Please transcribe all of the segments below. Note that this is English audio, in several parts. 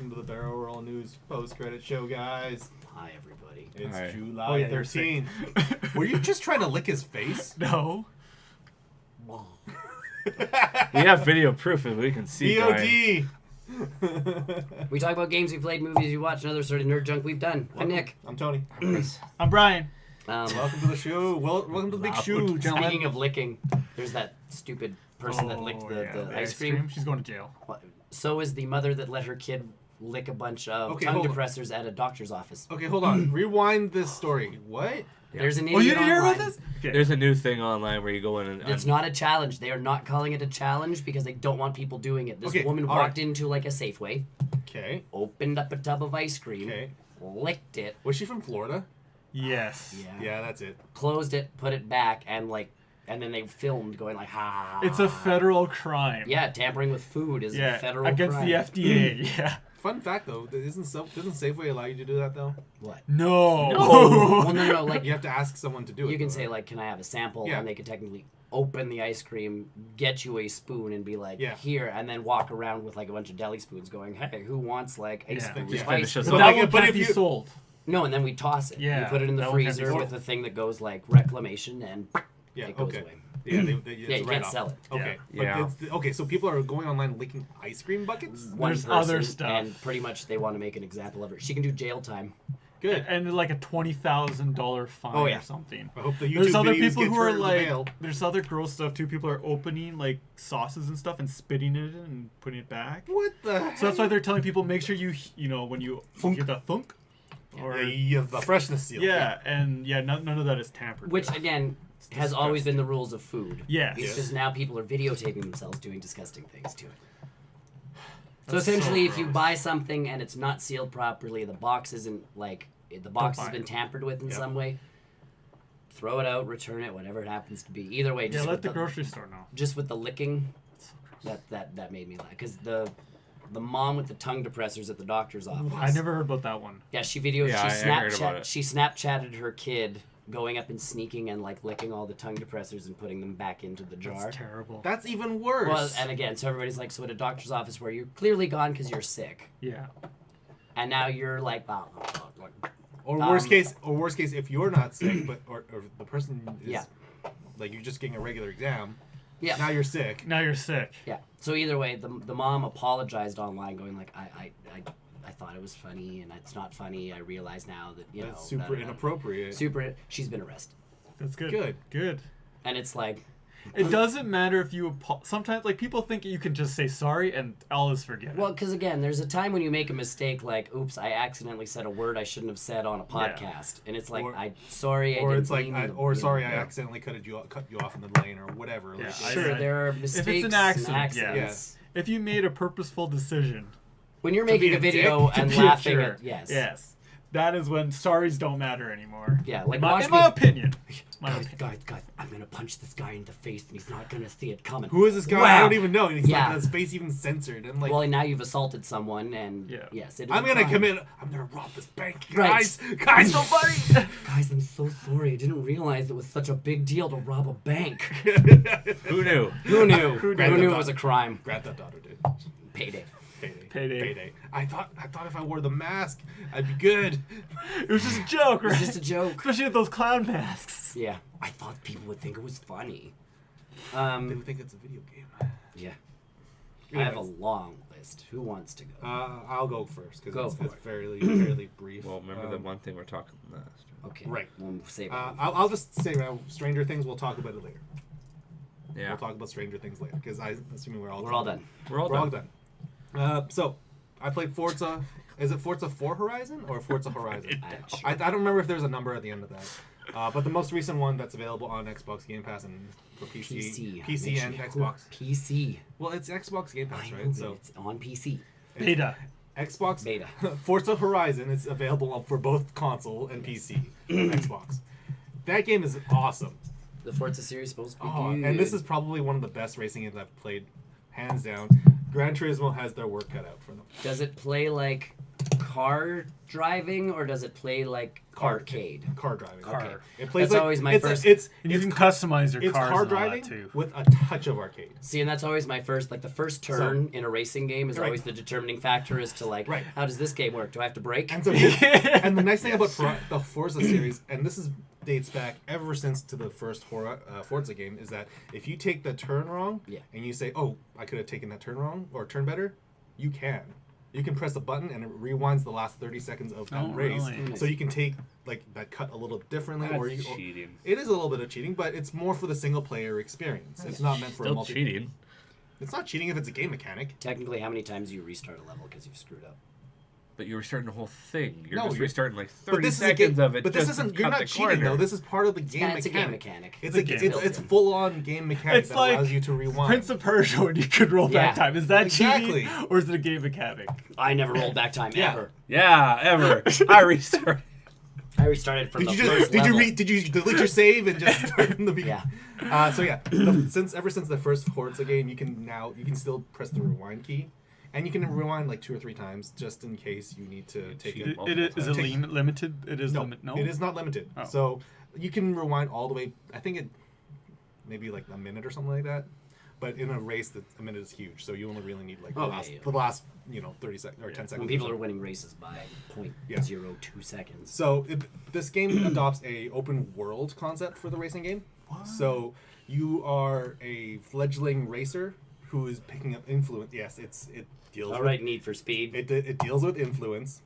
welcome to the Barrel Roll News post-credit show, guys. Hi, everybody. It's Hi. July 13th. Were you just trying to lick his face? No. We have video proof and we can see Brian. VOD! We talk about games we played, movies we watched, and other sort of nerd junk we've done. I'm Nick. I'm Tony. I'm Brian. Welcome to the show. Welcome to the big show, gentlemen. Speaking of licking, there's that stupid person that licked the ice cream. She's going to jail. So is the mother that let her kid lick a bunch of tongue depressors at a doctor's office. Okay, hold on. Rewind this story. What? There's an idiot Oh, you didn't hear online. about this? Okay. There's a new thing online where you go in and... It's not a challenge. They are not calling it a challenge because they don't want people doing it. This woman walked into like a Safeway, opened up a tub of ice cream, licked it. Was she from Florida? Yes. Yeah, that's it. Closed it, put it back, and then they filmed going like, ha. It's a federal crime. Yeah, tampering with food is a federal against crime. the FDA. Yeah. Fun fact though, doesn't Safeway allow you to do that though? What? No. Well, no. Like you have to ask someone to do it. You can though, say right? like, "Can I have a sample?" Yeah. And they could technically open the ice cream, get you a spoon, and be like, "Here," and then walk around with like a bunch of deli spoons, going, "Hey, who wants like a spoon of ice cream?" But that one can't be sold. No, and then we toss it. Yeah. We put it in the freezer with a thing that goes like reclamation, and it goes away. Yeah, you can't sell it. Okay. Yeah. Okay, so people are going online licking ice cream buckets? There's other stuff. And pretty much they want to make an example of her. She can do jail time. Good. And like a $20,000 fine or something. I hope the YouTube There's other videos people get who are turned like, mail. there's other gross stuff too. People are opening like sauces and stuff and spitting it and putting it back. What the heck? So that's why they're telling people, make sure you know, when you get that thunk. Or the freshness seal. And none of that is tampered. Which again has always been the rules of food. Yes. It's just now people are videotaping themselves doing disgusting things to it. So essentially, if you buy something and it's not sealed properly, the box isn't like the box has been tampered with in some way. Throw it out, return it, whatever it happens to be. Either way, just let the grocery store know. Just with the licking, that made me laugh because the mom with the tongue depressors at the doctor's office. I never heard about that one. Yeah, she videoed. Yeah, I heard about it. She Snapchatted her kid going up and sneaking and like licking all the tongue depressors and putting them back into the jar. That's terrible. That's even worse. Well, and again, so everybody's like, so at a doctor's office where you're clearly gone because you're sick. Yeah. And now you're like, or worst case, if you're not sick, but or the person is like you're just getting a regular exam. Yeah. Now you're sick. Yeah. So either way, the mom apologized online, going like, I thought it was funny, and it's not funny. I realize now that That's super inappropriate. She's been arrested. That's good. Good. And it's like, it doesn't matter if you sometimes like people think you can just say sorry and all is forgiven. well, because again, there's a time when you make a mistake, like, oops, I accidentally said a word I shouldn't have said on a podcast, and it's like, I accidentally cut you off in the lane or whatever. Yeah, sure, there are mistakes. If it's an accident, accidents. If you made a purposeful decision. When you're making a video and laughing at, yes, that is when sorries don't matter anymore. Yeah, like in my opinion. Guys, I'm gonna punch this guy in the face and he's not gonna see it coming. Who is this guy? Wow. I don't even know. And he's like, his face even censored. And like, well, now you've assaulted someone, and yes, I'm gonna rob this bank, guys. Guys, somebody. Guys, I'm so sorry. I didn't realize it was such a big deal to rob a bank. Who knew? Who knew it was a crime? Grand Theft Auto, dude. Payday. I thought if I wore the mask, I'd be good. It was just a joke, right? It was just a joke. Especially with those clown masks. Yeah. I thought people would think it was funny. They would think it's a video game. Yeah. I have a long list. Who wants to go? I'll go first because it's fairly brief. Well, remember the one thing we're talking about last. Okay. Right. We'll save it. I'll just say Stranger Things. We'll talk about it later. Yeah. We'll talk about Stranger Things later because I'm assuming we're all done. We're all done. So, I played Forza. Is it Forza 4 Horizon or Forza Horizon? I don't remember if there's a number at the end of that. But the most recent one that's available on Xbox Game Pass and for PC and Xbox. PC. Well, it's Xbox Game Pass, right? So it's on PC. Beta. Xbox Beta. Forza Horizon is available for both console and PC and Xbox. That game is awesome. The Forza series is supposed to be good. And this is probably one of the best racing games I've played, hands down. Gran Turismo has their work cut out for them. Does it play like car driving or does it play like arcade? Car driving. Okay. It plays That's like, always my first. And you can customize your it's cars car and all that driving too. with a touch of arcade. See, and that's always my first, like the first turn in a racing game is Right. always the determining factor as to like, Right. how does this game work? Do I have to brake? And so, and the nice thing about the Forza series, and this is dates back ever since to the first Forza game, is that if you take the turn wrong, and you say, "Oh, I could have taken that turn wrong or turn better," you can. You can press a button and it rewinds the last 30 seconds of that race, really? so you can take like that cut a little differently. That's cheating. It is a little bit of cheating, but it's more for the single player experience. It's not meant for a Still multi. cheating. It's not cheating if it's a game mechanic. Technically, how many times do you restart a level because you've screwed up? But you're restarting the whole thing. You're No, just you're- restarting like But 30 this is a seconds game, of it. but this just to isn't. You're cut not the cheating corner. though. This is part of the game It's a mechanic. game mechanic. It's full on game mechanic It's that like allows you to rewind. Prince of Persia when you could roll back Yeah. time. Is that Exactly. cheating or is it a game mechanic? I never rolled back time Yeah. ever. Yeah, ever. I restarted. I restarted from Did the you first just level. did you delete your save and just start from the beginning? Yeah. So yeah, ever since the first Forza game, you can still press the rewind key, and you can rewind like 2 or 3 times just in case you need to take it. Is it limited? It is limited. No, it is not limited. Oh. So you can rewind all the way. I think it maybe like a minute or something like that. But in a race, a minute is huge, so you only really need like the last 30 seconds or 10 seconds. When people are winning races by 0.02 seconds. So this game adopts a open world concept for the racing game. What? So you are a fledgling racer who is picking up influence. Yes, it deals. All right, Need for Speed. It deals with influence,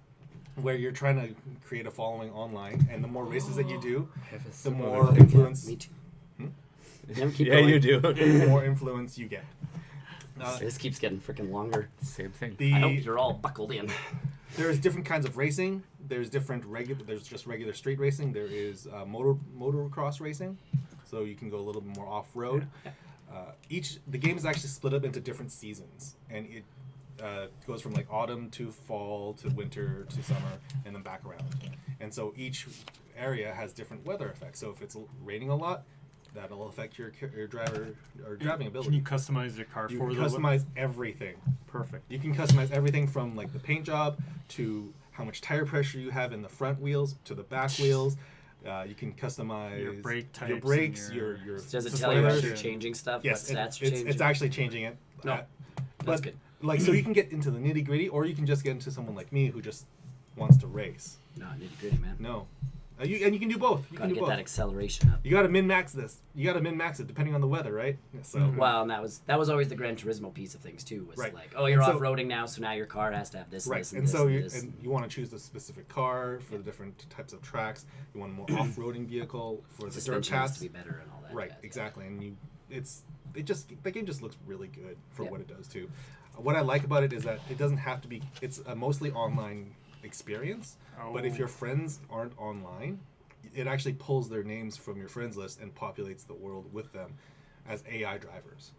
where you're trying to create a following online, and the more races that you do, the more influence. Me too. Yeah, going. you do. The more influence you get. This keeps getting freaking longer. Same thing. I hope you're all buckled in. There's different kinds of racing. There's There's just regular street racing. There is motocross racing, so you can go a little bit more off road. The game is actually split up into different seasons, and it goes from like autumn to fall to winter to summer, and then back around. And so each area has different weather effects. So if it's raining a lot, that'll affect your driver or driving ability. Can you customize your car You for can the customize everything. Perfect. You can customize everything from like the paint job to how much tire pressure you have in the front wheels to the back wheels. You can customize Your brake types your and brakes, your- your Does it tell you spoilers. if you're changing stuff? Yes, what stats you're changing? it's actually changing it. No, but that's good. like so you can get into the nitty gritty, or you can just get into someone like me who just wants to race. No, nitty gritty, man. No, and you can do both. You Gotta can do get both. that acceleration up. You got to min max this. You got to min max it depending on the weather, right? So Well, and that was always the Gran Turismo piece of things too. Was Right. like, oh, you're And so- off-roading now, so now your car has to have this, right, this, and this, so this. you want to choose the specific car for the different types of tracks. You want a more off-roading vehicle for the dirt Suspension has paths. to be better and all that. Right, jazz, yeah. exactly, and the game just looks really good for Yep. what it does too. What I like about it is that it doesn't have to be. It's a mostly online experience, but if Oh. your friends aren't online, it actually pulls their names from your friends list and populates the world with them as AI drivers.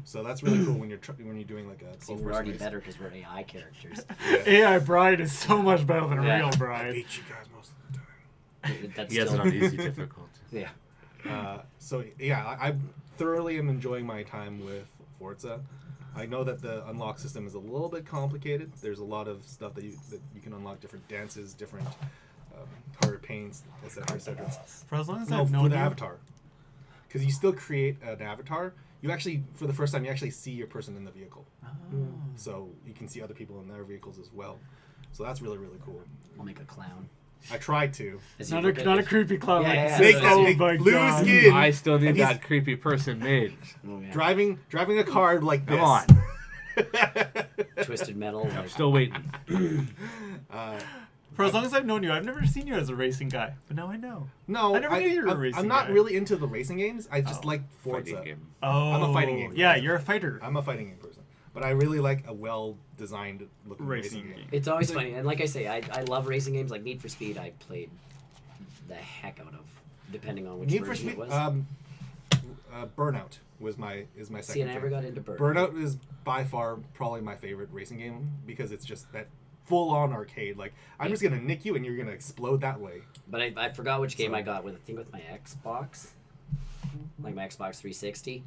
So that's really cool when you're doing like a See, 12 we're person already race. better because we're AI characters. AI Bride is so much better than Yeah. real I Bride. beat you guys most of the time. That's He has it still, on easy difficult. yeah. So yeah, I thoroughly am enjoying my time with Forza. I know that the unlock system is a little bit complicated. There's a lot of stuff that you can unlock, different dances, different color paints, etc., etc. For as long as No, I've for known the you, avatar, because you still create an avatar. You actually, for the first time, you actually see your person in the vehicle, so you can see other people in their vehicles as well. So that's really really cool. I'll make a clown. I tried to As you not look a at not a it- creepy clown Yeah, like yeah, make so that oh big my blue God. skin. I still need And he's- that creepy person made. Oh, yeah. driving a car like this. Come on. Twisted metal. Like, Still waiting. For as long as I've known you, I've never seen you as a racing guy, but now I know. No, I never knew you were a I'm racing not guy. really into the racing games. I just Oh. like Forza. Fighting game. Oh, I'm a fighting game Yeah, person. you're a fighter. I'm a fighting game person, but I really like a well-designed looking Racing racing game. game. it's always funny, and like I say, I love racing games like Need for Speed. I played the heck out of, depending on which Need for version Speed, it was. Burnout is my second. See, I never favorite. got into Burnout. Burnout is by far probably my favorite racing game because it's just that full-on arcade. Like I'm just gonna nick you and you're gonna explode that way. But I forgot which game So- I got with. I think with my Xbox, like my Xbox 360.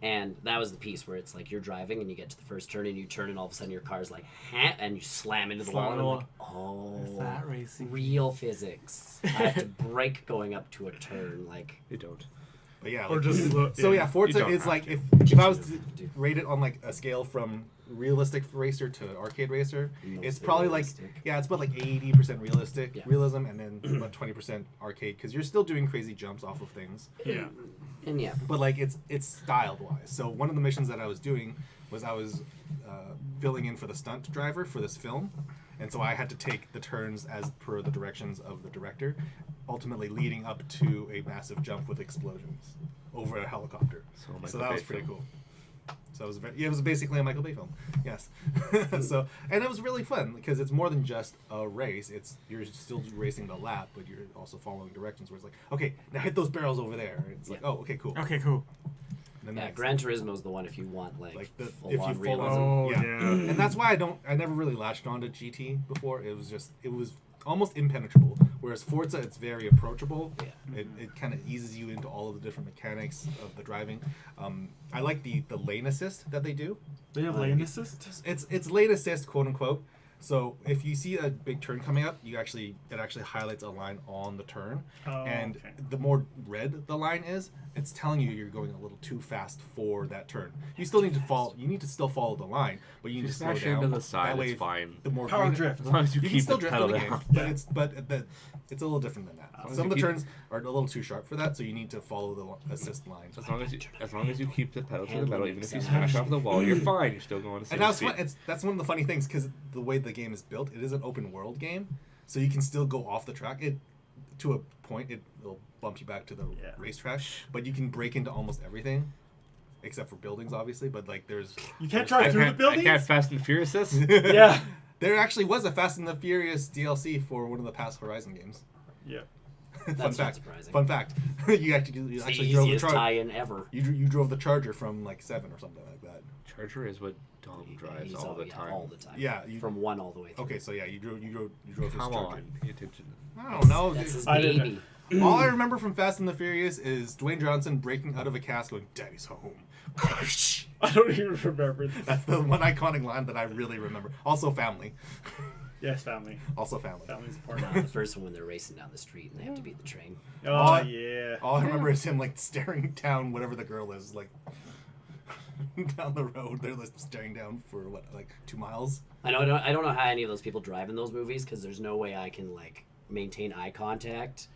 And that was the piece where it's like you're driving and you get to the first turn and you turn and all of a sudden your car's like, and you slam into the wall. And I'm like, oh, that racing? real physics. I have to brake going up to a turn. Like, You don't. But yeah, Or like, just look. so yeah, You Forza don't is have like to. if I was to rate it on like a scale from realistic racer to arcade racer, it's Mostly probably realistic. like it's about like 80% realistic Yeah. realism, and then about 20% arcade because you're still doing crazy jumps off of things. Yeah. and yeah. But like it's styled wise. So one of the missions that I was doing was I was filling in for the stunt driver for this film, and so I had to take the turns as per the directions of the director, ultimately leading up to a massive jump with explosions over a helicopter. So So that was pretty cool. So it was it was basically a Michael Bay film. Yes. So and it was really fun because it's more than just a race. You're still racing the lap, but you're also following directions where it's like, okay, now hit those barrels over there. And it's like, oh, okay, cool. Okay, cool. And then Yeah, next. Gran Turismo's the one if you want like If full you on full realism. Oh, yeah. yeah. And that's why I never really latched on to GT before. It was almost impenetrable. Whereas Forza, it's very approachable. Yeah. It kind of eases you into all of the different mechanics of the driving. I like the lane assist that they do. They have lane assist? It's lane assist, quote unquote. So if you see a big turn coming up, it actually highlights a line on the turn, Oh, and okay. the more red the line is, it's telling you you're going a little too fast for that turn. You still need to follow. You need to still follow the line, but you need to slow Smash down. into the side, That way, it's fine. The more Power green- drift. As long as you, You keep can still the drift pedal in the game, down. but it's a little different than that. as Some of you the keep- turns are a little too sharp for that, so you need to follow the assist line. As long as you keep the pedal to the Handling metal, even if you acceleration. smash off the wall, you're fine. You're still going to And same that's speed. that's one of the funny things because the way the game is built, it is an open world game, so you can still go off the track. It to a point, it will bump you back to the Yeah. racetrack, but you can break into almost everything, except for buildings, obviously. But like, You can't drive through the I buildings? can't Fast and Furious this. Yeah. there actually was a Fast and the Furious DLC for one of the past Horizon games. Yeah. Fun That's not fact. surprising. Fun fact. you It's actually the drove the easiest Charger. tie-in ever. You drove the Charger from like 7 or something like that. Charger is what Dom drives He's all the time. all the time. Yeah. You, From 1 all the way through. okay, so yeah, you drove his Come Charger. on, pay attention. I don't know. That's his I didn't- baby. All I remember from Fast and the Furious is Dwayne Johnson breaking out of a cast going, "Daddy's home." I don't even remember this. That's the one iconic line that I really remember. Also family. Yes, family. Also family. Family's important. The first one when they're racing down the street and they have to beat the train. Oh, yeah. All I remember is him like staring down whatever the girl is, like down the road. They're like staring down for what, like 2 miles? I don't know how any of those people drive in those movies because there's no way I can like maintain eye contact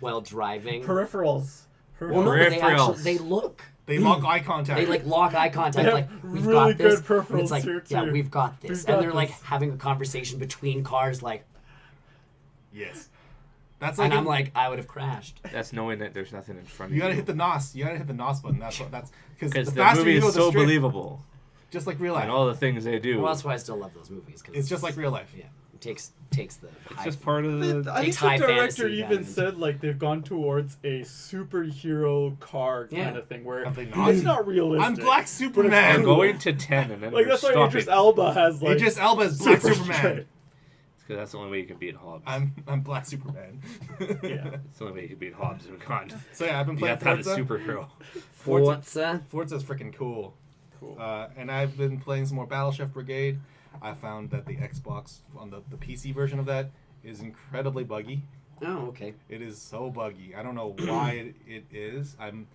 while driving. Peripherals. Well, no, but they Peripherals. actually they look. They lock eye contact. They like lock eye contact. They Like have we've really got this. good And it's like peripherals yeah, here, too. we've got this, We've and got they're like this. having a conversation between cars. Like, Yes. That's like and I'm like, I would have crashed. That's knowing that there's nothing in front of you you. gotta hit the NOS. You gotta hit the NOS button. That's because Because the the faster movie you go, is the so straight- believable. just like real life. And all the things they do. Well, that's why I still love those movies. Cause It's just like real life. Yeah, it takes the. It's high- just part of the... I think Takes the high director fantasy even kind of- said like they've gone towards a superhero car Yeah. kind of thing where Have they not? it's not realistic. I'm Black They're Superman. cool. going to 10 and then Like they're that's why stopping. Idris Elba has like Idris Elba is Black super Superman. strength. Because that's the only way you can beat Hobbs. I'm Black Superman. Yeah. That's the only way you can beat Hobbs and Khan. So yeah, I've been You playing have to have a Forza. superhero. Forza. Forza's freaking cool. Cool. And I've been playing some more Battle Chef Brigade. I found that the Xbox on the PC version of that is incredibly buggy. Oh, okay. It is so buggy. I don't know why it is. I'm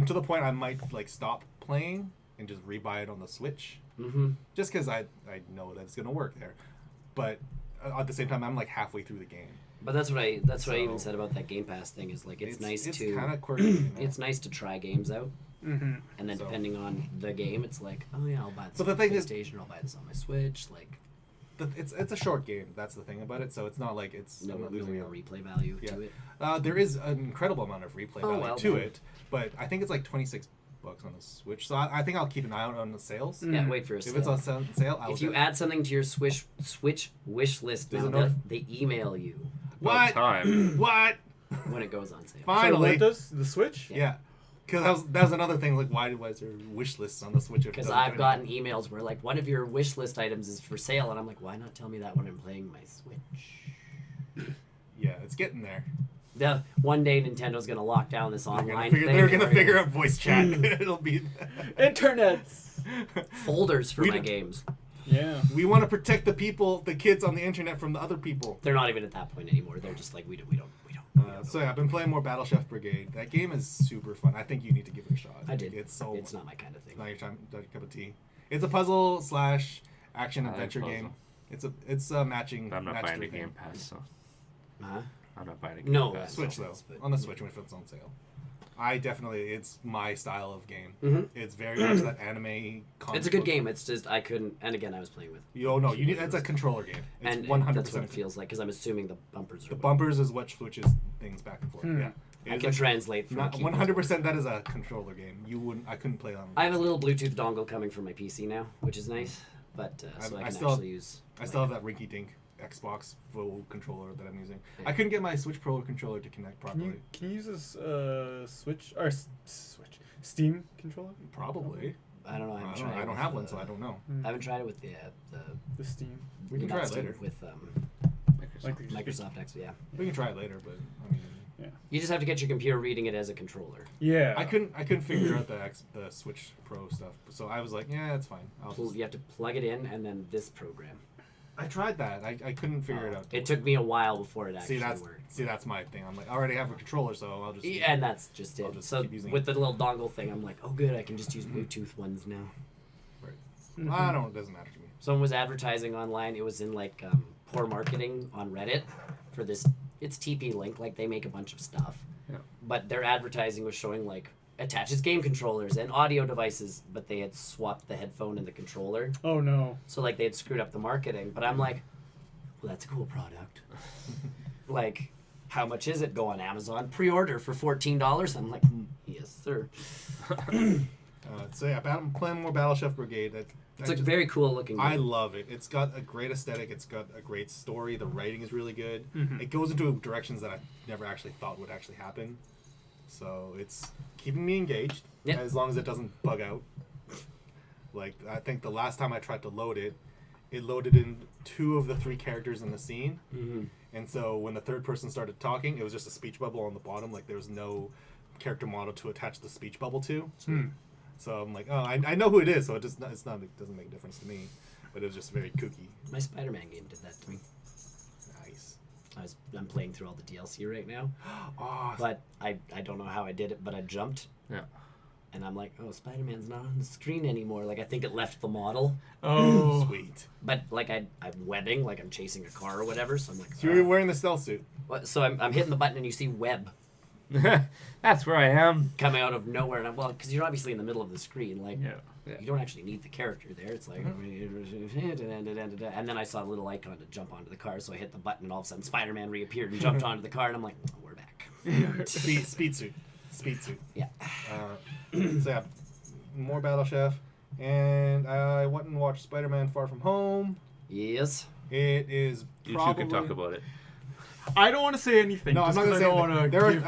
to the point I might like stop playing and just rebuy it on the Switch, Mm-hmm. just because I know that it's gonna work there. But at the same time, I'm like halfway through the game. But that's what I even So- said about that Game Pass thing is like it's nice it's to kind of quirky. You know? it's nice to try games out, Mm-hmm. and then So- depending on the game, it's like, oh yeah, I'll buy this But the on thing is- PlayStation, I'll buy this on my Switch. Like It's a short game. That's the thing about it. So it's not like it's no losing real out. replay value Yeah. to it. There is an incredible amount of replay Oh, value well to then. it, but I think it's like $26 on the Switch. So I think I'll keep an eye out on the sales. Yeah, wait for a If sale. it's on sale, I'll If you get it. add something to your Switch wish list, There's now, another- they email you What? Time. What? when it goes on sale. Finally. So what does the Switch? Yeah. Because that was another thing. Like, why is there wish lists on the Switch? if it Because doesn't I've do gotten anything? emails where like one of your wish list items is for sale, and I'm like, why not tell me that when I'm playing my Switch? Yeah, it's getting there. one day Nintendo's gonna lock down this online thing. They're gonna figure out voice chat. It'll be Internets. folders for my games. Yeah. We want to protect the people, the kids on the internet from the other people. They're not even at that point anymore. They're just like we don't. So yeah, I've been playing more Battle Chef Brigade. That game is super fun. I think you need to give it a shot. I did. It's not my kind of thing. not your cup of tea. It's a puzzle / action adventure game. It's a matching. I'm not buying a Game Pass, so. I'm not buying a Game Pass. Switch though. On the Switch when it's on sale. It's my style of game. Mm-hmm. It's very much that anime. It's a good game. It's just I couldn't. And again, I was playing with. It's a controller game. It's and 100%. That's what it feels like because I'm assuming the bumpers are. The bumpers is what switches things back and forth. Yeah. I can translate from 100%. That is a controller game. I couldn't play it on. I have a little Bluetooth dongle coming from my PC now, which is nice. But so I can actually use. I still have that rinky-dink Xbox full controller that I'm using. Yeah. I couldn't get my Switch Pro controller to connect properly. Can you use this Steam controller? Probably. I don't know. I don't have one, so I don't know. I haven't tried it with the Steam. We can try it later with Microsoft X. Yeah. We can try it later, but I mean. Yeah. You just have to get your computer reading it as a controller. Yeah. I couldn't figure out the Switch Pro stuff, so I was like, yeah, it's fine. You have to plug it in and then this program. I tried that. I couldn't figure it out. It took me a while before it actually worked. See, that's my thing. I'm like, I already have a controller, so I'll just. Yeah, and that's just it. So with the little dongle thing, I'm like, oh good, I can just use Bluetooth ones now. Right. It doesn't matter to me. Someone was advertising online. It was in like poor marketing on Reddit for this. It's TP Link. Like they make a bunch of stuff. Yeah. But their advertising was showing like attaches game controllers and audio devices, but they had swapped the headphone and the controller. Oh no. So like they had screwed up the marketing. But I'm like, well, that's a cool product. Like, how much is it? Go on Amazon, pre-order for $14. I'm like, yes, sir. So yeah, I'm playing more Battle Chef Brigade. It's a very cool looking game. I love it. It's got a great aesthetic. It's got a great story. The writing is really good. Mm-hmm. It goes into directions that I never actually thought would actually happen. So it's keeping me engaged as long as it doesn't bug out. Like, I think the last time I tried to load it, it loaded in 2 of the 3 characters in the scene. Mm-hmm. And so when the third person started talking, it was just a speech bubble on the bottom. Like, there was no character model to attach the speech bubble to. So I'm like, oh, I know who it is, so it doesn't make a difference to me. But it was just very kooky. My Spider-Man game did that to me. Nice. I'm playing through all the DLC right now. Awesome. But I don't know how I did it, but I jumped. Yeah. And I'm like, oh, Spider-Man's not on the screen anymore. Like, I think it left the model. Oh. Sweet. But, like, I'm webbing, like I'm chasing a car or whatever, so I'm like... So you're wearing the stealth suit. So I'm hitting the button and you see web. That's where I am. Coming out of nowhere. And because you're obviously in the middle of the screen. Like, you don't actually need the character there. It's like... And then I saw a little icon to jump onto the car, so I hit the button and all of a sudden Spider-Man reappeared and jumped onto the car, and I'm like, oh, we're back. Speed suit. Yeah. So yeah, more Battle Chef, and I went and watched Spider-Man: Far From Home. Yes. It is probably. You two can talk about it. I don't want to say anything. No, I'm not going to say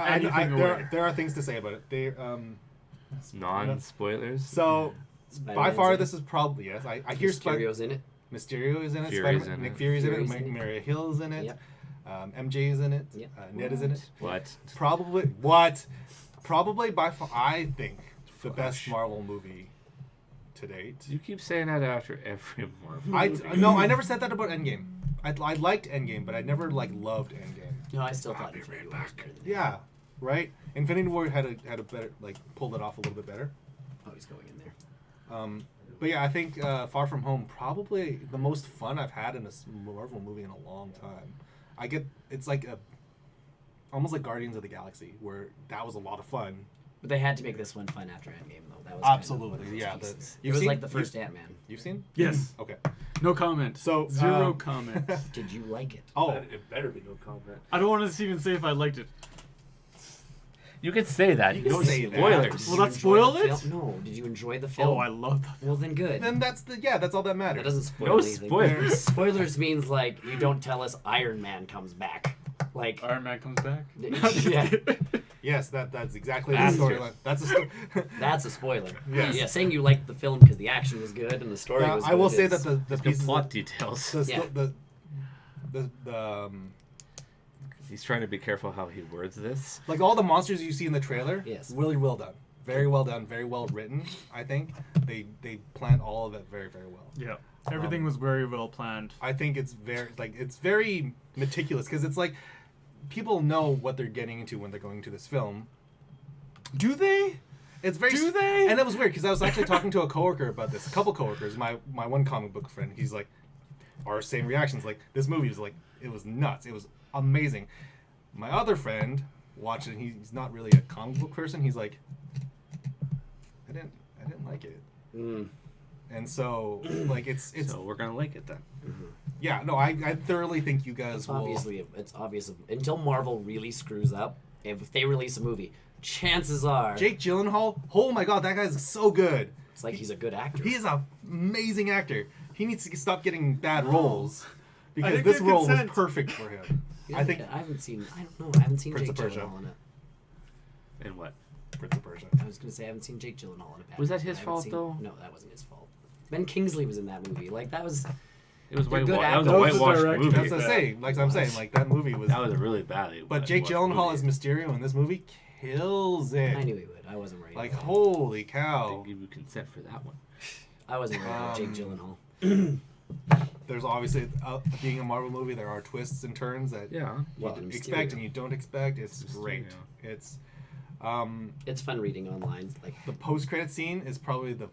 anything. There are things to say about it. They non-spoilers. So by far, this is probably in it. I hear Mysterio's in it. Mysterio is in it. Fury's in Nick it. Fury's in it. Maria Hill's in it. Yep. MJ is in it. Yep. Ned is in it. What? Probably by far, I think the best Marvel movie to date. You keep saying that after every Marvel movie. No, I never said that about Endgame. I liked Endgame, but I never loved Endgame. No, I still thought Infinity War was better than that. Yeah, right. Infinity War had a better pulled it off a little bit better. Oh, he's going in there. But yeah, I think Far From Home probably the most fun I've had in a Marvel movie in a long time. It's like almost like Guardians of the Galaxy, where that was a lot of fun. But they had to make this one fun after Endgame, though. That was absolutely, kind of it was like the first Ant-Man. You've seen? Yes. Okay. No comment. So zero comment. Did you like it? Oh, it better be no comment. I don't want to even say if I liked it. You can say that. You can say spoilers. that. Will that spoil it? No. Did you enjoy the film? Oh, I love the film. Well, then good. Then that's all that matters. That doesn't spoil No anything. spoilers. Spoilers means like you don't tell us Iron Man comes back. Like Iron Man comes back. Yeah. Yes, that's exactly the After. storyline. That's a spoiler. Yes. Yeah, saying you liked the film because the action was good and the story was good. I will say that the There's pieces no plot details. He's trying to be careful how he words this. Like all the monsters you see in the trailer, Yes. really well done. Very well done, very well written, I think. They planned all of it very, very well. Yeah. Everything was very well planned. I think it's very meticulous because it's like people know what they're getting into when they're going to this film. Do they? It's very Do they? And it was weird because I was actually talking to a coworker about this. A couple coworkers. My one comic book friend. He's like, our same reactions. Like this movie was like it was nuts. It was amazing. My other friend watched it. He's not really a comic book person. He's like, I didn't like it. And so like it's So we're gonna like it then. yeah, no, I thoroughly think you guys It's will. obviously it's obvious until Marvel really screws up. If they release a movie, chances are Jake Gyllenhaal. Oh my god, that guy's so good. it's like he's a good actor. He is an amazing actor. He needs to stop getting bad roles because didn't this get role consent. was perfect for him. I think I haven't seen. I don't know. I haven't seen Prince Jake of Persia. Gyllenhaal in it. And what? Prince of Persia. I was gonna say I haven't seen Jake Gyllenhaal in a bad Was that movie. his I haven't fault, seen- though? No, that wasn't his fault. Ben Kingsley was in that movie. Like that was. It was They're whitewashed. good That was a actors. whitewashed Director. movie. That's what I'm saying. Like I'm saying, like that movie was. That was a really bad. But Jake whitewashed Gyllenhaal as movie. Mysterio in this movie kills it. I knew he would. I wasn't worried. Like about it. holy cow! Didn't give you consent for that one. I wasn't worried about Jake Um, Gyllenhaal. There's obviously being a Marvel movie, there are twists and turns that Yeah. Well, you and expect Mysterio. and you don't expect. It's Mysterio. great. It's It's fun reading online. Like the post-credit scene is probably the.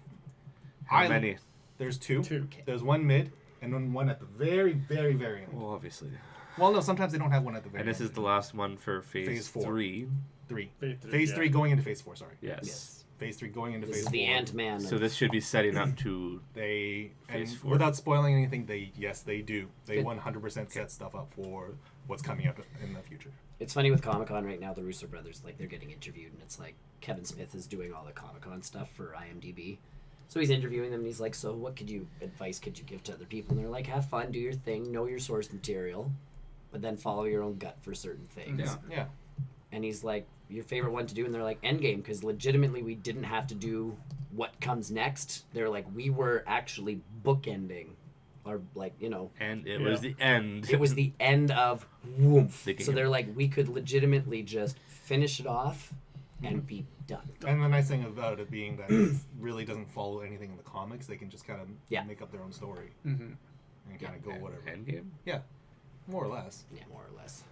How many? There's two. Two. There's one mid and then one at the very, very, very end. Well, obviously. Well, no, sometimes they don't have one at the very And this end. is the last one for phase Phase 4. 3. Three. Phase Phase yeah. 3 going into phase 4, sorry. Yes. yes, Phase 3 going into this phase is 4. the Ant-Man. So of- this should be setting up to. They and Phase 4. without spoiling anything, they do. They Good. 100% set stuff up for what's coming up in the future. It's funny with Comic-Con right now, the Russo brothers, like, they're getting interviewed, and it's like Kevin Smith is doing all the Comic-Con stuff for IMDb. So he's interviewing them, and he's like, so what advice could you give to other people? And they're like, have fun, do your thing, know your source material, but then follow your own gut for certain things. Yeah. Yeah. And he's like, your favorite one to do? And they're like, Endgame, because legitimately we didn't have to do what comes next. They're like, we were actually bookending. Or, like, you know, And it Yeah. was the end. it was the end of woof. The So game. they're like, we could legitimately just finish it off and be done. And the nice thing about it being that it really doesn't follow anything in the comics, they can just kind of Yeah. make up their own story Mm-hmm. and kind of go whatever. Endgame? Yeah, more or less. Yeah, more or less.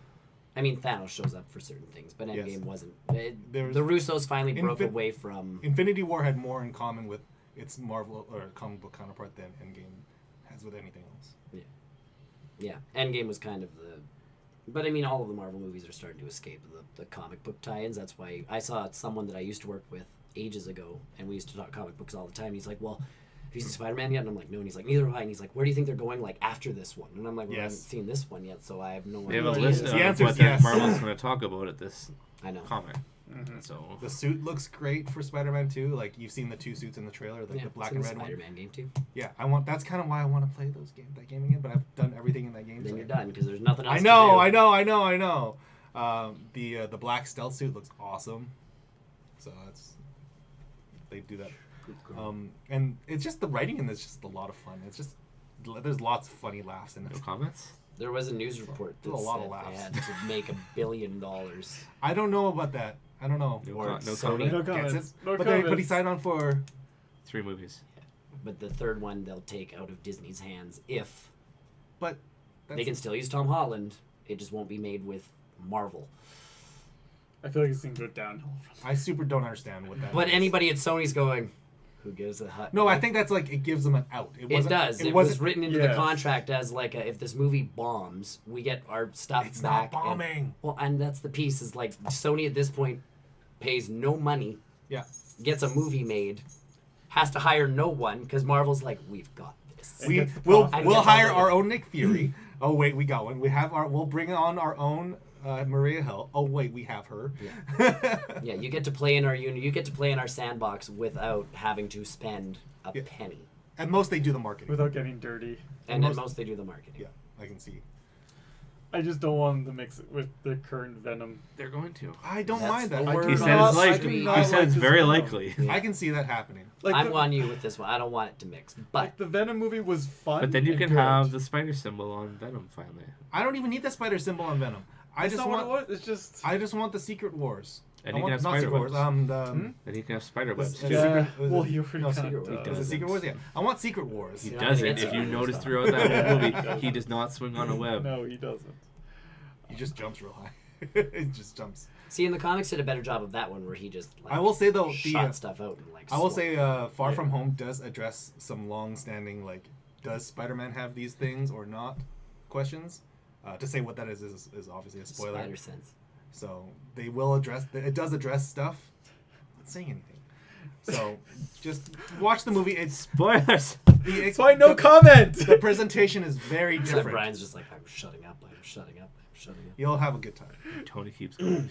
I mean, Thanos shows up for certain things, but Yes. Endgame wasn't. There's- The Russos finally broke Infin- away from. Infinity War had more in common with its Marvel or comic book counterpart than Endgame has with anything else. Yeah, Endgame was kind of the. But I mean, all of the Marvel movies are starting to escape the comic book tie-ins. That's why I saw someone that I used to work with ages ago, and we used to talk comic books all the time. He's like, "Well, have you seen Spider-Man yet?" And I'm like, "No." And he's like, "Neither have I." And he's like, "Where do you think they're going like after this one?" And I'm like, "Well, I Yes. haven't seen this one yet, so I have no We idea." have a list The of answer what is that yes. Marvel's going to talk about at this I know. comic. Mm-hmm. So The suit looks great for Spider-Man 2. Like you've seen the two suits in the trailer, the Yeah, black it's in and the red one. Spider-Man game too. Yeah, I want. That's kind of why I want to play that game again. But I've done everything in that game. Then so you're done because there's nothing else. I to know, do. I know. The black stealth suit looks awesome. So that's they do that. And it's just the writing in this is just a lot of fun. It's just there's lots of funny laughs in no it. comments? There was a news report that There's a lot of said laughs. they had to make $1 billion. I don't know about that. I don't know. No, Or no Sony. comment? No Gets comments. it. No but comments. he signed on for 3 movies. But the third one they'll take out of Disney's hands if but they that's, can still use Tom Holland. It just won't be made with Marvel. I feel like it's going to go downhill. I super don't understand what that But is. anybody at Sony's going, who gives a hut? No, I think that's like it gives them an out. it wasn't- does. It wasn't was written into the Yes. contract as like if this movie bombs, we get our stuff It's back. not and- bombing. well, and that's the piece is like Sony at this point pays no money, Yeah. gets a movie made, has to hire no one because Marvel's like, we've got this. And We gets the we'll profit. we'll gets hire all the- our own Nick Fury. Oh wait, we got one. We'll bring on our own Maria Hill. Oh wait, we have her. Yeah, you get to play in our unit. You get to play in our sandbox without having to spend a Yeah. penny. At most they do the marketing. Without getting dirty. And Most- at most they do the marketing. Yeah, I can see. I just don't want them to mix it with the current Venom. They're going to. I don't That's mind that. the I word do He Or said not- it's not like. I do like He not said like it's this very Venom. likely. Yeah. I can see that happening. Like I'm the, on you with this one. I don't want it to mix. But like the Venom movie was fun. But then you and can good. have the spider symbol on Venom finally. I don't even need the spider symbol on Venom. I just want. What it was. It's just. I just want the Secret Wars. And I he can want have not spider Secret Wars. webs. And he can have spider webs. Yeah. too. Yeah. Was Well, it- he already no, kind Secret of Wars. Is it Secret Wars? Yeah. I want Secret Wars. He You know, doesn't. it's If you fine. notice throughout that whole movie, he does not swing on a web. No, he doesn't. He just jumps real high. It just jumps. See, in the comics, did a better job of that one where he just like I will say though, shot stuff out and like. I will swung. say, Far From Home does address some long-standing like, does Spider-Man have these things or not? Questions. To say what that is obviously a spoiler. Spider sense. So they will address. It does address stuff. I'm not saying anything. So just watch the movie. It's Spoilers. That's why no comment. The presentation is very So different. Brian's just like, I'm shutting up. I'm shutting up. I'm shutting up. You'll have a good time. Tony keeps going.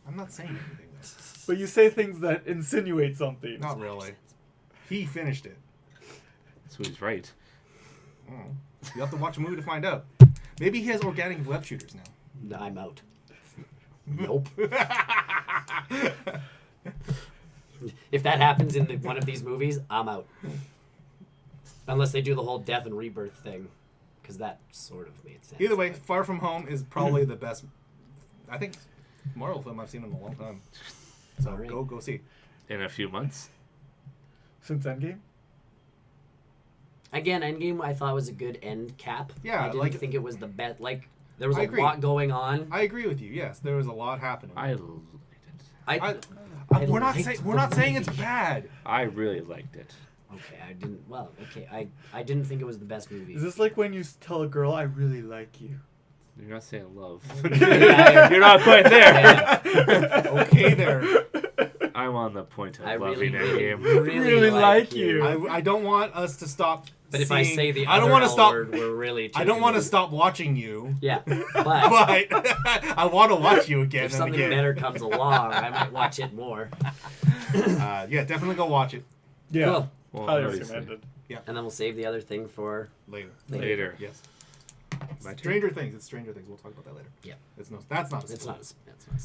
I'm not saying anything. Though. But you say things that insinuate something. Not really. He finished it. So he's right. Mm. You have to watch a movie to find out. Maybe he has organic web shooters now. No, I'm out. Nope. If that happens in one of these movies, I'm out. Unless they do the whole death and rebirth thing, because that sort of made sense. Either way, Far From Home is probably the best. I think Marvel film I've seen in a long time. So Alright. go see. In a few months. Since Endgame? Again, Endgame I thought was a good end cap. Yeah, I didn't like- think it was the best. Like there was I a agree. lot going on. I agree with you. Yes, there was a lot happening. I liked it. We're not liked saying the it's movie. bad. I really liked it. Okay, I didn't. Well, okay, I didn't think it was the best movie. Is this like when you tell a girl, I really like you? You're not saying love. Yeah, You're not quite there. Yeah. Okay, there. I'm on the point of I loving really, Endgame. really like you. I don't want us to stop. But if I seeing- say the I don't other want to L stop. word, we're really. I don't want to taking stop watching you. it. Yeah, but But I want to watch you again if and something again. better comes along, I might watch it more. Yeah, definitely go watch it Yeah. Cool. Well, Highly obviously. recommended. And then we'll save the other thing for later. Later. Yes. My turn. Stranger Things. It's Stranger Things. We'll talk about that later. Yeah. That's not. A It's spoiler. not. It's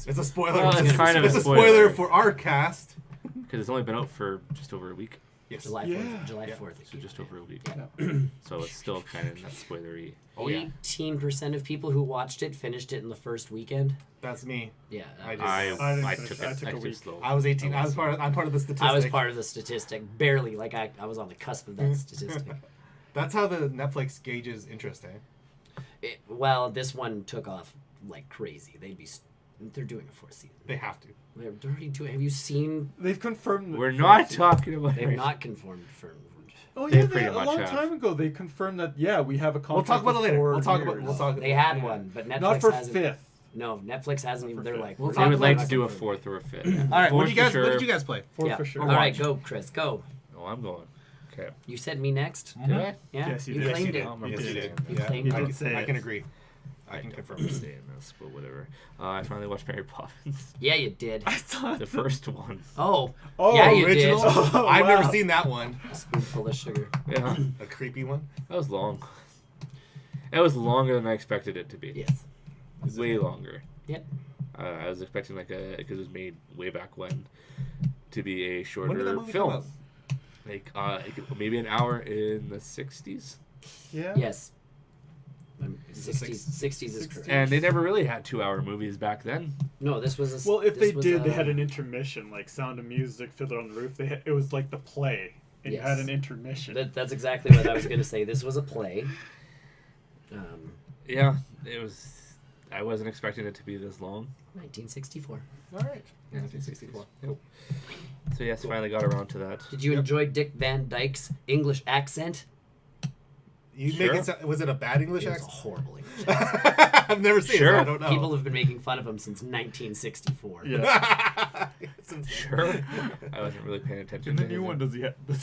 not. It's a spoiler. Well, it's kind of it's a a spoiler spoiler. for our cast. Because it's only been out for just over a week. Yes. July 4th. Yeah. July Yeah. 4th. So just over a week. Yeah. So it's still kind of not spoilery. Oh yeah. 18% of people who watched it finished it in the first weekend. That's me. Yeah. I that did. was- I didn't I finish took it. I it. took a I took week. it slow. I was 18. I'm part of the statistic. I was part of the statistic. Barely. Like, I was on the cusp of that statistic. That's how the Netflix gauges interest, eh? Well, this one took off like crazy. They're doing a fourth season. They have to. They're already doing. Have you seen? They've confirmed. We're not talking about They've it. not confirmed. Oh They yeah, pretty a much long have. time ago they confirmed that. Yeah, we have a We'll contract. talk about it for later. 4 We'll talk years. about. We'll talk. They had yeah. one, but Netflix Not for hasn't. fifth. No, Netflix hasn't even. They're like. We'll we're talk They not- would like we're to do a not confirmed. fourth or a fifth. All right. What Fourth did you guys? for What sure. did you guys play? Fourth Yeah. for sure. All right, go, Chris. Go. Oh, I'm going. Okay. You said me next. Did I? Yeah. Yes, you you did. claimed Yes, it. I don't remember Yes, you saying did. it. You Yeah, claimed I it. can, say I it. can agree. I I can don't confirm. remember saying this, but whatever. I finally watched Mary Poppins. Yeah, you did. I saw The first one. Oh. Oh, yeah, you Original? did. Oh, I've wow. never seen that one. A spoonful of sugar. Yeah. A creepy one. That was long. It was longer than I expected it to be. Yes. Way longer. Yep. I was expecting because it was made way back when, to be a When did that shorter movie film. come out? Like maybe an hour in the 60s. Yeah. Yes. Is it 60s is correct. And they never really had 2-hour movies back then. No, this was a. Well, if this they was did, they a- had an intermission, like Sound of Music, Fiddler on the Roof. It was like the play. It Yes. had an intermission. That's exactly what I was going to say. This was a play. Yeah, it was. I wasn't expecting it to be this long. 1964. All right. Yeah, 1964. Yep. So yes, finally got around to that. Did you enjoy Dick Van Dyke's English accent? You Sure. make it sound, was it a bad English It was a accent? horrible English accent. I've never seen Sure. it. So I don't know. People have been making fun of him since 1964. Yeah. It's insane. Sure. I wasn't really paying attention. In the to new anything. one, does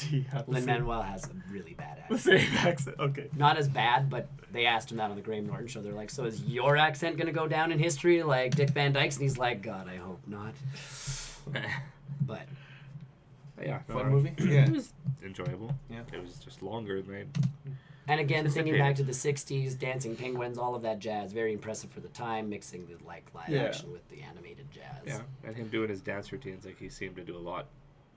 he have the Lin same, Manuel has a really bad the accent. same accent? Okay. Not as bad, but they asked him that on the Graham Norton show. They're like, "So is your accent gonna go down in history like Dick Van Dyke's?" And he's like, "God, I hope not." But Yeah, Fun movie? Yeah. It was enjoyable. Yeah. It was just longer than I. and again, It's thinking okay. back to the '60s, dancing penguins, all of that jazz, very impressive for the time, mixing the like live Yeah. action with the animated jazz. Yeah, and him doing his dance routines, like he seemed to do a lot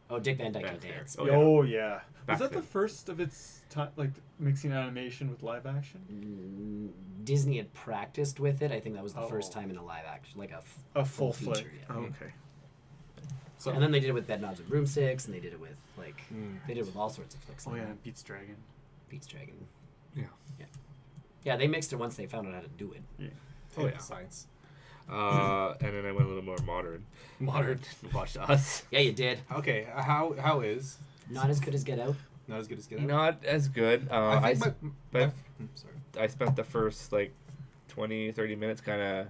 Oh, Dick Van Dyke Back Can there. Dance. Oh, yeah. Oh yeah. Back Was that then. the first of its time, like mixing animation with live action? Disney had practiced with it. I think that was the Oh. first time in a live action, like A full feature. flick. Yeah. Oh, okay. So And then they did it with Bedknobs and Broomsticks, and they did it with Mm. they did it with all sorts of flicks. Oh like yeah, that. Beats Dragon. Pete's Dragon. Yeah. Yeah, they mixed it once they found out how to do it. Yeah. Oh, yeah. Science. And then I went a little more modern. Modern. Watched Us. Yeah, you did. Okay, how is Not as good as Get Out. not as good as Get Out? Not as good. I think but sorry. I spent the first 20, 30 minutes kind of,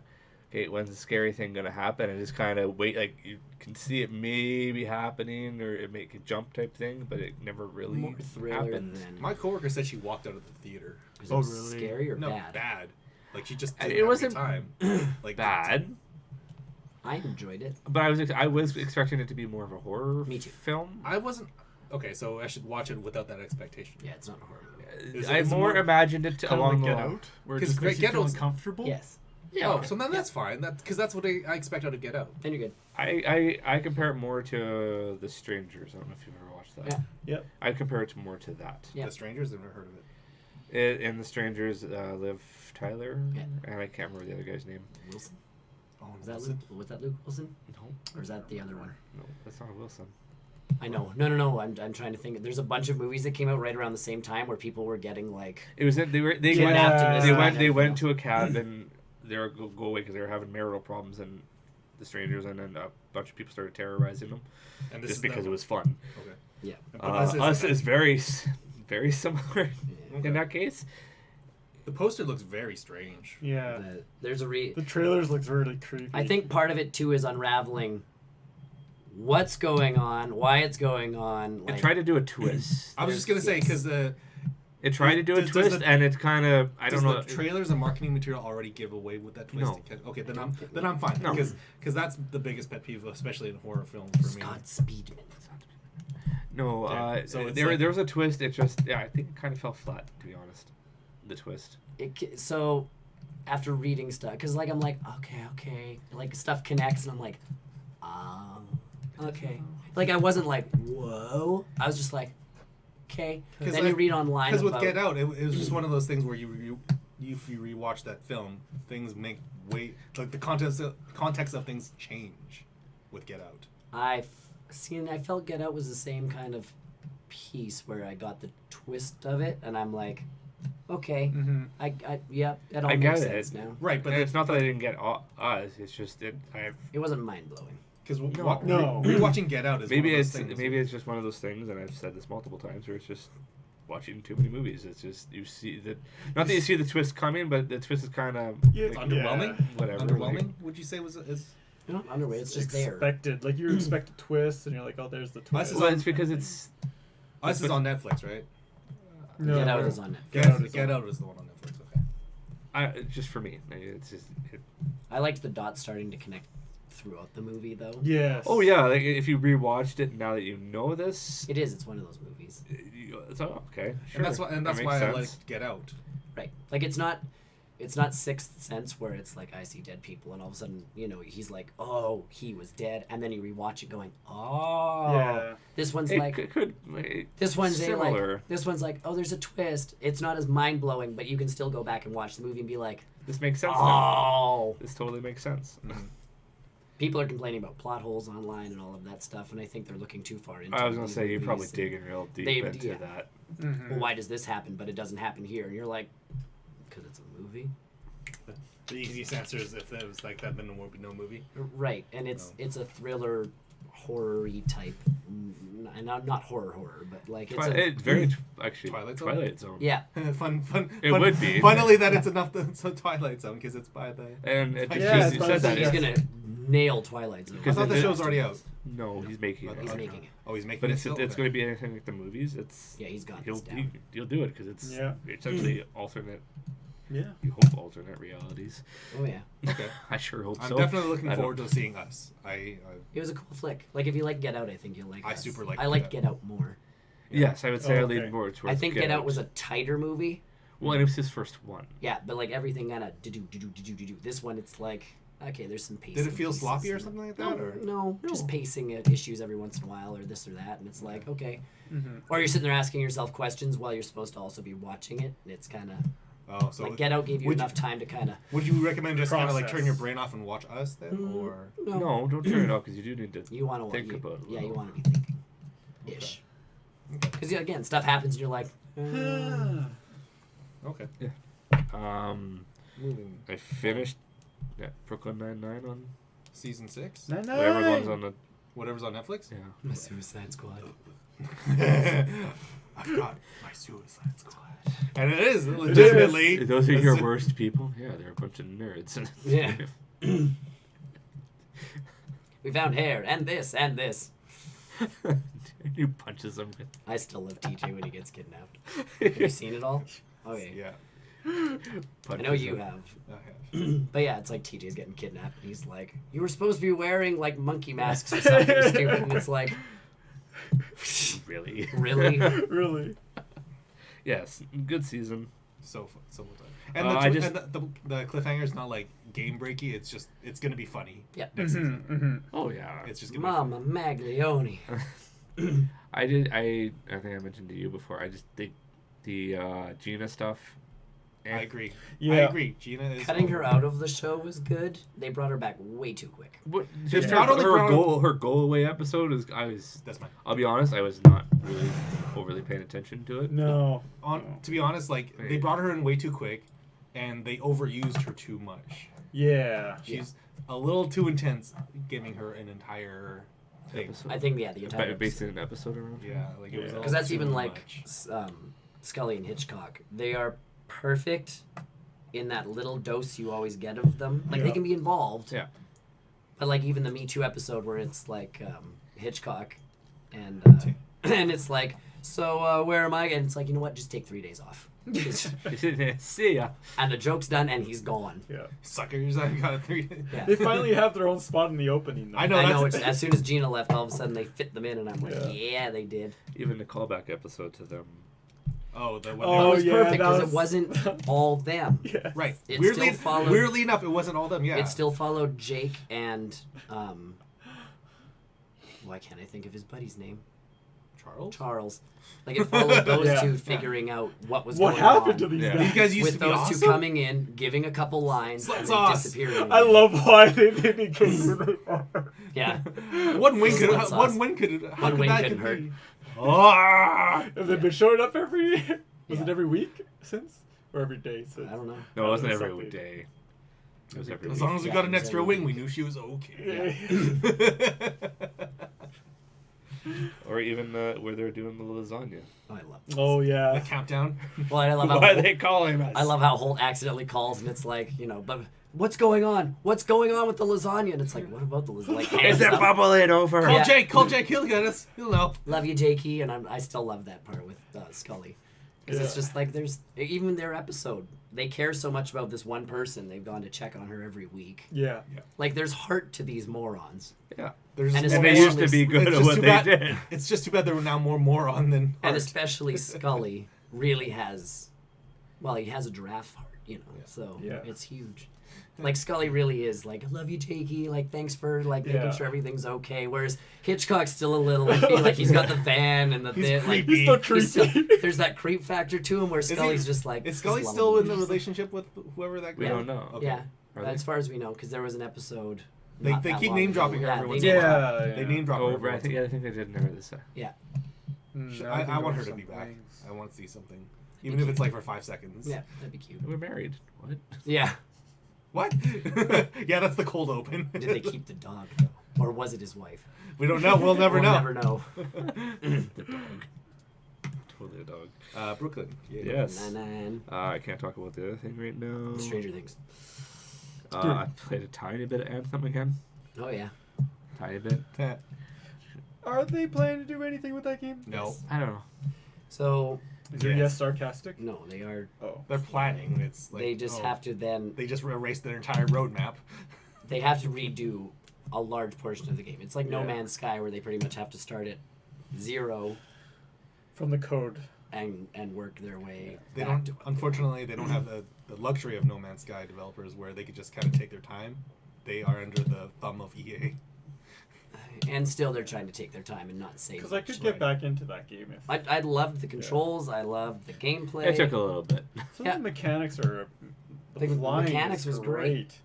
okay, when's the scary thing gonna happen? And just kind of wait, like you can see it maybe happening or it make a jump type thing, but it never really More thriller happened. than. My coworker said she walked out of the theater. Was it Oh, really? Scary or No, bad? Like she just And didn't it have a wasn't good time. Like Bad, I enjoyed it. but I was expecting it to be more of a horror Me too. film. I wasn't. Okay, so I should watch it without that expectation. Yeah, it's not a horror movie. Is I it more more imagined it Kind of along like the Get line. Out, where it 'Cause just makes you Get feel Out's- uncomfortable. Yes. Yeah, Oh, so then that's fine. Because that's what I expect out of Get Out. Then you're good. I compare it more to The Strangers. I don't know if you've ever watched that. Yeah. Yep. I compare it more to that. Yeah. The Strangers, I've never heard of it. In The Strangers, Liv Tyler, Yeah. and I can't remember the other guy's name. Wilson. Oh, Was that Wilson? Luke? Was that Luke Wilson? No, Or is that the other one? no, that's not Wilson. I know. No. I'm trying to think. There's a bunch of movies that came out right around the same time where people were getting It was they kidnapped and this they and went that, they you went know. to a cabin. They were go away because they were having marital problems and The Strangers, and then a bunch of people started terrorizing them And this just is because that it was fun. one. Okay. Yeah. But Us is very similar Okay. in that case. The poster looks very strange. Yeah. There's a The trailers look really creepy. I think part of it too is unraveling what's going on, why it's going on. It tried to do a twist. I was just gonna say because It tried to do a Does twist, the- and it's kind of I does don't know. the trailers and marketing material already give away with that twist? No. Okay, then I'm fine No. because that's the biggest pet peeve, especially in horror films for me. Scott Speedman. No, Okay, so it's there like- there was a twist. It just I think it kind of fell flat, to be honest. The twist. So after reading stuff, because I'm like, okay, like stuff connects, and I'm like, okay. Like I wasn't like, whoa. I was just like, okay. Then you read online Because with about Get Out, it was just one of those things where you if you rewatch that film, things make like the context of things change with Get Out. I felt Get Out was the same kind of piece where I got the twist of it, and I'm like, okay, Mm-hmm. yeah, that all I makes get sense it. now. Right, but And it's not that I didn't get us. It's just it. It wasn't mind blowing. because No. rewatching Get Out is Maybe one of it's those things. maybe it's just one of those things, and I've said this multiple times, where it's just watching too many movies. It's just you see that not that you see the twist coming, but the twist is kind of Yeah, It's underwhelming. whatever. Underwhelming? Would you say is? You know, underway. It's just there. expected. Like you expect a twist, and you're like, oh, there's the twist. is Well, it's because it's Us is on Netflix, right? No. Get Out is on it. Get Out is Get on- Out is the one on Netflix. Okay. just for me. It's just. I liked the dots starting to connect throughout the movie, though. Yes. Oh yeah, like if you rewatched it now that you know this, It is. It's one of those movies. it's okay. Sure. And that's why That makes I sense. liked Get Out. Right. Like it's not Sixth Sense where it's like I see dead people and all of a sudden, he's like, oh, he was dead, and then you rewatch it going, oh. Yeah. This one's It like could. this one's similar. this one's like, oh, there's a twist. It's not as mind blowing, but you can still go back and watch the movie and be like, This makes sense. Now. oh. This totally makes sense. People are complaining about plot holes online and all of that stuff, and I think they're looking too far into. I was gonna these say you're probably movies. digging real deep They- into yeah. that. Mhm. Well, why does this happen, but it doesn't happen here? And you're like, because it's a movie. The easiest answer is if it was like that, then there would be no movie. Right, and it's a thriller, horror-y type, and not horror, but like it's It's very actually Twilight Twilight Zone? Zone. yeah. fun. It would be. Funnily, that it's enough. It's a Twilight Zone because it's by the. And it just Yeah, you it's said that. He's yeah. gonna nail Twilight Zone. I Because thought the if it- show's already out. No, he's making it. He's Okay. making it. Oh, he's making But it. it's still? it's Okay. going to be anything like the movies. It's Yeah, he's got he'll this down. he'll do it because it's Yeah. it's actually alternate. Yeah. You hope alternate realities. Oh yeah, Okay. I sure hope I'm so. definitely looking I don't- forward to seeing Us. I it was a cool flick. Like if you like Get Out, I think you'll like. I Us. super like I like Get Get Out more. Yes, I would say Oh, I lean okay. more towards. I think Get Out was a tighter movie. well, and it was his first one. Yeah, but like everything kind of do. This one, it's like okay, there's some pacing. Did it feel pieces sloppy or and- something like that? Or? No, just pacing issues every once in a while, or this or that, and it's like, okay. Or you're sitting there asking yourself questions while you're supposed to also be watching it, and it's kind of... Oh, so like Get Out gave you enough time to kind of... Would you recommend just kind of like Process. turn your brain off and watch us then, or? No, don't turn it off because you do need to You want to think about it. Yeah, you want to be thinking. Ish. Because again, stuff happens and you're like, Okay. Moving. I finished Brooklyn Nine-Nine on Season 6. whatever one's on the. Whatever's on Netflix. Yeah. my Suicide Squad. I've got my Suicide Squad, and it is legitimately. Those are your worst people. Yeah, they're a bunch of nerds. Yeah. We found hair and this and this. He punches them. I still love TJ when he gets kidnapped. Have you seen it all? Okay. Yeah. I know you have. I have. But yeah, it's like TJ's getting kidnapped and he's like, you were supposed to be wearing like monkey masks or something stupid, and it's like, Really? really? Really? Yes, good season. So well done. And, I just- and the cliffhanger is not like game breaky. It's just it's gonna be funny. Yeah. Next season. Oh yeah. It's just gonna Mama Maglione. I think I mentioned to you before. I just think the Gina stuff. be. I agree. Yeah. I agree. Gina is Cutting her out of the show was good. They brought her back way too quick. What, Just her, not only brought- her go away episode is That's mine. I'll be honest, I was not really overly paying attention to it. No. To be honest, like they brought her in way too quick, and they overused her too much. Yeah. She's a little too intense, giving her an entire thing. Episode. I think, yeah, the entire Based in an episode around. Yeah, like it was. Yeah. because that's too even like much. Scully and Hitchcock. They are perfect in that little dose you always get of them. Like they Yeah. can be involved, Yeah. but like even the Me Too episode where it's like Hitchcock and and it's like, so where am I? And it's like, you know what? Just take 3 days off. See ya. And the joke's done, and he's gone. Yeah. Suckers! I got 3. Yeah. They finally have their own spot in the opening. Though. I know. I know. That's- It's, as soon as Gina left, all of a sudden they fit them in, and I'm like, Yeah. yeah, they did. Even the callback episode to them. Oh, the It Oh, was yeah, perfect that because was- it wasn't all them. Yeah. right. It Weirdly, still followed- weirdly enough, it wasn't all them. Yeah. It still followed Jake and why can't I think of his buddy's name? Charles. Like it followed those Yeah. two figuring out what was What going happened on. to these Yeah. guys? These guys used with to be those awesome. two coming in, giving a couple lines, Slut and sauce. then disappearing. I love why they became who they are. Yeah. One win could. Slut sauce. One win could. How One could win that couldn't could hurt. be? Oh, Have they been showing up every? Was it Yeah. every week since, or every day since? I don't know. No, it wasn't That was every something. day. It was every as week. long as we Yeah, got an it was extra every wing, we week. knew she was okay. Yeah. Or even where they're doing the lasagna. Oh, I love. Oh The yeah. countdown. Well, I love how Why are they calling us? I love how Holt accidentally calls, and it's like, you know, but what's going on? What's going on with the lasagna? And it's like, what about the lasagna? Like, Is hands it up. bubbling over? Call Yeah. Jake. Call Jake. He'll get us. He'll know. Love you, Jakey, and I still love that part with Scully. Because it's Yeah. just like there's even their episode. They care so much about this one person. They've gone to check on her every week. Yeah. Like there's heart to these morons. Yeah. There's And just And more they used to especially- be good it's at just what too they bad- did. It's just too bad there are now more moron than And heart. especially Scully really has, well, he has a giraffe heart, you know. So Yeah. it's huge. Like Scully really is like, I love you, Jakey. Like thanks for like making Yeah. sure everything's okay. Whereas Hitchcock's still a little I feel like he's got the van and the He's bit, like creepy. He's so he's still, creepy. there's that creep factor to him where he- Scully's just like. Is Scully just still lovable. in the relationship with whoever that guy? We don't know. Okay. Yeah, Are as they? far as we know, because there was an episode. They not they that keep long name ago. dropping her Yeah, every they once name in a drop. while. Yeah. They name drop her. Oh, every I once in think a I think they did never this. Yeah, while. I think I want her there to were be some back. things. I want to see something, even if it's like for 5 seconds. yeah, that'd be cute. We're married. What? Yeah. What? Yeah, that's the cold open. Did they keep the dog though, or was it his wife? We don't know. We'll never We'll know. Never know. The dog. Totally a dog. Brooklyn. Yeah. Yes. Nine. I can't talk about the other thing right now. Stranger Things. I played a tiny bit of Anthem again. Oh yeah. Tiny bit. Are they planning to do anything with that game? No, I don't know. So Is your Yes. yes sarcastic? no, they are. Oh. they're planning. It's like They just oh, have to then. They just erased their entire roadmap. They have to redo a large portion of the game. It's like No Yeah. Man's Sky, where they pretty much have to start at 0 From the code. and work their way. They back don't. to it. Unfortunately, they don't have the luxury of No Man's Sky developers where they could just kind of take their time. they are under the thumb of EA. And still, they're trying to take their time and not say much. Because I could get back into that game if I loved the controls. I loved the gameplay. It took a little bit. some of the mechanics are. The flying mechanics is was great.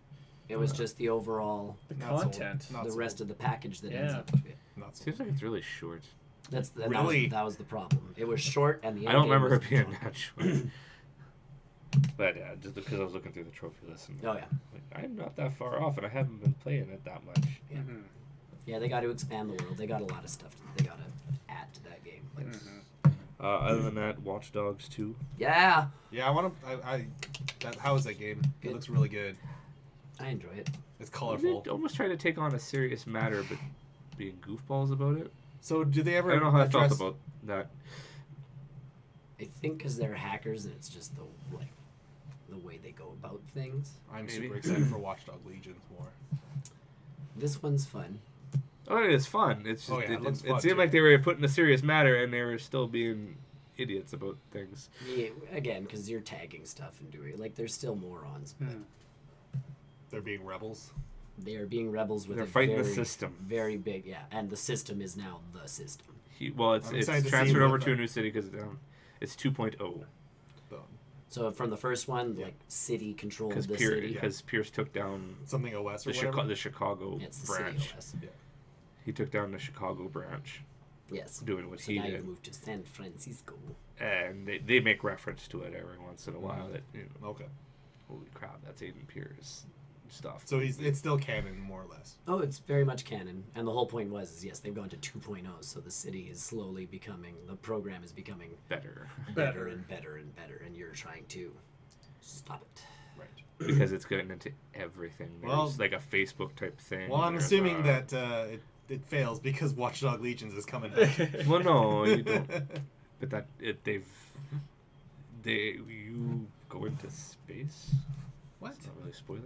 It was just the overall, The Not sold. content. Not the sold. rest of the package that ends Yeah. up with it. Not so. Seems like it's really short. Really? That was the problem. It was short, and the I don't end game remember was it being long. that short. But yeah, just because I was looking through the trophy list. And Oh yeah, like, I'm not that far off, and I haven't been playing it that much. yeah. Mm-hmm. Yeah, they got to expand the world. They got a lot of stuff they got to add to that game. Like, Other than that, Watch Dogs 2. yeah, Yeah, I want to. How is that game? Good. It looks really good. I enjoy it. It's colorful. They almost try to take on a serious matter, but being goofballs about it. So, do they ever? I don't know how I felt address- about that. I think because they're hackers, and it's just the way they go about things. I'm Maybe. super excited for Watchdog Legions more. This one's fun. Oh, it is fun. It's just, Oh, yeah, it looks it fun, seemed too. like they were put in a serious matter, and they were still being idiots about things. Yeah, again, because you're tagging stuff and doing like they're still morons, but They're being rebels. they are being rebels with They're a fighting the very, system. very big, yeah, and the system is now the system. Well, it's I'm excited to see transferred what over to the- a new city because it's 2.0. So from the first one, like city controlled the city. Because Pierce took down Something OS or the whatever. Chicago Yeah, it's the branch. city OS. He took down the Chicago branch, Yes. doing what So he now you did, move to San Francisco. and they make reference to it every once in a while. That Okay. holy crap, that's Aiden Pierce stuff. So it's still canon, more or less. Oh, it's very much canon, and the whole point was yes, they've gone to 2.0, so the city is slowly becoming, the program is becoming better better and better and better, and you're trying to stop it. Right. because it's getting into everything. There's Well- like a Facebook type thing. Well, I'm there's assuming a- that it fails because Watchdog Legions is coming out. Well, no, you don't. But you go into space. What? It's not really a spoiler.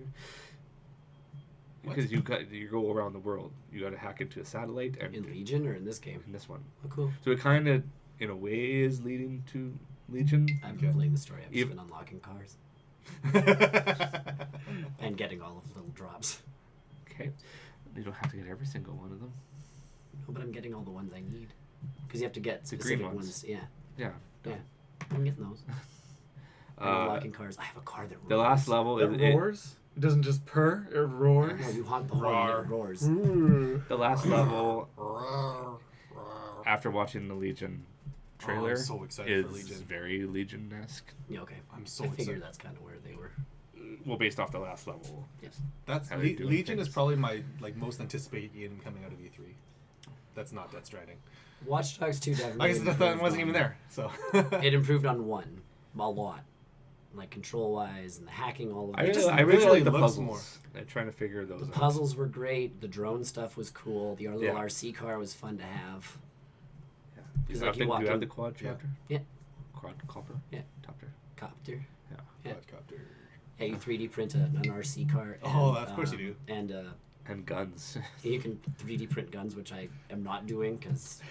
What? Because you go around the world. You got to hack into a satellite, and In Legion or in this game? in this one, Oh, cool. so it kind of, in a way, is leading to Legion. I've Okay. been playing the story. I've just Even- been unlocking cars and getting all of the little drops. Okay, you don't have to get every single one of them. No, but I'm getting all the ones I need. Because you have to get The green specific ones. Yeah, Yeah. yeah. I'm getting those. I'm Uh, unlocking cars. I have a car that roars. the last level It is roars? It doesn't just purr, it roars. No, you honk the horn and Roar. it roars. Ooh. the last level after watching the Legion trailer. I'm so excited is for Legion. very Legion-esque. Yeah, okay. I'm so I figured excited. that's kind of where they were. Well, based off the last level. Yes. That's how they're doing Legion is things. probably my most anticipated game coming out of E3. That's not Death Stranding. Watch Dogs 2 definitely. I guess that improved wasn't on- even there. So It improved on 1 a lot. Like control wise and the hacking, all of I it. just really visually like the looks puzzles. more. I'm trying to figure those The out. puzzles were great. The drone stuff was cool. The little Yeah. RC car was fun to have. Yeah. Because, You like, have you the- walk you have in- the quadcopter? Yeah. Quadcopter? Yeah. Topter. Copter. Yeah. Yeah. Quadcopter. Yeah, you 3D print an RC car. And, Oh, of course you do. And And guns. you can 3D print guns, which I am not doing because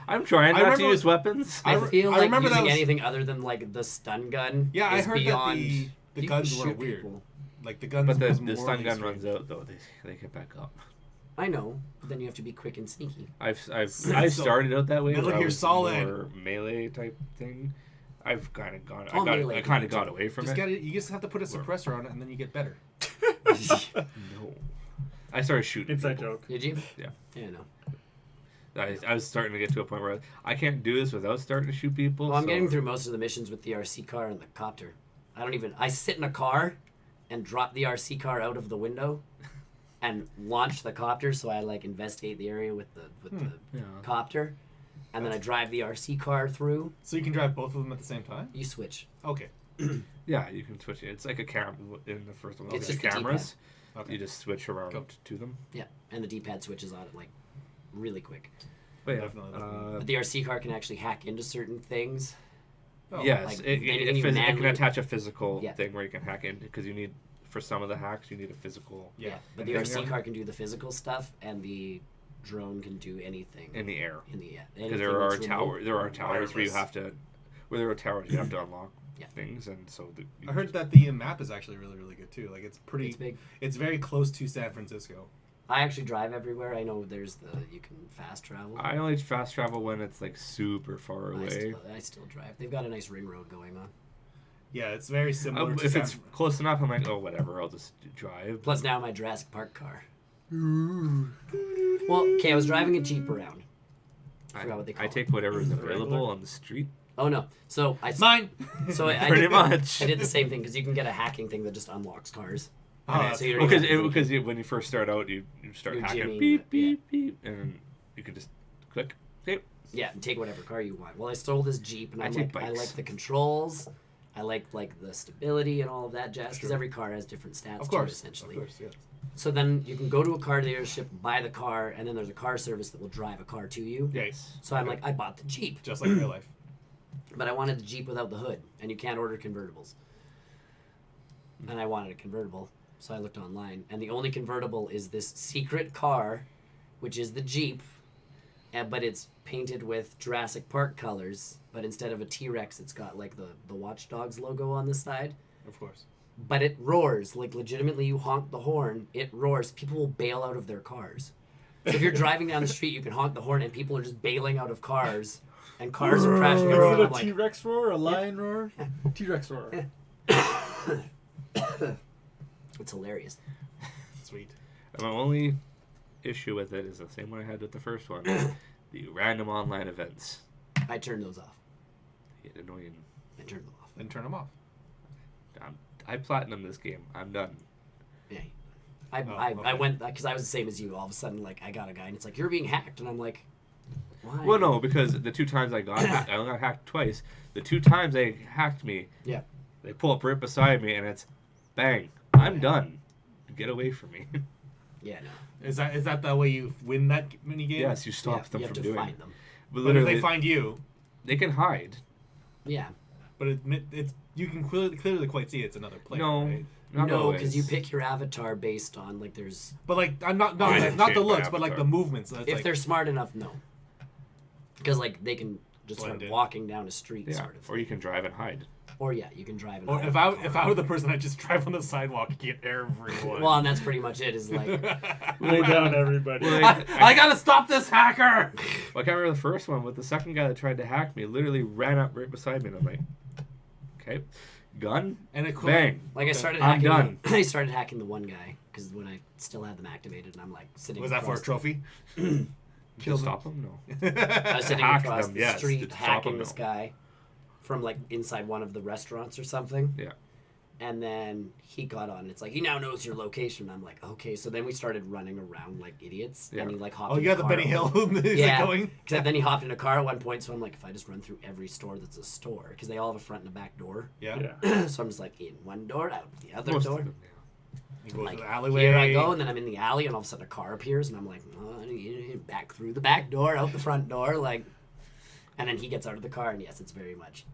I'm trying I not to remember- use weapons. I I re- feel I like remember that using was- anything other than like the stun gun. Yeah, I is heard that beyond, the you can guns were shoot weird. people. Like the guns. But was the stun morally gun strange. runs out though. They get back up. I know, but then you have to be quick and sneaky. I So- started out that way. Metal where I Gear was Solid. more melee type thing. I've kind of gone. Oh, I melee kind of too. got away from Just it. get it. You just have to put a suppressor on it, and then you get better. No. I started shooting. Inside people. joke. Did you? Yeah. Yeah, no. I was starting to get to a point where I can't do this without starting to shoot people. Well, I'm so- getting through most of the missions with the RC car and the copter. I sit in a car and drop the RC car out of the window and launch the copter, so I like investigate the area with the Yeah. copter, and then I drive the RC car through. So you can drive both of them at the same time. You switch. Okay. Yeah, you can switch it. It's like a camera in the first one. It's It's just the cameras. Okay. You just switch around Cool. to them. Yeah, and the D-pad switches on it like really quick. But yeah, Definitely. But the RC car can actually hack into certain things. Oh, yes, like, it, then it, you it, can phys- it can manually- attach a physical Yeah. thing where you can hack in because you need for some of the hacks you need a physical Yeah. But the And RC then- car can do the physical stuff, and the drone can do anything in the air in the air. because there are towers. There are towers where you have to. Where there are towers, you have to unlock things, and so I heard that the map is actually really, really good too. Like it's pretty. It's big. It's very close to San Francisco. I actually drive everywhere. I know you can fast travel. I only fast travel when it's like super far away. I still drive. They've got a nice ring road going on. Yeah, it's very similar. To If it's close enough, I'm like, oh, whatever, I'll just drive. Plus now my Jurassic Park car. Well, okay, I was driving a Jeep around. I forgot what they call it. I take whatever's available on the street. Oh no! So mine. So I Pretty did, much. I did the same thing because you can get a hacking thing that just unlocks cars. So you don't even have to Because when you first start out, you start You're hacking, jimmying beep, it, beep, beep, and you can just click. Yep. Yeah, and take whatever car you want. Well, I stole this Jeep, and I I'm take like, I bikes. like the controls, I like the stability and all of that jazz because Sure. every car has different stats. Of course, essentially. Of course, yes. So then you can go to a car dealership, buy the car, and then there's a car service that will drive a car to you. Yes. So I'm like, I bought the Jeep, Just like real life. but I wanted the Jeep without the hood, and you can't order convertibles. And I wanted a convertible, so I looked online, and the only convertible is this secret car, which is the Jeep, but it's painted with Jurassic Park colors, but instead of a T-Rex, it's got like the Watch Dogs logo on the side. Of course. But it roars, like legitimately you honk the horn, it roars. People will bail out of their cars. So if you're driving down the street, you can honk the horn and people are just bailing out of cars. And cars are crashing Is everywhere. it a I'm like, T-Rex roar, a lion roar? T-Rex roar. it's hilarious. Sweet. And my only issue with it is the same one I had with the first one: the random online events. I turned those off. Get annoying. I turned them off. Then turn them off. I platinum this game. I'm done. Yeah. Oh, I okay. went, because I was the same as you. All of a sudden, like, I got a guy and it's like, you're being hacked. And I'm like, why? Well, no, because the 2 times I got hacked, I only got hacked twice. The 2 times they hacked me, Yeah. they pull up right beside me, and it's bang. I'm done. Get away from me. Yeah, no. Is that the way you win that mini game? Yes, you stop Yeah, them you have from to doing find it. them. But But if literally, they find you, they can hide. Yeah. but it's you can clearly quite see it's another player. No, Right? not No, always. because you pick your avatar based on, like, there's... But like I'm not I like, didn't not change the my looks, but like avatar. the movements. So it's If like, they're smart enough, no. Because, like, they can just Blend start in. walking down a street, Yeah, sort of. or you can drive and hide. Or, yeah, you can drive an or auto if I car. were the person, I'd just drive on the sidewalk and get everyone. Well, and that's pretty much it, is like... Lay down, everybody. Well, I gotta stop this hacker. Well, I can't remember the first one, but the second guy that tried to hack me literally ran up right beside me, and I'm like, okay, gun, And it bang. Like, I started I'm hacking... done. I started hacking the one guy, because when I still had them activated, and I'm, like, sitting Was that for a across trophy? Kill Killed him. stop him? No. I was sitting Hack across them, the yes. street Did stop hacking them, this no. guy from, like, inside one of the restaurants or something. Yeah. And then he got on. It's like, he now knows your location. I'm like, okay. So then we started running around like idiots. Yeah. And he, like, hopped Oh, in you got the the car. Benny Hill music Yeah. going. Except then he hopped in a car at one point. So I'm like, if I just run through every store that's a store, because they all have a front and a back door. Yeah. Yeah. So I'm just like, in one door, out the other Most door. of them, yeah. You go Like, to the alleyway. here I go, and then I'm in the alley, and all of a sudden a car appears, and I'm like, back through the back door, out the front door, like, and then he gets out of the car, and yes, it's very much.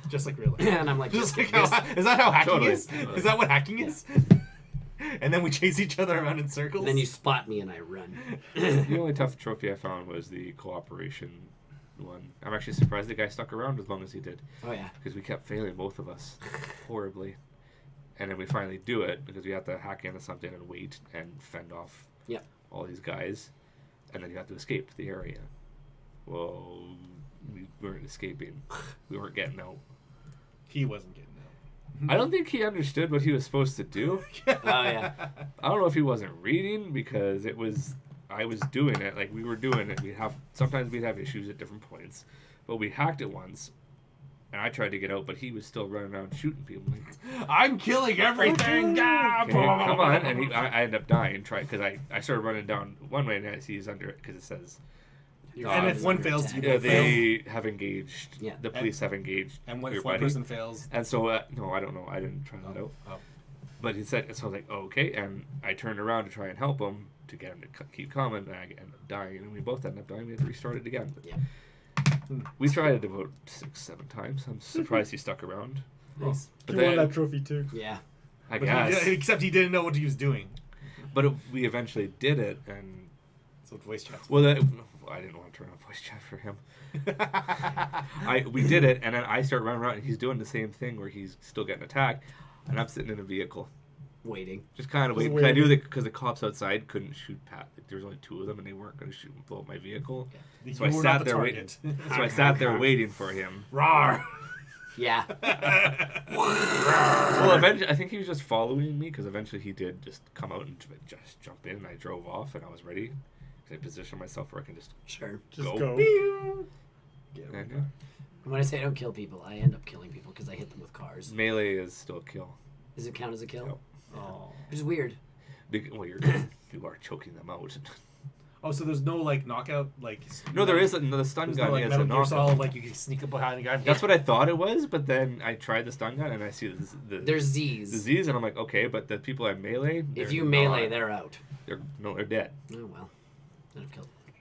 Just like real life. And I'm like, Just like this- is that how hacking Totally. is? Is that what hacking is? And then we chase each other around in circles. and then you spot me, and I run. The only tough trophy I found was the cooperation one. I'm actually surprised the guy stuck around as long as he did, Oh yeah. because we kept failing, both of us, horribly. And then we finally do it because we have to hack into something and wait and fend off Yep. all these guys, and then you have to escape the area. Well, we weren't escaping. We weren't getting out. he wasn't getting I don't think he understood what he was supposed to do. out. Oh yeah. I don't know if he wasn't reading, because I was doing it, like we were doing it. Sometimes we'd have issues at different points, but we hacked it once, and I tried to get out, but he was still running around shooting people. Like, I'm killing everything. okay, come on, and I ended up dying. Because I started running down one way, and I see he's under it because it says. And if one fails, you Yeah, both fail. they have engaged. Yeah. The police have engaged. And your if one buddy. person fails, And so, no, I don't know. I didn't try that out. oh. But he said, so I was like, oh, okay. And I turned around to try and help him to get him to keep coming, and I ended up dying. And we both ended up dying. We had to restart it again. But Yeah. we tried it about 6-7 times. I'm surprised he stuck around. Nice. But You won then, that trophy too. Yeah. I But guess. except he didn't know what he was doing. But we eventually did it, and So voice chat. Well, I didn't want to turn on voice chat for him. We did it, and then I start running around, and he's doing the same thing where he's still getting attacked, and I'm sitting in a vehicle. Waiting. Just kind of waiting. 'Cause I knew that because the cops outside couldn't shoot Pat. Like, there was only 2 of them, and they weren't going to shoot and blow up my vehicle. Yeah. So I sat there waiting. So I sat there waiting for him. Rawr. Yeah. Well, eventually, I think he was just following me because eventually he did just come out and just jump in, and I drove off, and I was ready. I positioned myself where I can just go. And, When I say I don't kill people, I end up killing people because I hit them with cars. melee is still a kill. Does it count as a kill? Nope. Oh. Which is weird. Well, you are choking them out. Oh, so there's no like knockout like. No, there is. The stun There's gun no, like, is Metal a Gear knockout. Solid, like you can sneak up behind the guy. That's what I thought it was, but then I tried the stun gun and I see There's Z's. the Z's, and I'm like, okay, but the people at melee. If you melee, they're out. They're dead. Oh well. Then I've killed other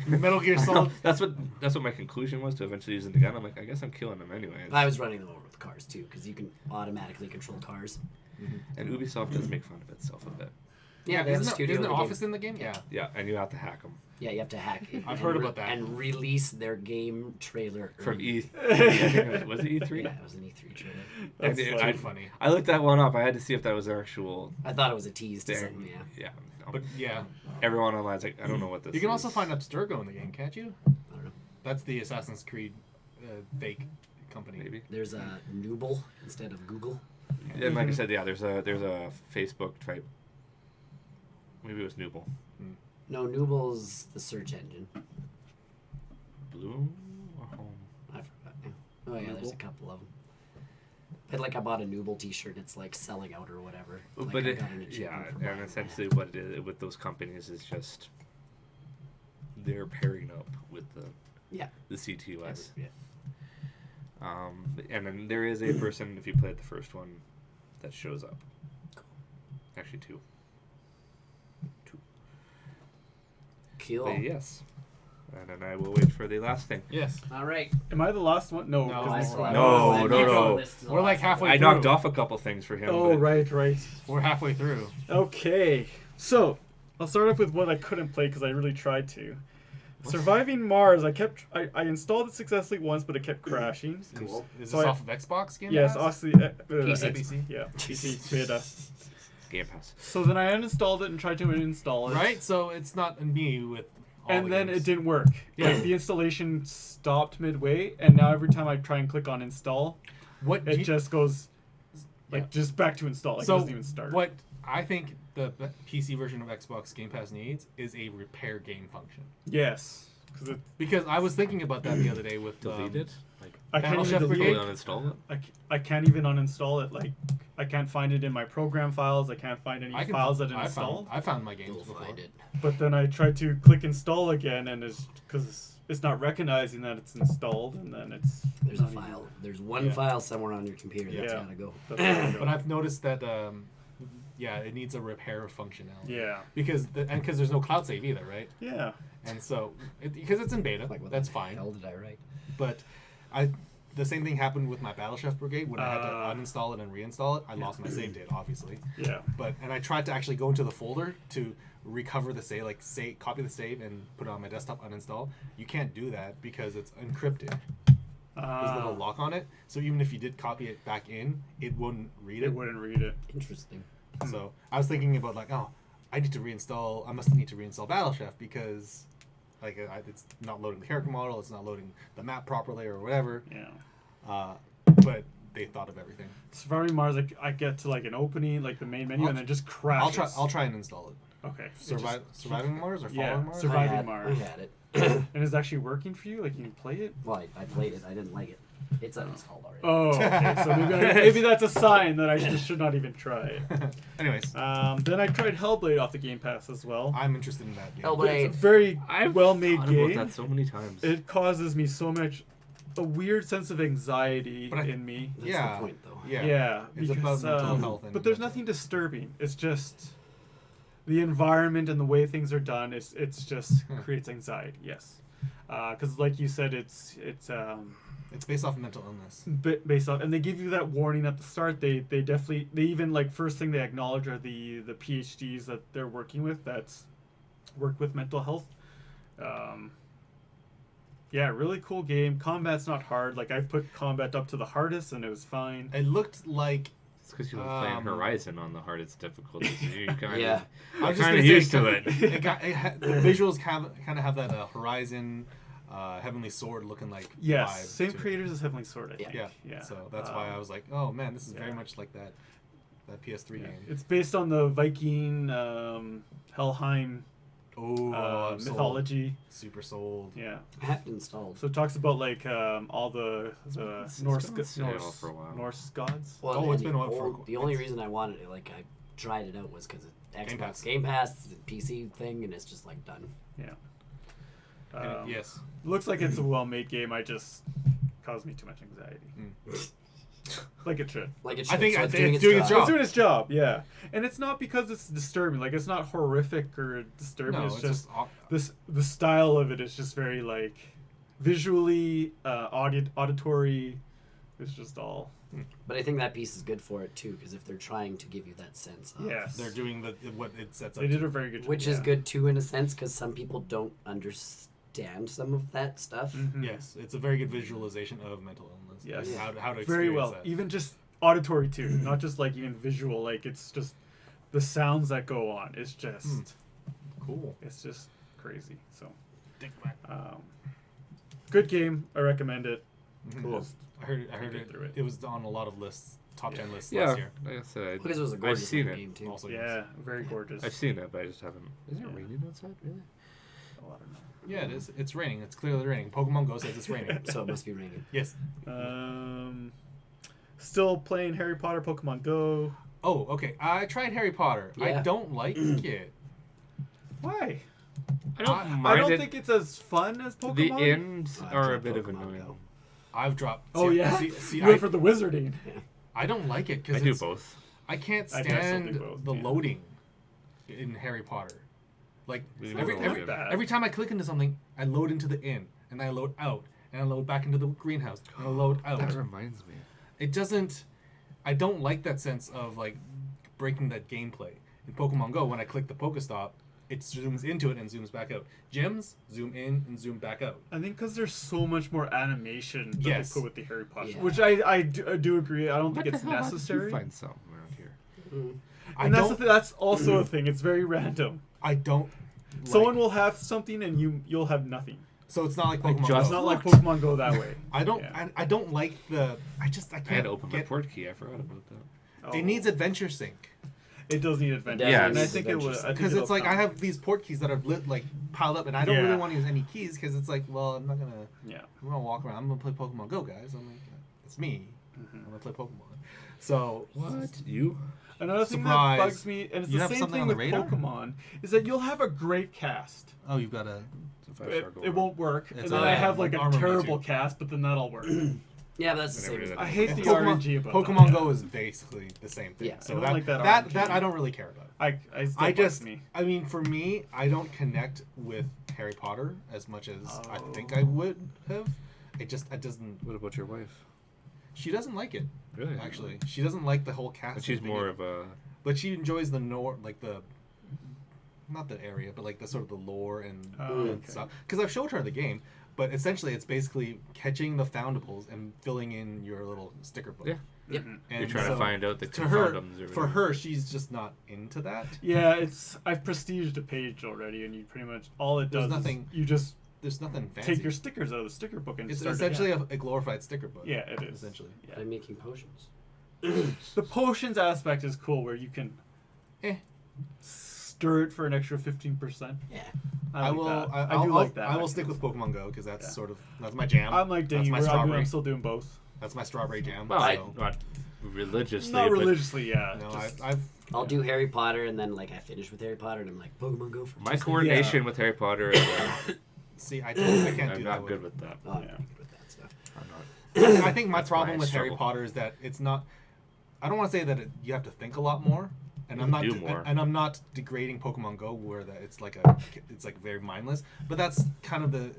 people. Metal Gear Solid. That's what my conclusion was to eventually using the gun. I'm like, I guess I'm killing them anyway. I was running them over with cars too because you can automatically control cars. And Ubisoft does make fun of itself a bit. Yeah, they have a studio. Isn't in there the Office game. in the game? Yeah. Yeah, and you have to hack them. Yeah, you have to hack it. I've heard about that. And release their game trailer From early. E3. Was it E3? Yeah, it was an E3 trailer. That's Too funny. I looked that one up. I had to see if that was actual I thought it was a tease to thing. something. Yeah. Yeah. No. But yeah, Everyone online's like, I don't know what this is. you can also find Abstergo in the game, can't you? I don't know. That's the Assassin's Creed fake company. Maybe. There's a Nooble instead of Google. And like I said, yeah, there's a Facebook type. Maybe it was Nooble. No, Nooble's the search engine. Blue or Home? I forgot now. Oh yeah, there's a couple of them. But like I bought a Nooble T-shirt. It's like selling out or whatever. Like, But I it, got an achievement yeah, for and buying essentially that. what it is with those companies is just they're pairing up with the CTOS. Yeah. And then there is a person, if you played the first one, that shows up. Actually, 2. Cool. But yes. And then I will wait for the last thing. Yes. All right. Am I the last one? No. No, 'cause I it's- still have No, one. no. We're like halfway I through. knocked off a couple things for him. Oh, but right. We're halfway through. Okay. So, I'll start off with what I couldn't play because I really tried to. Surviving Mars, I installed it successfully once, but it kept crashing. Cool. Is So this I- off of Xbox Game Yes, Pass? obviously. PC. Yeah, PC beta. Game Pass. So then I uninstalled it and tried to uninstall it. Right? So it's not me with all And the then games. it didn't work. Yeah. Like the installation stopped midway, and now every time I try and click on install, What it do you- just goes Yeah. just back to install. Like so it doesn't even start. what I think the PC version of Xbox Game Pass needs is a repair game function. Yes. Because I was thinking about that the other day with Delete it? Like, I can't Battleship even Brigade? delete totally uninstall it? I can't even uninstall it. Like I can't find it in my program files. I can't find any files that it installed. I found my games You'll before. find it. But then I tried to click install again, and it's because it's not recognizing that it's installed, and then it's There's a not even- file. There's one Yeah. file somewhere on your computer that's Yeah. gotta go. That's where I go. But I've noticed that it needs a repair functionality. Yeah. Because there's no cloud save either, right? Yeah. And so because it's in beta, Like, what that's the fine. hell did I write? But the same thing happened with my Battleship Brigade when I had to uninstall it and reinstall it. I lost my save date, obviously. Yeah. And I tried to actually go into the folder to recover the save, copy the save and put it on my desktop, uninstall. You can't do that because it's encrypted. There's a little lock on it, so even if you did copy it back in, it wouldn't read It it. wouldn't read it. Interesting. So I was thinking about I need to reinstall. I must need to reinstall Battlechef because it's not loading the character model, it's not loading the map properly or whatever. Yeah. But they thought of everything. Surviving Mars, I get to like an opening, like the main menu, and then just crashes. I'll try and install it. Okay. Surviving Mars or Yeah, Following Mars? Surviving I Mars. had it. And is it actually working for you? Like you can play it? Well, I played it. I didn't like it. It's uninstalled already. Oh, okay. So maybe that's a sign that I just should not even try it. Anyways, Then I tried Hellblade off the Game Pass as well. I'm interested in that game. Hellblade. It's a very I've well-made thought game. about that so many times. It causes me a weird sense of anxiety But in me. That's Yeah. the point, though. Yeah. It's because, about mental health. And but there's nothing disturbing. It's just the environment and the way things are done. It's just creates anxiety. Yes, because like you said, it's based off of mental illness. based off, and they give you that warning at the start. They even like first thing they acknowledge are the PhDs that they're working with. That's work with mental health. Yeah, really cool game. Combat's not hard. Like, I put combat up to the hardest, and it was fine. It looked like. It's because you were playing Horizon on the hardest difficulty. So you kind Yeah. I of was just kind gonna of say, used to it. The visuals kind of have that Horizon, Heavenly Sword looking like. Yes, vibe same to it. creators as Heavenly Sword, I think. Yeah. So that's why I was like, oh man, this is very much like that PS3 game. It's based on the Viking Helheim mythology. Super sold. Yeah. I have it installed. So it talks about like all the Norse been on sale for a while. Norse gods. Well, it's been out for. The only reason I wanted it, like I tried it out, was because Xbox Game Pass, the PC thing, and it's just like done. Yeah. Yes. Looks like it's a well-made game. I just caused me too much anxiety. Like it should. Like it I should. think so it's it's doing doing its its job. It's doing its job, yeah. And it's not because it's disturbing. Like, it's not horrific or disturbing. No, it's just just the style of it is just very like visually, auditory. It's just all. But I think that piece is good for it too, because if they're trying to give you that sense of, Yes. they're doing what it sets up. They did a very good job. which is good too in a sense, because some people don't understand some of that stuff. Mhm. Yes, it's a very good visualization of mental illness. Yes. Like how to experience Very well. that. Even just auditory too, not just like even visual. Like, it's just the sounds that go on. It's just Cool. it's just crazy. So Think back. good game. I recommend it. Cool. Just I heard get it. through it. It was on a lot of lists, top 10 lists Yeah, last year. like I said, Because it was a I've gorgeous seen little it. game too. Also, Yeah, very gorgeous. I've seen it, but I just haven't. Is it Yeah. raining outside? Really? Oh, I don't know. Yeah, it is. It's raining. It's clearly raining. Pokemon Go says it's raining. So it must be raining. Yes. Still playing Harry Potter, Pokemon Go. Oh, okay. I tried Harry Potter. I Yeah. don't like it. Why? I don't I mind I don't it. think it's as fun as Pokemon. The ends I are a tried bit of Pokemon annoying. Go. I've dropped. Oh yeah, See, you went for the wizarding. I don't like it I because do both. I can't I guess I'll stand do both, the yeah. loading in Harry Potter. Like It's every not every, that bad. every time I click into something, I load into the inn, and I load out, and I load back into the greenhouse, and I load out. That reminds me. It doesn't. I don't like that sense of like breaking that gameplay. In Pokemon Go, when I click the Pokestop, it zooms into it and zooms back out. Gyms zoom in and zoom back out. I think because there's so much more animation that Yes. they put with the Harry Potter, Yeah. which I do agree. I don't What think the it's hell? How did necessary. you find some around here? And that's also a thing. It's very random. I don't. Someone like, will have something and you'll have nothing. So it's not like I Pokemon just- It's Go. not like Pokemon Go that way. I don't. Yeah. I don't like the. I can't. I had to open my get. port key. I forgot about that. Oh. It needs Adventure Sync It does need adventure. Yeah, and I needs think it adventure would. sync. because it's like I have these port keys that are like piled up, and I don't Yeah. really want to use any keys because it's like, well, I'm not gonna. Yeah. I'm gonna walk around. I'm gonna play Pokemon Go, guys. I'm like, it's me. Mm-hmm. I'm gonna play Pokemon. So What? You? Another thing Surprise. that bugs me, and it's You the have same something thing on the with radar? Pokemon, is that you'll have a great cast. oh, you've got a. It's a 5-star gold. It won't work. It's And then a- I have like Armor a terrible Mewtwo. cast, but then that'll work. Yeah, but that's the I never same. did as that. I hate the Pokemon, RNG about Pokemon that. Go is basically the same thing. Yeah. So I don't that like that that, RNG. that I don't really care about. I still I bugs just, me. I mean, for me, I don't connect with Harry Potter as much as I think I Oh. would have. It doesn't. What about your wife? She doesn't like it. Really? Actually, she doesn't like the whole cast. But she's thing. more of a. But she enjoys the like the. Not the area, but like the sort of the lore and, Oh, and okay. stuff. Because I've showed her the game, but essentially it's basically catching the foundables and filling in your little sticker book. Yeah. Yep. Mhm. And You're trying so to find out the to her, condoms or for whatever. her, she's just not into that. Yeah, I've prestiged a page already, and you pretty much all it There's does nothing is you just There's nothing fancy. take your stickers out of the sticker book and It's start essentially again. a glorified sticker book. Yeah, it is. Essentially. I'm making potions. The potions aspect is cool, where you can stir it for an extra 15%. Yeah. I will. That. I I'll, do like that. I will stick with Pokemon Go because that's sort of that's my jam. I'm like that's Dingy. my Where strawberry. I'm still doing both. That's my strawberry jam. Well, so, not religiously. Not but religiously, yeah. no, just- I've I'll do Harry Potter, and then like I finish with Harry Potter, and I'm like Pokemon Go for My just- coordination with Harry Potter is see. I can't I'm do not that. good with that. Oh, I'm Yeah. not good with that stuff. I'm not. I think my That's why problem I with Harry struggle. Potter is that it's not. I don't want to say that you have to think a lot more, and I'm not. do more. And I'm not degrading Pokemon Go where that it's like very mindless. But that's kind of the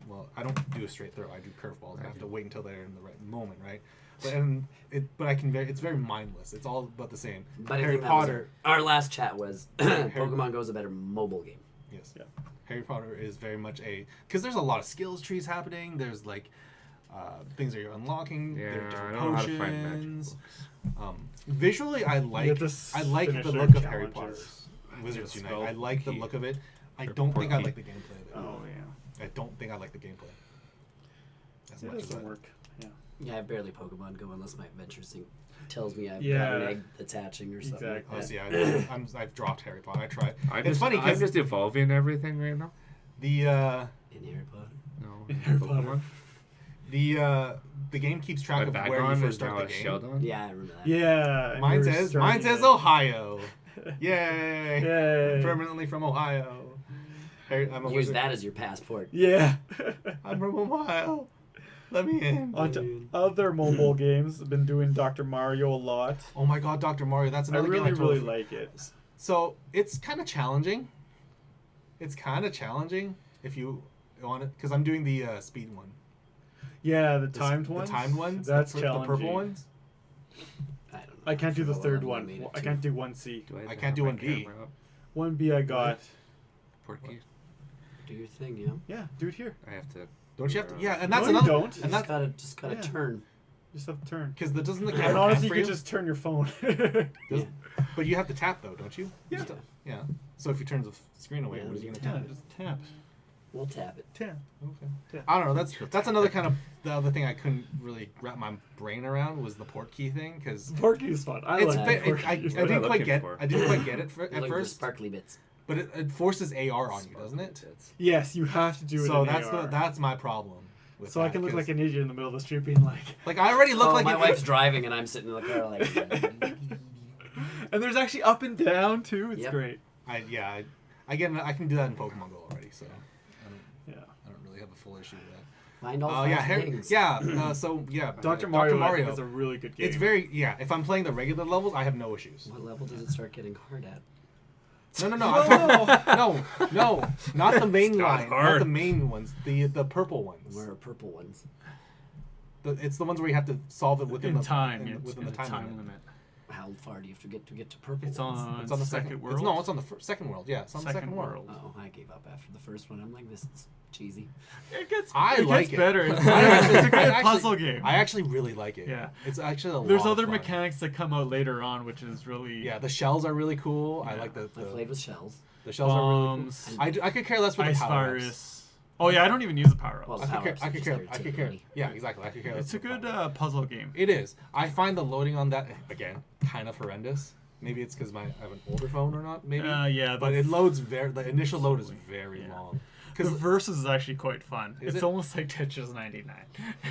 well. I don't do a straight throw. I do curveballs. I have to wait until they're in the right moment, right? But I can it's very mindless. It's all about the same. But I Harry think that was Potter. our last chat was Pokemon Go is a better mobile game. Yes. Yeah. Harry Potter is very much because there's a lot of skills trees happening. There's like things that you're unlocking. Yeah, there are different I don't know how to find magic potions. books. Visually, I like to the finish their look of Harry Potter. challenges. Wizards Yeah, Unite. spell I like the key. look of it. I Or don't think I portkey. like the gameplay. Though. Oh yeah. I don't think I like the gameplay. As It much as doesn't I, work. Yeah. Yeah, I barely Pokemon Go unless my adventure sync tells me I've got Yeah. an egg that's hatching or something. Exactly. Oh, see, I've dropped Harry Potter. I tried. It's funny I'm because just evolving everything right now. the In Harry Potter. No, In Harry Pokemon. the game keeps track of My where you background first is start now the a game. Sheldon. Yeah, I remember that. Yeah. and Mine we're says starting it. Ohio. Yay! Yay. Permanently from Ohio. I'm a Use wizard. that as your passport. Yeah. I'm from Ohio. Let me in. On to other mobile games, I've been doing Dr. Mario a lot. Oh my God, Dr. Mario! That's I another game really, I totally really like it. So it's kind of challenging. It's kind of challenging if you want it, because I'm doing the speed one. Yeah, the The timed ones. The timed ones. That's the challenging. purple ones. I don't know. I can't do the forgot what third level I one. made it I to. can't do 1C. Do I have can't do my 1B. camera up? 1B I got. Portkey. Do your thing, yeah. Yeah, do it here. I have to. Don't you have to? Yeah, and that's No, you another. don't. And that's Just gotta Yeah. turn. Just have to turn. because doesn't the And camera honestly, tap you for could you? just turn your phone. Does- But you have to tap though, don't you? Yeah. Still- Yeah. So if you turn the screen away, Yeah, where's you you gonna yeah, tap? just tap. We'll tap it. Tap. Okay. Yeah. I don't know. That's another kind of the other thing I couldn't really wrap my brain around was the port key thing because Porky's fun. I it's like that. I Porky. What am I didn't quite looking get for? I didn't quite get it at Looking for first, sparkly bits. but it forces AR on you, doesn't it? Yes, you have to do it. So in that's AR. that's my problem. With So I that, can look 'cause, like an idiot in the middle of the street, being like. I already look Oh, like my an wife's driving and I'm sitting in the car like. And there's actually up and down too. It's Yep. great. I can do that in Pokemon Go already, so Yeah. I don't really have a full issue with that. Find all Yeah, five things. Dr. Mario is a really good game. It's very if I'm playing the regular levels, I have no issues. What level does it start getting hard at? No, I'm talking, no, not the main It's not line, not hard. the main ones, the purple ones. Where are purple ones? It's the ones where you have to solve it within in the time. within the time limit. How far do you have to get to purple It's ones? on. It's on the second second world. It's on the second world. Yeah, it's on the second world. Oh, I gave up after the first one. I'm like, this is cheesy. It gets. I it like gets it. better. It's, I actually- it's a good I actually- puzzle game. I actually really like it. Yeah. It's actually a There's lot other of fun. mechanics that come out later on, which is really. Yeah, the shells are really cool. I Yeah. like I played with shells. the shells are really Bombs. cool. I could care less with Ice the power ups. virus. Oh yeah, I don't even use the power ups. Well, I could care. power-ups I are could just care. there I to could take care. money. Yeah, exactly. I could care. less It's a with the good power-ups. puzzle game. It is. I find the loading on that again kind of horrendous. Maybe it's because I have an older phone or not. Maybe. Yeah, But it loads the initial load is very Yeah. long. The Because versus is actually quite fun. Is It's it? almost like Tetris 99.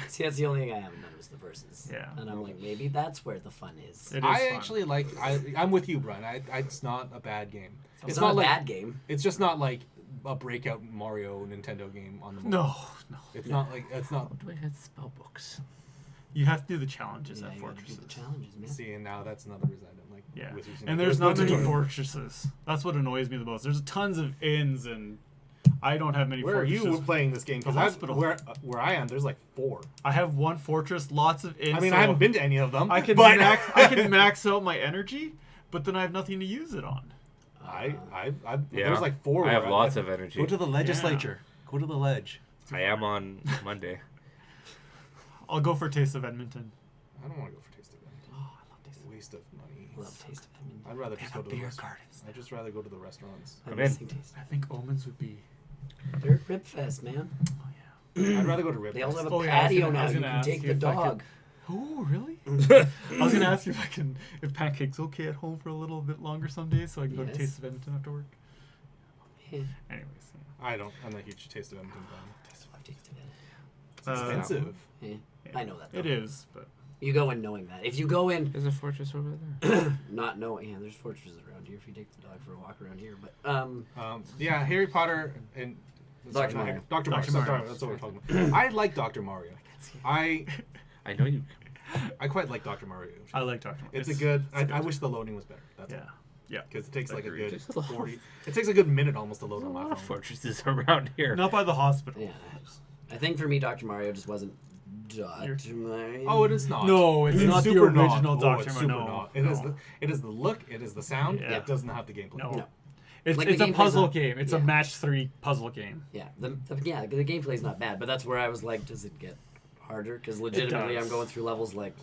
See, that's the only thing I haven't done was the verses. Yeah. And I'm like, maybe that's where the fun is. It is I fun. actually like. I'm with you, Brian. It's not a bad game. It's not a like, bad game. It's just not like a breakout Mario Nintendo game on the mobile. No. It's not like it's not. How do I hit spell books? You have to do the challenges Yeah, at you gotta do fortresses. the challenges, man. See, and now that's another reason I don't like. Yeah. Wizards And Unite. there's not no many tutorial. fortresses. That's what annoys me the most. There's tons of inns, and I don't have many Where are fortresses. you playing this game? The Because hospital. where I am, there's like 4. I have one fortress, lots of inns. I mean, so I haven't been to any of them. I can but I can max out my energy, but then I have nothing to use it on. There's like 4. I have where lots of energy. Go to the legislature. Go to the ledge. I am on Monday. I'll go for Taste of Edmonton. I don't want to go for Taste of Edmonton. Oh, I love Taste of Waste of money. Love Taste of Edmonton. I'd rather They just have go to the beer restaurant. gardens. I'd just rather go to the restaurants. I'm I'm in. missing Taste. I think Omens would be. They're at Ribfest, man. Oh yeah. I'd rather go to Rib They also have Fest. a Oh, yeah, I was patio gonna- I now. was You gonna can ask take you the if I could- dog. Oh really? I was gonna ask you if Pancake's okay at home for a little bit longer some days, so I can go to Yes. Taste of Edmonton after work. Yeah. Anyways, I'm not a huge Taste of Edmonton fan. I've tasted it. It's expensive. Yeah. yeah. I know that. Though. It is, but You go in knowing that. If you go in There's a fortress over there. not knowing, yeah, there's fortresses around here. If you take the dog for a walk around here, but Yeah, Harry Potter and Dr. Mario. Dr. Dr. Mario. Mario. That's what we're talking about. I like Dr. Mario. I I know you. quite like Dr. Mario. I like Dr. It's a good. I wish the loading was better. That's Yeah, yeah. Because it takes like a Agreed. good There's a lot of- 40. It takes a good minute almost to load There's a on my lot of phone. fortresses around here. Not by the hospital. yeah, I think for me, Dr. Mario just wasn't You're- Dr. Mario. Oh, it is not. No, it's not the super original not. Dr. It's Mario. super No, not. It is no. the look. It is the sound. Yeah. It doesn't have the gameplay. No. No. It's Like, the it's a gameplay's puzzle not- game. It's a yeah. match 3 puzzle game. Yeah, the gameplay's not bad, but that's where I was like, does it get harder? Because legitimately, does. I'm going through levels like,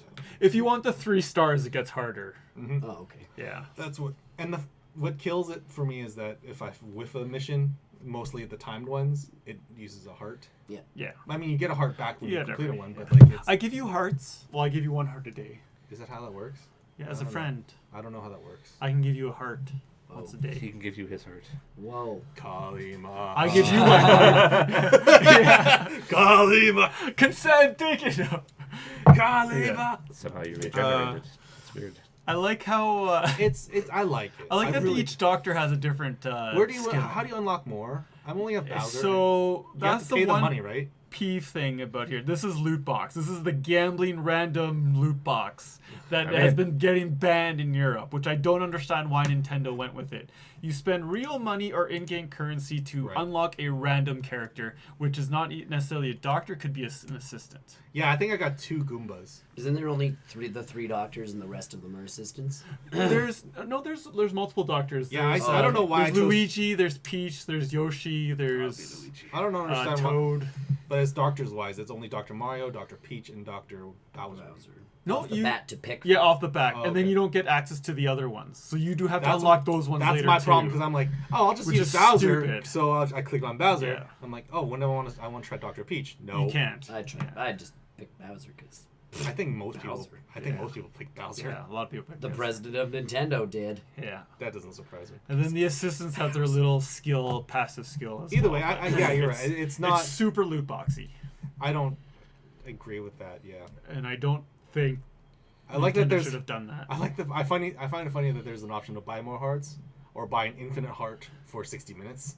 If you want the 3 stars, it gets harder. Mm-hmm. oh, okay. Yeah. That's what kills it for me is that if I whiff a mission, mostly the timed ones, it uses a heart. Yeah. I mean, you get a heart back when you Yeah, complete a definitely, one, yeah. but like, I give you hearts. Well, I give you 1 heart a day. is that how that works? Yeah, I as a don't know. friend. I don't know how that works. I can give you a heart Whoa. once a He day. can give you his heart. Whoa. Kalima. I give you my heart. Yeah. Kalima. Consent, take it. Kalima. Somehow you regenerated. It's weird. I like how. It's. I like it. I like that really, each doctor has a different. Where do you? skill. How do you unlock more? I'm only have Bowser. So you have that's to pay the one money, right? peeve thing about here. This is loot box. This is the gambling random loot box that I has mean- been getting banned in Europe, which I don't understand why Nintendo went with it. You spend real money or in-game currency to Right. unlock a random character, which is not necessarily a doctor, could be an assistant. Yeah, I think I got 2 Goombas. Isn't there only the 3 doctors and the rest of them are assistants? There's multiple doctors. Yeah, There's, I don't know why I There's chose- Luigi, there's Peach, there's Yoshi, there's Luigi. I don't understand why. Toad. But as doctors wise, it's only Dr. Mario, Dr. Peach, and Dr. Bowser. No, Off the you bat to pick. yeah off the back, Oh, and then okay. you don't get access to the other ones, so you do have to That's unlock those ones That's later my too. problem because I'm like, oh, I'll just Which use is Bowser. stupid. So I click on Bowser. Yeah. I'm like, oh, when do I want to try Dr. Peach? No, You can't. I tried. I just picked Bowser because I think most people. Bowser. I think Yeah. most people pick Bowser. Yeah, a lot of people pick the this. president of Nintendo did. Yeah, That doesn't surprise me. and then the assistants have their little skill, passive skill. As Either well, way, but yeah, you're right. It's not. It's super loot boxy, I don't agree with that. Yeah, and I don't think I like that Nintendo there's. should have done that. I like the. I find it funny that there's an option to buy more hearts or buy an infinite heart for 60 minutes.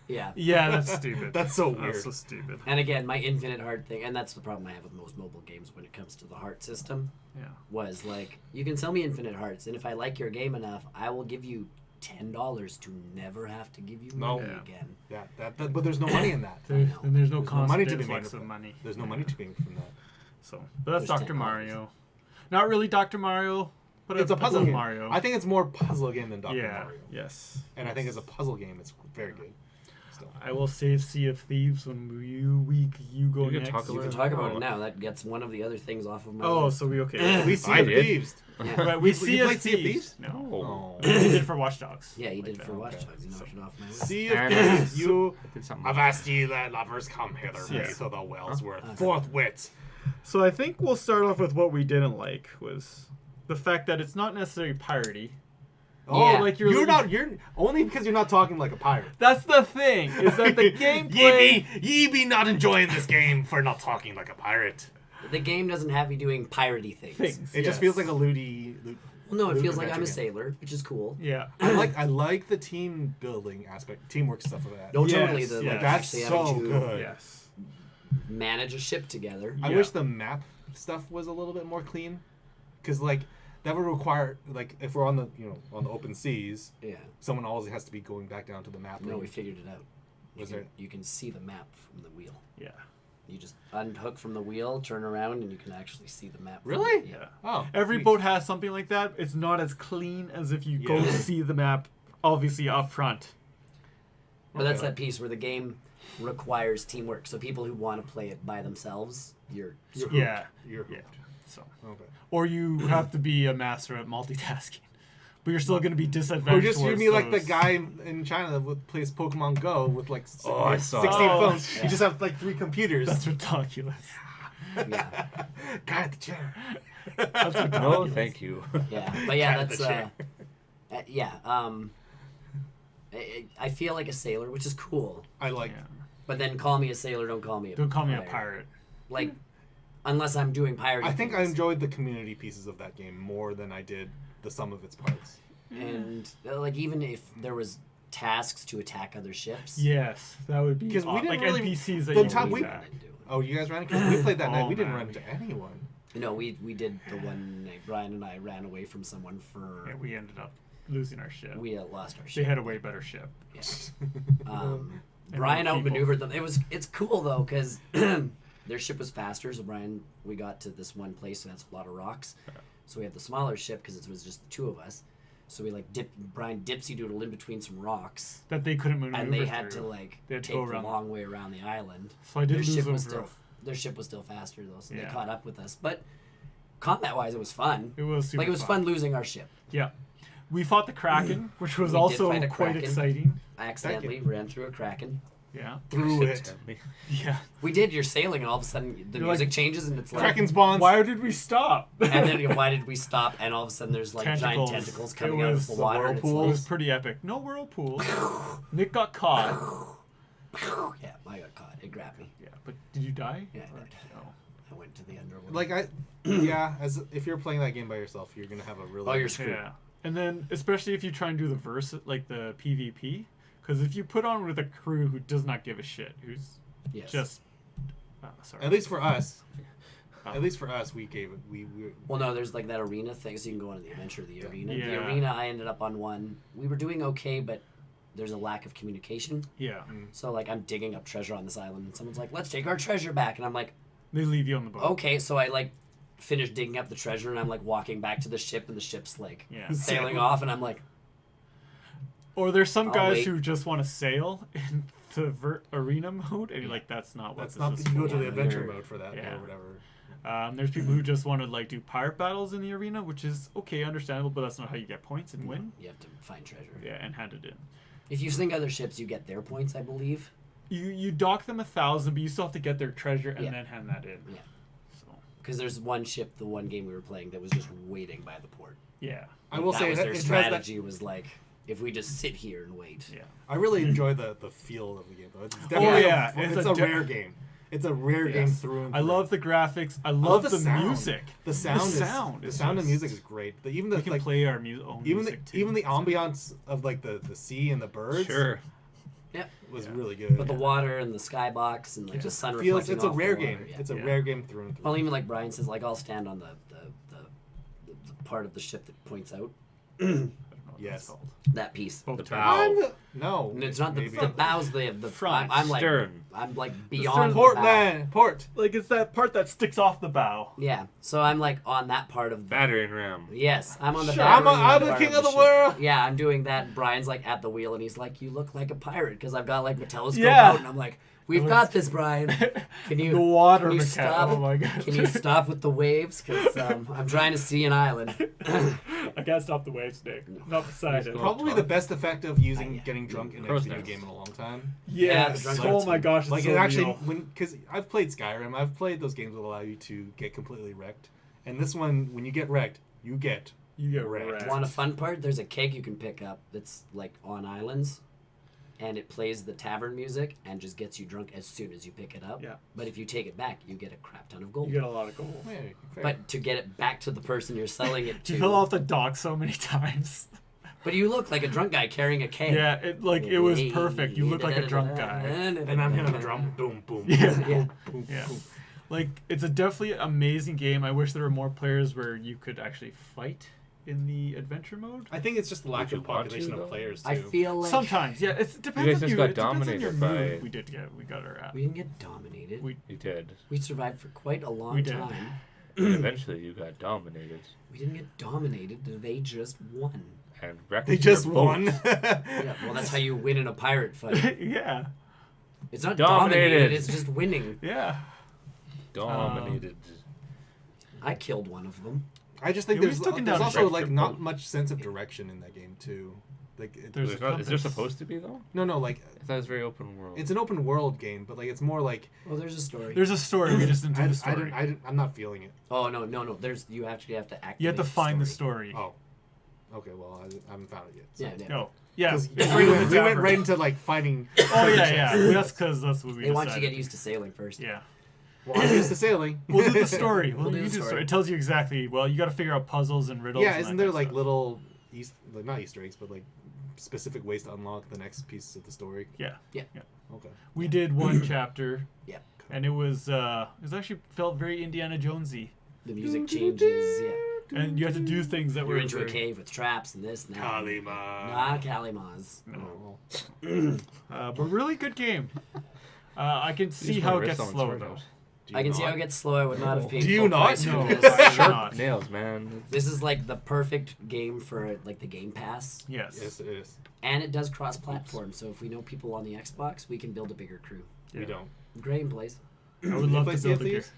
Yeah. Yeah, that's stupid. That's so weird. That's so stupid. And again, my infinite heart thing, and that's the problem I have with most mobile games when it comes to the heart system, Yeah. was like, you can sell me infinite hearts, and if I like your game enough, I will give you $10 to never have to give you No. money Yeah. again. Yeah, but there's no money in that. And there's no There's no money to constant be made influx from of that. money. There's no money to be made from that. So, but that's There's Dr. $10. Mario. Not really Dr. Mario, but It's a puzzle game. Mario. I think it's more puzzle game than Dr. yeah. Mario. Yes. And I think as a puzzle game, it's very good. Still. I will save Sea of Thieves when you go You can next. talk a You can little- talk about it now. That gets one of the other things off of my Oh, list. so we okay. We Sea I of did. Thieves. Yeah. Right, we You see played Sea of Thieves? No. Oh. We did for Watch Dogs. Yeah, you did Like it for that. Watch okay. Dogs. You knocked it off my list. Sea of And Thieves. You I did something. avast ye that lovers come hither, Yeah. me to the wells worth Okay. forthwith. So I think we'll start off with what we didn't like was the fact that it's not necessarily piratey. Oh, Yeah. like you're only because you're not talking like a pirate. That's the thing, is that the gameplay. ye be not enjoying this game for not talking like a pirate. The game doesn't have you doing piratey things. It just feels like a looty. Well, no, it loot feels like I'm a adventure game. sailor, which is cool. Yeah. I like the team building aspect, teamwork stuff of that. No, Yes, totally. The, yeah. like, That's actually so having to good. Yes. manage a ship together. I Yeah. wish the map stuff was a little bit more clean, because like that would require like if we're on the on the open seas, Yeah. someone always has to be going back down to the map. No, and- we figured it out. Was you there? can, you can see the map from the wheel. Yeah. You just unhook from the wheel, turn around, and you can actually see the map. Really? Yeah. Oh, Every sweet. boat has something like that. It's not as clean as if you go Yeah. see the map, obviously up front. But that's Okay. that piece where the game requires teamwork. So people who want to play it by themselves, you're You're Yeah. hooked. You're Yeah. hooked. So, Okay. or you have to be a master at multitasking, but you're still going to be Or disadvantaged. just you're towards me like the those. guy in China that plays Pokemon Go with like Oh, I saw 16 that. phones. Yeah. You just have like 3 computers. That's ridiculous. yeah, Guy at the chair. That's No, ridiculous. thank you. yeah. But yeah, Cat in that's the chair. yeah. I feel like a sailor, which is cool. I like. Yeah. But then call me a sailor, don't call me a Don't call me a pirate. Like, unless I'm doing pirate. I think I enjoyed the community pieces of that game more than I did the sum of its parts. And like even if there was tasks to attack other ships. Yes, that would be 'Cause we didn't like really- NPCs that the you time would we- attack. Oh, you guys ran it? 'Cause we played that night. Oh, We didn't man. run into anyone. No, we did the one night. Brian and I ran away from someone for. Yeah, we ended up losing our ship. We lost our They ship. had a way better ship. Yeah. And Brian more people. outmaneuvered them. It's cool though because their ship was faster. So Brian, we got to this one place, so that's a lot of rocks. So we have the smaller ship because it was just the 2 of us. So we like Brian Dipsy Doodle in between some rocks, That they couldn't maneuver and they had to through. like They had to take go the around. long way around the island. So I did Their lose ship them was for- still their ship was still faster though, so they Yeah. caught up with us. But combat-wise, it was fun. It was super Like it was fun losing our ship. Yeah. We fought the Kraken, which was We did also fight a quite Kraken. exciting. I accidentally ran through a Kraken. Yeah. Through it. Shit, me. Yeah. We did. You're sailing, and all of a sudden the You're music like, changes, and it's like. Kraken spawns. Why did we stop? And then why did we stop? And all of a sudden there's like giant tentacles coming out of the water. And it's It whirlpool. was pretty epic. No whirlpool. Nick got caught. yeah, I got caught. It grabbed me. Yeah, but did you die? Yeah, I Or- died. oh. I went to the underworld. Like yeah, as if you're playing that game by yourself, you're gonna have a really. Oh, you're screwed. Yeah. And then, especially if you try and do the the PvP, because if you put on with a crew who does not give a shit, who's Yes. just, sorry. At least for us. Oh. At least for us, we gave it. We Well, no, there's like that arena thing, so you can go on the adventure of the arena. Yeah. The arena, I ended up on one. We were doing okay, but there's a lack of communication. Yeah. So like I'm digging up treasure on this island, and someone's like, "Let's take our treasure back," and I'm like, They leave you on the boat. "Okay." So I like finish digging up the treasure, and I'm like walking back to the ship, and the ship's like Yeah. sailing off, and I'm like, Or there's some I'll guys wait. who just want to sail in the arena mode, and you're like, that's not what that's this not. is You go for. to the Yeah, adventure you're- mode for that Yeah. or whatever. There's people who just want to like do pirate battles in the arena, which is okay, understandable, but that's not how you get points and win. you have to find treasure. Yeah, and hand it in. If you sink other ships, you get their points, I believe. You dock them 1,000, but you still have to get their treasure and Yeah. then hand that in. Yeah. So Because there's one ship, the one game we were playing, that was just waiting by the port. yeah, I will that say was that their it has strategy was like, if we just sit here and wait. yeah. I really enjoy the feel of the game though. It's yeah, it's it's a a rare game. It's a rare game Yes. through and I through. love the graphics. I love the sound. music. The sound is sound the is sound and just- music is great. Even We the can like play our own even music too. even the ambiance of like the sea and the birds Sure. was Yeah. really good. But the water and the skybox and like the sun feels reflecting it's a off rare the water, game. yeah. It's a Yeah. rare game through and through. Well, even like Brian says, like I'll stand on the part of the ship that points out I don't know what Yes. that's called. that piece. Both The terms. bow. No, And it's not the, maybe. the bows. The Front. I'm like Stern. I'm like stern beyond the Port bow. man, port. Like it's that part that sticks off the bow. Yeah, so I'm like on that part of the. Battering ram. Yes, I'm on the. Sure. battering I'm the part king of the ship. world. Yeah, I'm doing that. Brian's like at the wheel, and he's like, "You look like a pirate," because I've got like my telescope Yeah. out, and I'm like, "We've It got looks- this, Brian. Can you The water Can you mechanic. stop? Oh my god. Can you stop with the waves? Because I'm trying to see an island." I can't stop the waves, Nick. Not beside it. Probably the best effect of using Yeah. getting drunk in a Crow's video nest. game in a long time. Yes. the drunk Oh parts. my gosh. It's Like so it actually, real. because I've played Skyrim, I've played those games that allow you to get completely wrecked, and this one, when you get wrecked, you get You get wrecked. wrecked. Want a fun part? There's a keg you can pick up that's like on islands, and it plays the tavern music and just gets you drunk as soon as you pick it up. Yeah. But if you take it back, you get a crap ton of gold. You get a lot of gold. Hey, fair. But to get it back to the person you're selling it You to, fell off the dock so many times. but you look like a drunk guy carrying a keg. Yeah, it was perfect. You look like a drunk guy. and I'm hitting the drum, boom, boom, Yeah. boom, boom, Yeah. boom. Like it's a definitely amazing game. I wish there were more players where you could actually fight in the adventure mode. I think it's just the lack Would you of want population to, of though? players too. I feel like Sometimes, yeah. It depends guys on just you. got It depends on your dominated by- mood. We got our app. we didn't get dominated. We- You did. We survived for quite a long We did. time. And eventually you got dominated. We didn't get dominated. They just won. And wrecked They just your boat. won. Yeah, well, that's how you win in a pirate fight. yeah, It's not Dominated. dominated. It's just winning. yeah. Dominated. I killed one of them. I just think Yeah, we there's took him there's down also a like trek. not much sense of direction in that game too. Like There's Is a there compass. supposed to be though? no, like I thought it was very open world. it's an open world game, but like it's more like Oh, there's a story. There's a story. We just didn't do the story. I'm not feeling it. Oh no. There's you actually have to activate. You have to find the story. story. Oh, okay. Well, I haven't found it yet. So. Yeah, yeah. No. Yeah. 'Cause it's we right in went, the we went tavern. right into like finding. Oh yeah, yeah. Well, that's because that's what we They want you to decided. get used to sailing first. Yeah. Well, I'm used to sailing. We'll do the story. We'll do you the do the story. It tells you exactly. Well, you got to figure out puzzles and riddles. Yeah, and isn't that there kind like of stuff. little like not Easter eggs, but like specific ways to unlock the next pieces of the story? Yeah. Okay. We did one chapter. Yeah. And it was actually felt very Indiana Jonesy, The music changes. Yeah. and you had to do things that You're were into a very- cave with traps and this and that. Kalima. Nah, Kalimaz. No. But really good game. I can see Use how my it wrist gets on slower sword though. out. I can see how it gets slow. I would not have paid. Do you full not? price for No, this. I would Sharp not. nails, man. This is like the perfect game for like the Game Pass, Yes. Yes, it is. and it does cross-platform. So if we know people on the Xbox, we can build a bigger crew. We don't. Graham plays. I would love play to Sea of build a Thieves?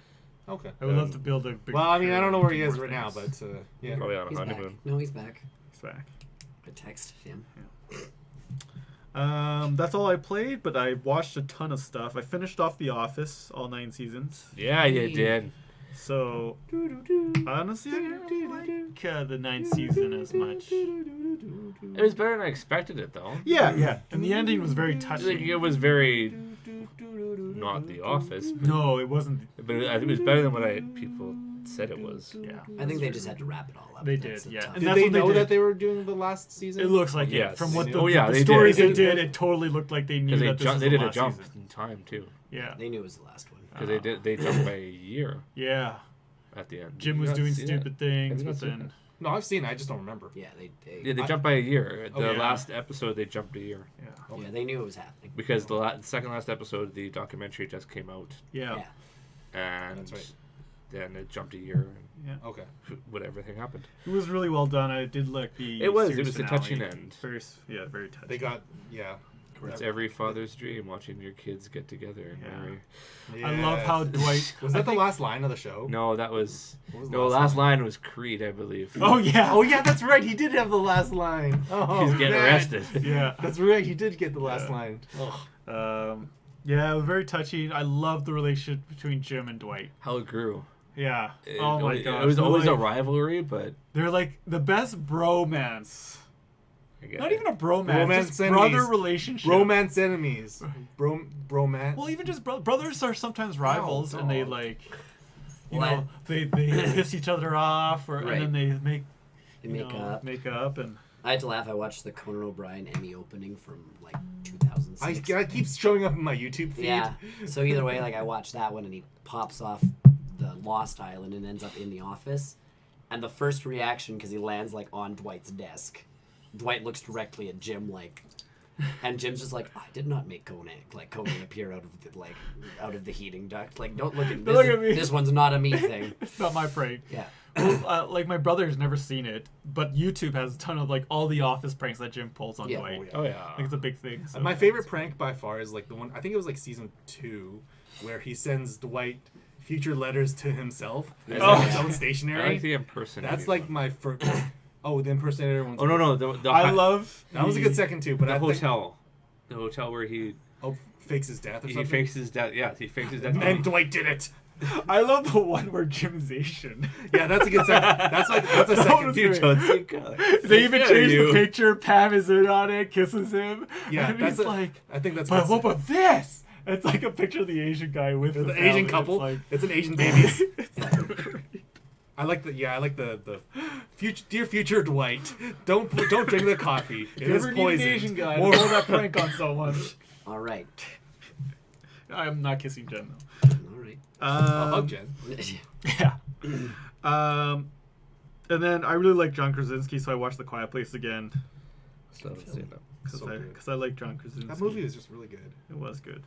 Okay. I would love to build a big. Well, I mean, I don't know where he is more right now, things. but yeah. Probably on a He's back. honeymoon. No, he's back. He's back. I texted him. That's all I played, but I watched a ton of stuff. I finished off The Office, all 9 seasons. Yeah, you did. So honestly, I didn't really like the 9th season as much. It was better than I expected it, though. Yeah, and the ending was very Like, touching. it was very not The Office, No, it wasn't. but I think it was better than what people said it was. Yeah, I think they just had to wrap it all up. They That's did, the yeah. tough- And Did that's they what they know did. that they were doing the last season? It looks like Yes. it. From what the, Oh, yeah, the they did. stories They they did. did, it totally looked like they knew Because that this was they the did a last jump season. in time, too. Yeah, They knew it was the last one. Because they jumped by a year yeah. at the end. Jim Did was you not doing see that? stupid things, Have you not but seen then No, I've seen it. I just don't remember. Yeah, Yeah, they jumped by a year. Oh, The yeah. last episode, they jumped a year. yeah, yeah, they knew it was happening. Because the second last episode, the documentary just came out. yeah, And That's right. then it jumped a year. Okay. When everything happened. It was really well done. I did like the. It was series a finale. touching end. Very, yeah, very touching. They got, yeah. It's every father's dream, watching your kids get together and Yeah. marry. I love how Dwight. Was that the last line of the show? No, that was... What was the No, last last line was Creed, I believe. Oh yeah. Oh, yeah, that's right. He did have the last line. Oh, He's getting man. arrested. Yeah. That's right. He did get the last Yeah. line. Oh. Yeah, it was very touching. I love the relationship between Jim and Dwight. How it grew. Yeah. Oh my god. It was They're always a like, rivalry, but... They're like the best bromance. I get Not it. even a bromance. Romance just enemies. brother relationship. Romance enemies. Bromance. Well, even just brothers are sometimes rivals, and they dog. like, you Well, know, they piss each other off, or Right. and then they make They you make know, up. make up, and I had to laugh. I watched the Conan O'Brien Emmy opening from like 2006. I keeps showing up in my YouTube feed. Yeah. So either way, like I watched that one, and he pops off the Lost Island and ends up in the office. And the first reaction, because he lands like on Dwight's desk, Dwight looks directly at Jim, like, and Jim's just like, I did not make Conan appear out of the heating duct. Like, don't look at this. Look at me. This one's not a me thing. it's not my prank. Yeah. Well, like my brother's never seen it, but YouTube has a ton of like all the office pranks that Jim pulls on Yeah. Dwight. Oh, yeah. Like it's a big thing. So. My favorite prank by far is like the one, I think it was like season 2, where he sends Dwight future letters to himself. Oh. As his own I stationery. like the impersonating. That's like my first. Oh, the impersonator one's. Oh, no. The I love. That was a good second too, but the I think- hotel. The hotel where he fakes his death or he something. fakes his death. Yeah, he fakes his death. And Dwight did it. I love the one where Jim's Asian. Yeah, that's a good second. That's a That second. was You great. don't see color. They even Yeah, changed you. the picture. Pam is in on it, kisses him. Yeah, and that's he's a- like, I think that's. but what about this? It's like a picture of the Asian guy with the family. Asian It's couple. like, It's an Asian baby. it's so great. I like the future, dear future Dwight. Don't drink the coffee. It If you is ever need an poison. Asian guy More- to pull that prank on someone. All right. I'm not kissing Jen though. All right. I'll hug Jen. Yeah. And then I really like John Krasinski, so I watched The Quiet Place again Still haven't seen that. So good. because I like John Krasinski. That movie was just really good. It was good.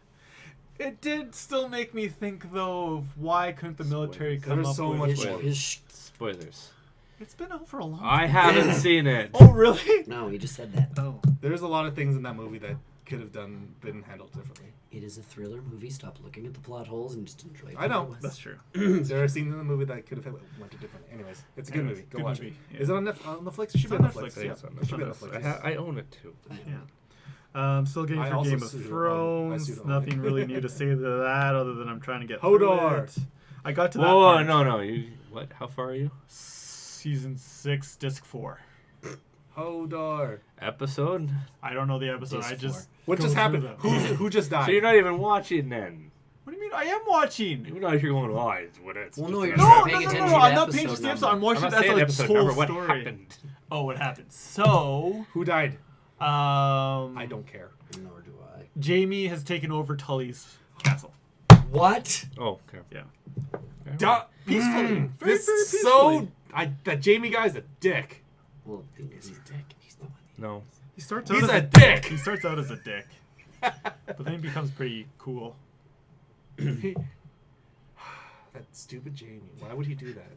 It did still make me think though of why couldn't the military There come was up so with much His- more. his- Spoilers. It's been out for a long time. I haven't seen it. Oh really? No, he just said that. Oh. There's a lot of things in that movie that could have been handled differently. It is a thriller movie. Stop looking at the plot holes and just enjoy it. I know. for what it was. That's true. There are scenes in the movie that could have went to different. Anyways, it's a good Anyways, movie. Go good watch movie, it. yeah. Is it on Netflix? It should It's be on on Netflix, Netflix. yeah. It should be on It's on Netflix. I own it too. Yeah. Still getting I through also Game of sued- I Thrones. sued on Nothing it. really new to say to that other than I'm trying to get Hodor. through it. I got to that Whoa, part. no. You what? How far are you? Season 6, Disc 4. Hodor. Episode? I don't know the episode. Disc I just. What go just through happened? them. Who just died? So you're not even watching then? What do you mean? I am watching. You're not here going, oh, it's what it's. Well, just no, a- you're No, not no, paying no, attention no, to I'm the not paying episode attention to the episode. number. I'm watching I'm not that's saying like episode whole number. What story. happened? Oh, what happened? So, Who died? I don't care. Nor do I. Jamie has taken over Tully's castle. What? Oh, okay. Yeah. Peacefully. Very, This very so. That Jamie guy's a dick. Well, he's a dick. He's the one. No. He starts He's out as a dick. He starts out as a dick, but then he becomes pretty cool. That stupid Jamie. Why would he do that?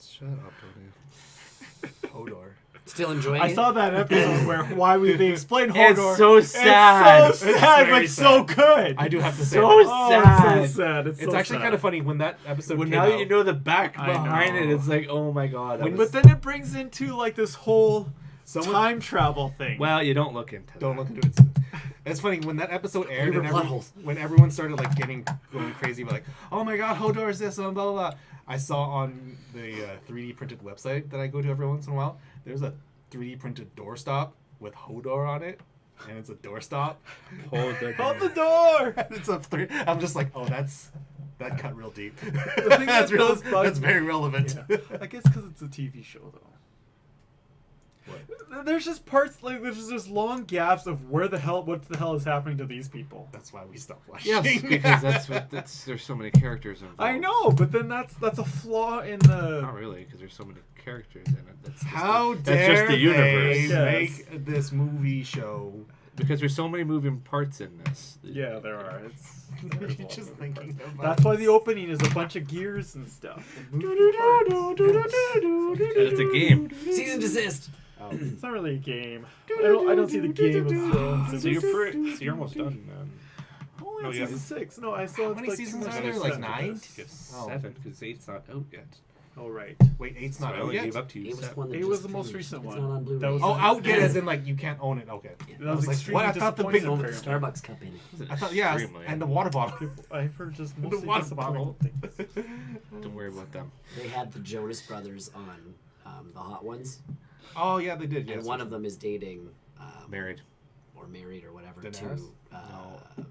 Shut up, Tony. Hodor. Still enjoying I it? saw that episode where why we explained Hodor. It's so sad. It's so sad, very but so good. I do have to say So that. sad. It's so sad. It's It's so actually sad. kind of funny when that episode When came now out. you know the back I behind it, know. it's like, oh my god. that But was- then it brings into like this whole Someone- time travel thing. well, you don't look into Don't that. look into it. It's funny when that episode aired Favorite and plot holes. when everyone started like going crazy, but like, oh my god, Hodor is this and blah blah blah. I saw on the 3D printed website that I go to every once in a while. There's a 3D printed doorstop with Hodor on it, and it's a doorstop. Hold the Hold the door. It's a three. I'm just like, oh, that cut real deep. thing that that's does bug That's me- very relevant. Yeah. I guess because it's a TV show, though. What? There's just parts like there's just long gaps of what the hell is happening to these people. That's why we stopped watching. Yes, because there's so many characters involved. I know, but then that's a flaw in the. Not really, because there's so many characters in it. That's just How the, dare that's just the universe. they Yes. make this movie show? Because there's so many moving parts in this. Yeah, there are. It's. there's You're all just of it. thinking about. That's why the opening is a bunch of gears and stuff. And moving parts. And it's a game. Cease and desist. It's not really a game. I don't see the game of Thrones. So you're almost done, man. Oh, No, it's you season haven't. 6. No, I saw. How many like seasons two are more there? seasons Like after 9? this. Guess Oh. 7, because 8's not out yet. Oh right. Wait, 8's So not I out only yet. gave up to you. It was the 7. one that It just was the most finished. recent It's one. not on Blu-ray. That was Oh, Yeah. out yet as in like you can't own it. Okay. That I was was like, extremely what? I thought the big disappointing, With apparently. Starbucks cup in it. I thought yeah, Extremely. and the water bottle. I've heard just The mostly water disappointing bottle. things. Don't worry about them. They had the Jonas Brothers on the Hot Ones, Oh yeah, they did. Yes. and one of them is dating Married. or married or whatever Daenerys? to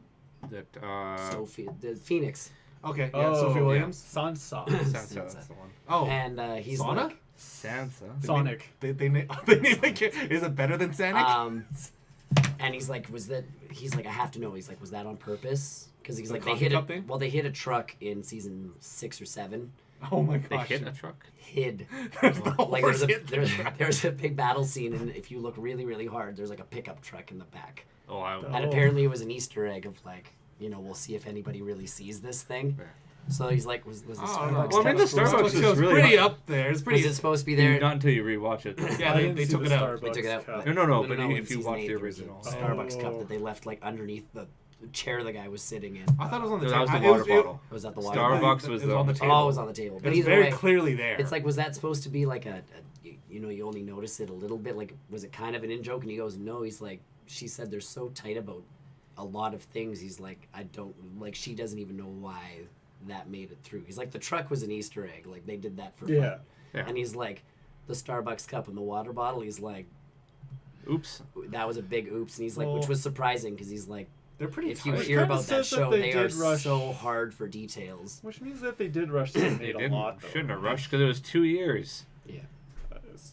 That, Sophie, the Phoenix. Okay. Yeah. Sophie Williams. Sansa. Sansa, that's the one. Oh. And he's Sauna? like, Sansa. Sonic. They name the kid. Is it better than Sonic? and he's like, he's like, I have to know. He's like, was that on purpose? Because he's The like, they coffee hit cup thing? they hit a truck in season 6 or 7. Oh my They gosh. hit a truck? Hid. The Like there's horse hit the truck. there's a big battle scene, and if you look really, really hard, there's like a pickup truck in the back. Oh, I And Oh. apparently it was an Easter egg of like, we'll see if anybody really sees this thing. Yeah. So he's like, was the Oh, Starbucks well, I mean, the cup supposed Starbucks to- is It was really pretty hot. up there. It's was pretty. it supposed to be there? Not until you rewatch it. Yeah, I they didn't see took the it out. They took it out. Starbucks cup. No, but in if you season watch 8, the there was a original. Starbucks cup Oh. that they left like underneath the chair the guy was sitting in. I thought it was on the No, table. that was the It water bottle. Was that the water? Starbucks bottle? was It was on the table. Oh, it was on the table. It But was either very way, clearly there. it's like, was that supposed to be like you only notice it a little bit? Like, was it kind of an in joke? And he goes, no. He's like, she said they're so tight about a lot of things. He's like, I don't like. She doesn't even know why that made it through. He's like, the truck was an Easter egg. Like they did that for fun. Yeah. Yeah. And he's like, the Starbucks cup and the water bottle. He's like, Oops. that was a big oops. And he's like, Well- which was surprising because he's like, They're pretty. if you tight. hear kinda about that says that show, they they are did rush- so hard for details. Which means that they did rush to They made a didn't. lot, though. Shouldn't have rushed because it was 2 years. Yeah.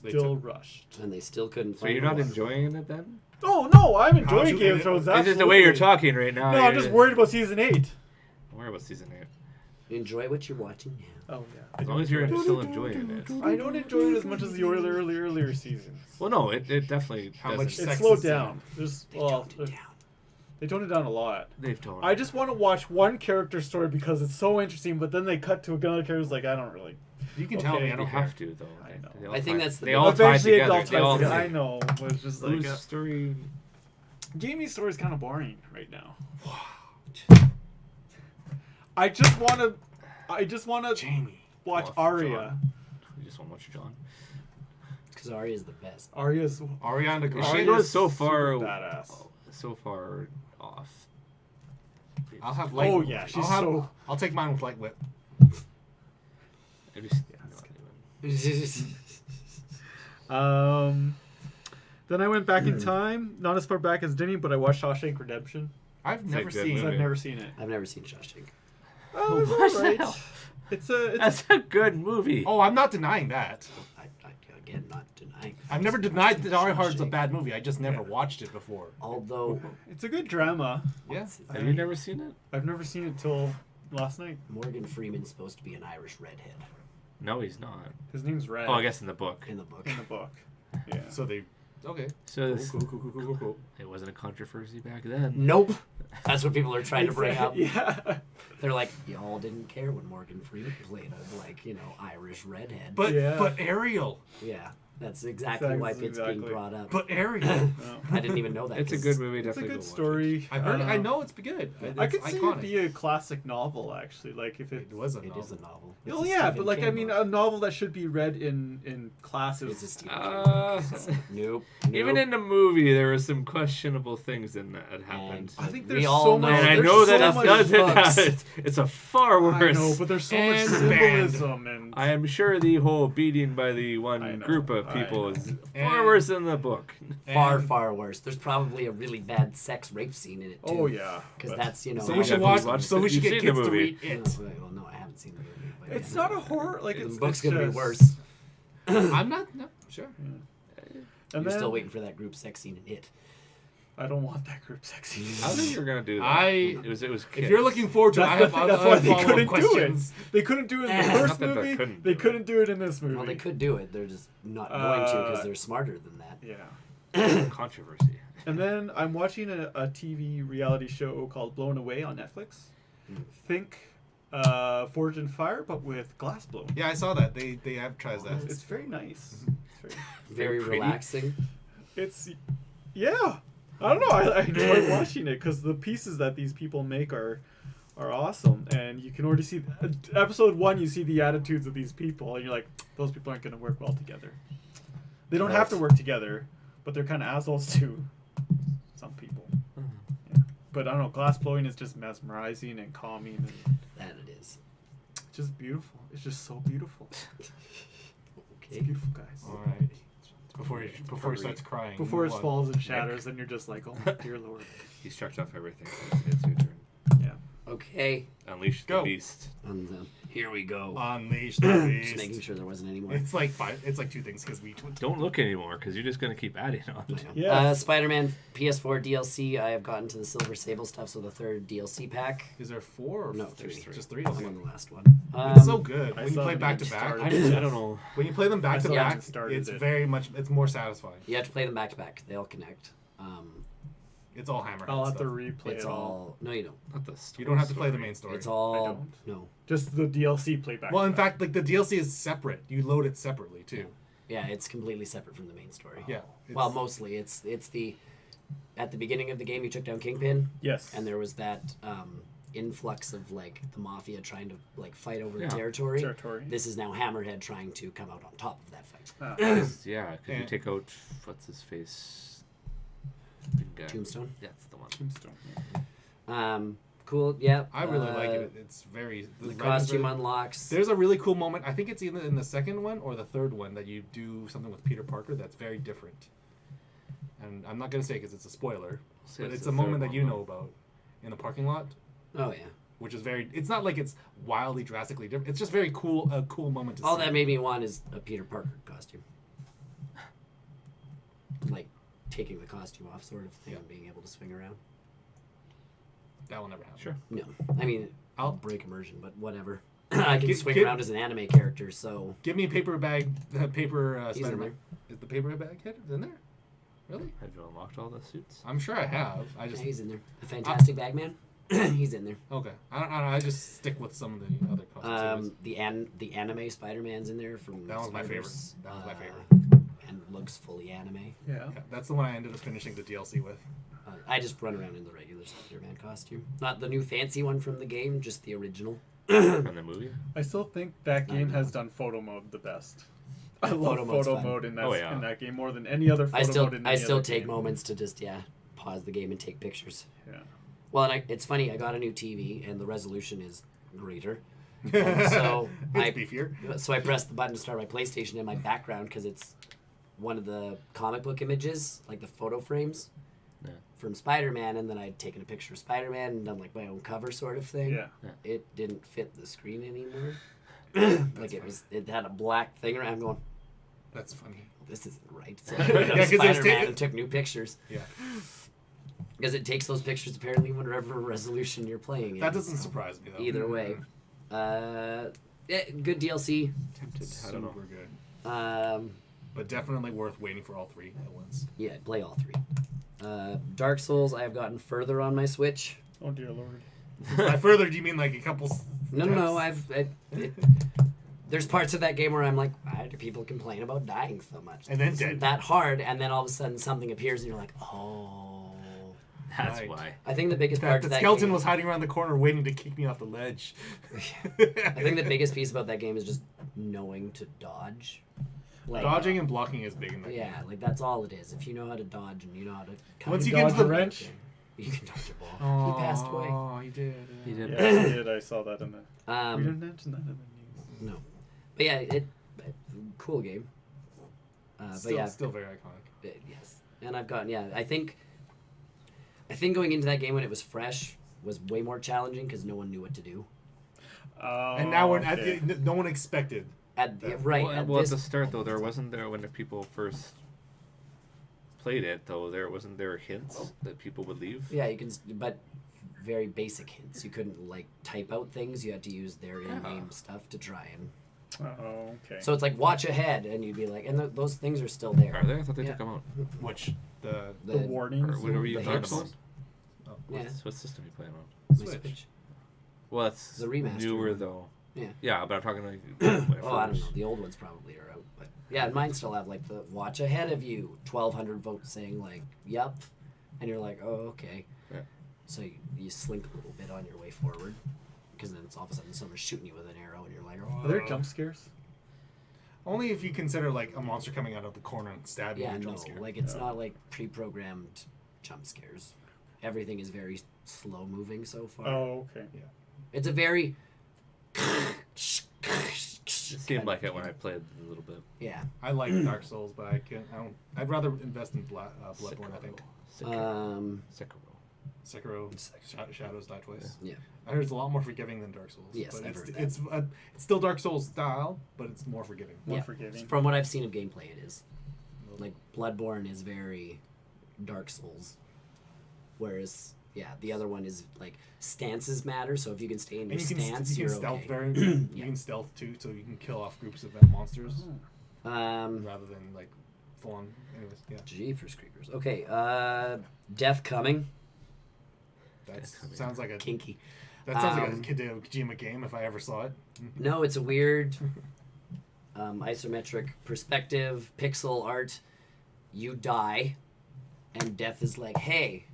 They Still took- rushed. And they still couldn't So find you're the not water. enjoying it then? Oh no, I'm How'd enjoying you Game of get it? Thrones. This is the way you're absolutely. talking right now. No, I'm just worried about season 8. Don't worry about season 8. Enjoy what you're watching now. Oh yeah. As long as you're still enjoying it. I don't enjoy it as much as the earlier seasons. Well, no, it definitely How doesn't. much It sex slowed is there? down. There's they toned it down a lot. They've told I just want to watch one character story because it's so interesting, but then they cut to another character. Like I don't really. You can tell me. I Okay. don't You care. have to, though. I know. They all I think tie- that's the They big- all tie Eventually, it together. all They all ties together. I know, but it's just like Whose story? Jamie's story is kind of boring right now. I just want to Jamie. watch Oh, Arya. John. You just want to watch John. Because Arya is the best. Arya's Ariana Grande. She goes so far, super badass. so far off. I'll have light. Oh, yeah, she's I'll take mine with light whip. It is- Then I went back in time, not as far back as Denny, but I watched Shawshank Redemption. I've It's a never good seen. movie. I've never seen it. I've never seen Shawshank. Oh, it's What the alright. hell? It's That's a good movie. Oh, I'm not denying that. I again, not denying. I've never denied that Die Hard's a Shawshank. bad movie. I just never watched it before. Although it's a good drama. Yeah. Have you never seen it? I've never seen it till last night. Morgan Freeman's supposed to be an Irish redhead No, he's not. His name's Red. Oh, I guess in the book. in the book. in the book. Yeah. So they. Okay. So Cool. it wasn't a controversy back then. Nope. That's what people are trying to bring up. Yeah. They're like, y'all didn't care when Morgan Freeman played a, like, Irish redhead. But Yeah. but Ariel. Yeah, that's exactly why it's being brought up. But Ariel. I didn't even know that. It's a good movie. It's a Definitely good go watch story. I've heard. I know it's good. I It's could see iconic. it be a classic novel, actually. Like if It was a It novel. is a novel. Well, It's a yeah, Stephen but like King I mean, book. a novel that should be read in classes. It's a Stephen King. Nope. Even in the movie, there were some questionable things in that happened. I think we there's all so know- much. And I there's know so that much it doesn't books. have, it's a far I worse. know, but there's so much And symbolism and. I am sure the whole beating by the I one know, group of I people know. is And- far worse than the book. Far, And- far worse. There's probably a really bad sex rape scene in it too. Oh yeah. Because but that's So Yeah, we should definitely watch. watch So it. we should You've get seen the kids to movie. read Oh, it. well, no, I haven't seen the movie. But It's yeah. not a horror. Like The it's book's it's gonna be just- worse. I'm not. No, sure. And You're then, still waiting for that group sex scene in it. I don't want that group sexy. I think you were gonna do that. I. It was. If kids. you're looking forward to, it, I That's the have thing. That's why other they follow-up couldn't do it. questions. They couldn't do it in the Not first that they movie. couldn't They do couldn't do it in this movie. Well, they could do it. They're just not going to because they're smarter than that. Yeah. controversy. And then I'm watching a TV reality show called Blown Away on Netflix. Think Forged in Fire, but with glass blown. Yeah, I saw that. They advertised that. It's very nice. It's Very pretty. relaxing. it's yeah. I don't know. I enjoy watching it because the pieces that these people make are awesome, and you can already see episode 1. You see the attitudes of these people, and you're like, those people aren't going to work well together. They don't have to work together, but they're kind of assholes to some people. Yeah. But I don't know. Glass blowing is just mesmerizing and calming, and That it is. just beautiful. It's just so beautiful. It's Okay. beautiful, guys. All right. Before he starts crying. Before it move on. falls and shatters, and you're just like, oh my dear lord. He's checked off everything. It's your turn. Yeah. Okay. Unleash Go. the beast. Here we go. Unleash the Just beast. making sure there wasn't any more. It's like 5. It's like 2 things because we. Don't look anymore, because you're just gonna keep adding on. Yeah. Spider-Man PS4 DLC. I have gotten to the Silver Sable stuff, so the 3rd DLC pack. Is there 4 or No, 3? there's Just 3. I'm Okay. on the last one. It's so good I when you still play haven't back to even back. started. I don't know. When you play them back I to still back, haven't started it's it. very much. It's more satisfying. You have to play them back to back. They all connect. It's all hammerhead I'll have stuff. to replay It's it all. all. No, you don't. Not the You don't have to play the main story. It's all. don't. No. Just the DLC playback. Well, in fact, like the DLC is separate. You load it separately too. Yeah, it's completely separate from the main story. Yeah. Well, mostly it's the. At the beginning of the game, you took down Kingpin, yes. and there was that influx of like the mafia trying to like fight over Yeah. territory. Territory. This is now Hammerhead trying to come out on top of that fight. Yeah, because you Yeah. take out what's his face. Tombstone. That's the one. Tombstone. Cool. Yeah. I really like it. It's very. The writing's costume really- unlocks. There's a really cool moment. I think it's either in the second one or the third one that you do something with Peter Parker that's very different. And I'm not gonna say because it's a spoiler, Say but it's it's the a moment third that you one, know about in the parking lot, Oh yeah. which is very. It's not like it's wildly drastically different. It's just very cool. A cool moment to All see. that made me want is a Peter Parker costume. Like taking the costume off, sort of thing, Yeah. and being able to swing around. That will never happen. Sure. No, I mean I'll I'll break immersion, but whatever. I can swing Get- around as an anime character, so give me a paper bag. Paper he's in Spider-Man. there. Is the paper bag hit in there? Really? Have you unlocked all the suits? I'm sure I have. I Yeah, just he's in there. The Fantastic Bagman. He's in there. okay. I don't know. I just stick with some of the other costumes. The anime Spider-Man's in there from That one's my favorite. Spider-Verse, That was my favorite. and looks fully anime. Yeah. Yeah, that's the one I ended up finishing the DLC with. I just run around in the regular Spider-Man costume, not the new fancy one from the game, just the original. From the movie? I still think that game has done photo mode the best. I love Photo mode's photo fun. mode in that Oh, yeah. in that game more than any other photo mode in I any still other take game. moments to just pause the game and take pictures. Yeah. Well, and it's funny. I got a new TV and the resolution is greater. And so It's beefier. So I pressed the button to start my PlayStation in my background because it's one of the comic book images, like the photo frames Yeah. from Spider-Man, and then I'd taken a picture of Spider-Man and done like my own cover sort of thing. Yeah. It didn't fit the screen anymore. Like it had a black thing around. I'm going, That's funny. this isn't right. So Yeah, I went 'cause to it was Spider-Man and took new pictures. Yeah. Because it takes those pictures apparently whatever resolution you're playing in. That doesn't surprise me though. Either way. Good DLC. Tempted. I don't know. Super good. But definitely worth waiting for all 3 at once. Yeah, play all 3. Dark Souls, I have gotten further on my Switch. Oh dear lord. By further, do you mean like a couple? No. There's parts of that game where I'm like, why do people complain about dying so much? And then It's dead. that hard, and then all of a sudden something appears, and you're like, oh. That's Right. why. I think the biggest part The of that skeleton game, was hiding around the corner waiting to kick me off the ledge. I think the biggest piece about that game is just knowing to dodge. Like, Dodging and blocking is big in that Yeah, game. like that's all it is. If you know how to dodge and you know how to cut Once it, you get into the wrench. you can dodge a ball. He passed away. Oh, he did. He did. Yeah, I did. I saw that in the. We didn't mention that in the news. No, but yeah, cool game. Still, but yeah, still very iconic. yes, and I've gotten I think going into that game when it was fresh was way more challenging because no one knew what to do. And now we're okay. no one expected. Right. Well, at the start though, there wasn't there when the people first played it though. Wasn't there hints that people would leave. Yeah, you can, but very basic hints. You couldn't like type out things. You had to use their in-game stuff to try and. Oh, okay. So it's like watch ahead, and you'd be like, and those things are still there. Are they? I thought they Yeah. took them out. Which the The warnings. Or whatever you The Dark hints. Souls. Oh, Yeah. What system are you playing on? My Switch. Switch. Well, it's The remastered newer one. though. Yeah. Yeah, but I'm talking like. when it Oh, I don't first- know. The old ones probably are out, but yeah, mine still have like the watch ahead of you, 1,200 votes saying like, "Yep," and you're like, "Oh, okay." Yeah. So you slink a little bit on your way forward, because then it's all of a sudden someone's shooting you with an arrow, and you're like, "Oh." Are there jump scares? Only if you consider like a monster coming out of the corner and stabbing Yeah, you. no, Jump scare. like it's not like pre-programmed jump scares. Everything is very slow moving so far. Oh, okay. It's a very. It seemed like it when I played a little bit. Yeah. I like Dark Souls, but I don't. I'd rather invest in Bloodborne. I think Sekiro. Sekiro, Shadows Die Twice. Yeah. I heard it's a lot more forgiving than Dark Souls. Yes, but I've heard that. it's still Dark Souls style, but it's more forgiving. More Yeah. forgiving. From what I've seen of gameplay, it is. Like Bloodborne is very Dark Souls, whereas the other one is like stances matter. So if you can stay in your And you can stance, you you're can stealth okay. very. You Yeah. can stealth too, so you can kill off groups of monsters rather than like full on. Anyways, yeah, Jeepers creepers. Okay, Death Coming. that sounds like a Kinky. that sounds like a Hideo Kojima game if I ever saw it. No, it's a weird isometric perspective, pixel art. You die, and Death is like, hey,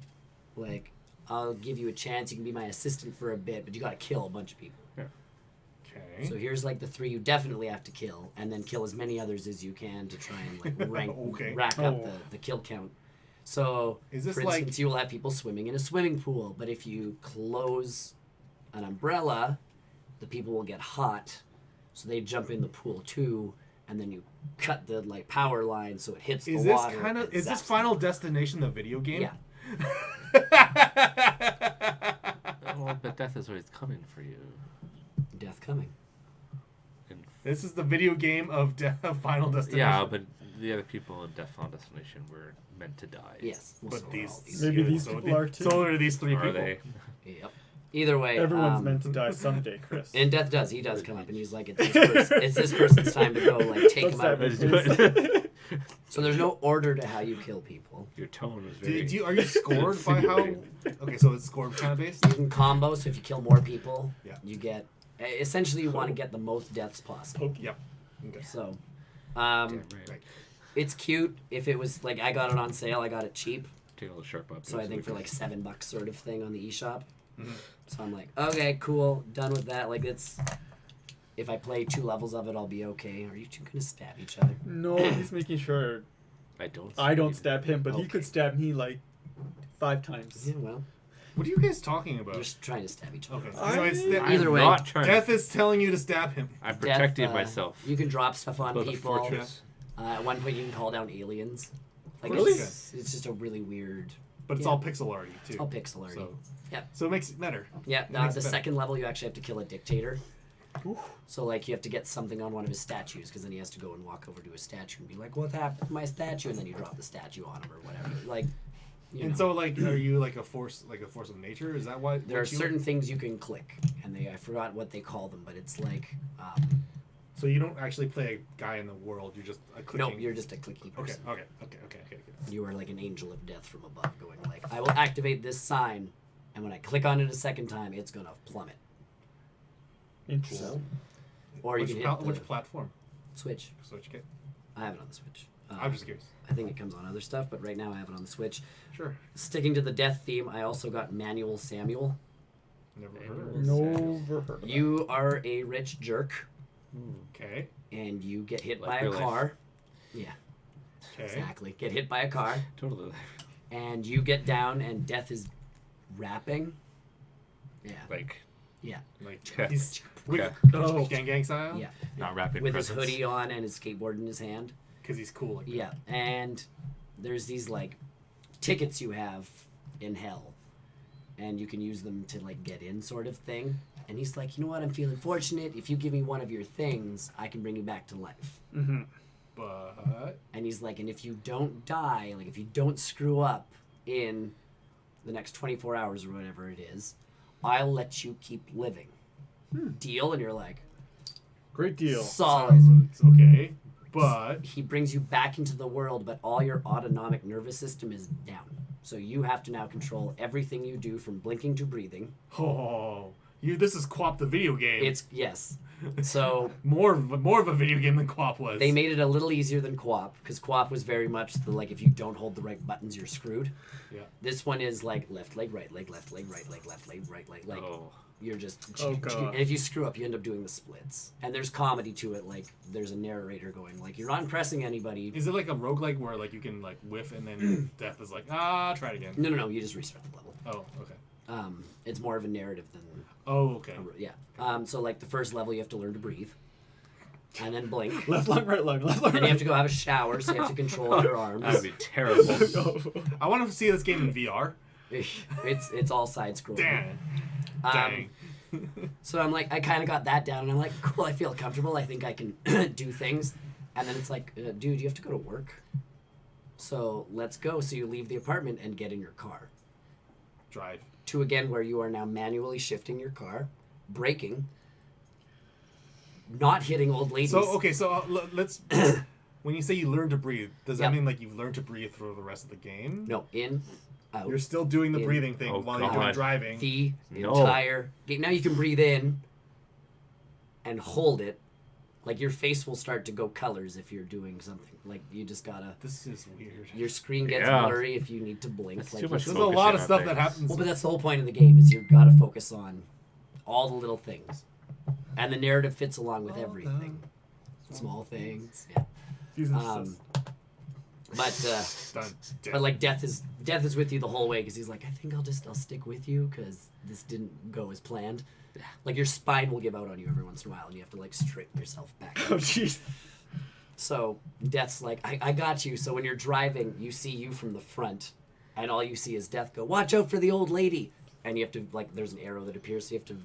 like, I'll give you a chance. You can be my assistant for a bit, but you gotta kill a bunch of people. Okay. So here's like the 3 you definitely have to kill, and then kill as many others as you can to try and like Okay. rack up the kill count. So, Is this for like- instance, you will have people swimming in a swimming pool, but if you close an umbrella, the people will get hot, so they jump in the pool too, and then you cut the like power line so it hits Is the this water. kind of and is this zaps Final Destination the video game? Yeah. Well, but death is always coming for you. Death Coming. And This is the video game of Final Destination. yeah, but the other people in Death Final Destination were meant to die. Yes. well, But so are these all these. Maybe these people are too. So are these 3 Are people. they? Yep. Either way, Everyone's meant to die someday, Chris. And Death does. He does come up, and he's like, it's this person's time to go, like, take Don't him out. stab me, Let's do please. it. So there's no order to how you kill people. Your tone was very. Are you scored by how? Okay, so it's scored kind of based. You can combo, so if you kill more people, Yeah. you get... Essentially, you want to get the most deaths possible. Pokey. Yep. Okay. So, Damn right. Right. it's cute. If it was, like, I got it on sale, I got it cheap. Take all the sharp up. So I think for, like, $7 sort of thing on the eShop. Mhm. So I'm like, okay, cool, done with that. Like, it's... If I play 2 levels of it, I'll be okay. Are you two going to stab each other? No, he's making sure I don't stab him, but he Okay. could stab me like 5 times. Yeah, well, What are you guys talking about? you're just trying to stab each other. Okay. I- So it's Either way, not trying Death is telling you to stab him. I'm Death, protecting myself. You can drop stuff on Build a people. fortress. At one point, you can call down aliens. Like Really? it's just a really weird. But it's Yeah. all pixel arty too. It's all pixel arty. So, Yep. so it makes it better. Yeah. It makes The it better. second level, you actually have to kill a dictator. Oof. So like you have to get something on one of his statues, because then he has to go and walk over to his statue and be like, "What happened to my statue?" And then you drop the statue on him or whatever. Like, you And know. so, like, are you like a force of nature? Is that why? There are what you- certain things you can click, and I forgot what they call them, but it's like, So you don't actually play a guy in the world. You're just a clicking. nope, you're just a clicky Okay. person. Okay. You are like an angel of death from above, going like, "I will activate this sign And when I click on it a second time, it's gonna plummet. Interesting. Or you can hit the which platform? Switch. Switch kit. I have it on the Switch. I'm just curious. I think it comes on other stuff, but right now I have it on the Switch. Sure. Sticking to the death theme, I also got Manual Samuel. Never heard of it. Never heard of You are a rich jerk, Okay. and you get hit Like by a real life. car. Yeah, Okay. exactly. Get hit by a car, Totally. and you get down, and death is rapping. Yeah, Like, yeah, Like Yeah. he's Okay. Oh. gang style. yeah. not rapid With his presence. hoodie on and his skateboard in his hand. Because he's cool. Like that. Yeah, and there's these like tickets you have in hell, and you can use them to like get in, sort of thing. And he's like, you know what? I'm feeling fortunate. If you give me one of your things, I can bring you back to life. Mm-hmm. But And he's like, and if you don't die, like if you don't screw up in the next 24 hours or whatever it is, I'll let you keep living. Deal? And you're like, Great deal. solid. it's okay. But He brings you back into the world, but all your autonomic nervous system is down. So you have to now control everything you do from blinking to breathing. this is Quap the video game. It's, yes. So more of a video game than Quap was. they made it a little easier than Quap, because Quap was very much the, like, if you don't hold the right buttons, you're screwed. Yeah. This one is like left leg, right leg, left leg, right leg, left leg, right leg. Like, Oh. you're just... Oh, God. And if you screw up, you end up doing the splits. And there's comedy to it, like, there's a narrator going, like, you're not impressing anybody. Is it like a roguelike where like you can like whiff and then death is like try it again? No, you just restart the level. Oh, okay. It's more of a narrative than... Oh, okay. Yeah. So, like, the first level, you have to learn to breathe. And then blink. Left lung, right lung, left lung. And you have to go have a shower, so you have to control your arms. That would be terrible. I want to see this game in VR. It's all side scrolling. Damn. Dang. So I'm like, I kind of got that down, and I'm like, cool, I feel comfortable. I think I can do things. And then it's like, dude, you have to go to work. So let's go. So you leave the apartment and get in your car. Drive. To again where you are now manually shifting your car, braking, not hitting old ladies. So okay, so let's. When you say you learn to breathe, does that Yep. mean like you've learned to breathe through the rest of the game? No, in, out. You're still doing the In. breathing thing Oh, while you're God. driving. The No. entire game. Now you can breathe in and hold it. Like your face will start to go colors if you're doing something. Like you just gotta. This is weird. Your screen gets Yeah. blurry if you need to blink. That's like too much There's a focus lot in of on stuff things. that happens. Well, but that's the whole point of the game is you've got to focus on all the little things, and the narrative fits along with everything. Small things. Yeah. Jesus. But like death is with you the whole way because he's like, I think I'll stick with you because this didn't go as planned. Like your spine will give out on you every once in a while, and you have to like straighten yourself back. Oh, jeez. So Death's like, I got you. So when you're driving, you see you from the front, and all you see is Death go, watch out for the old lady. And you have to, like, there's an arrow that appears, so you have to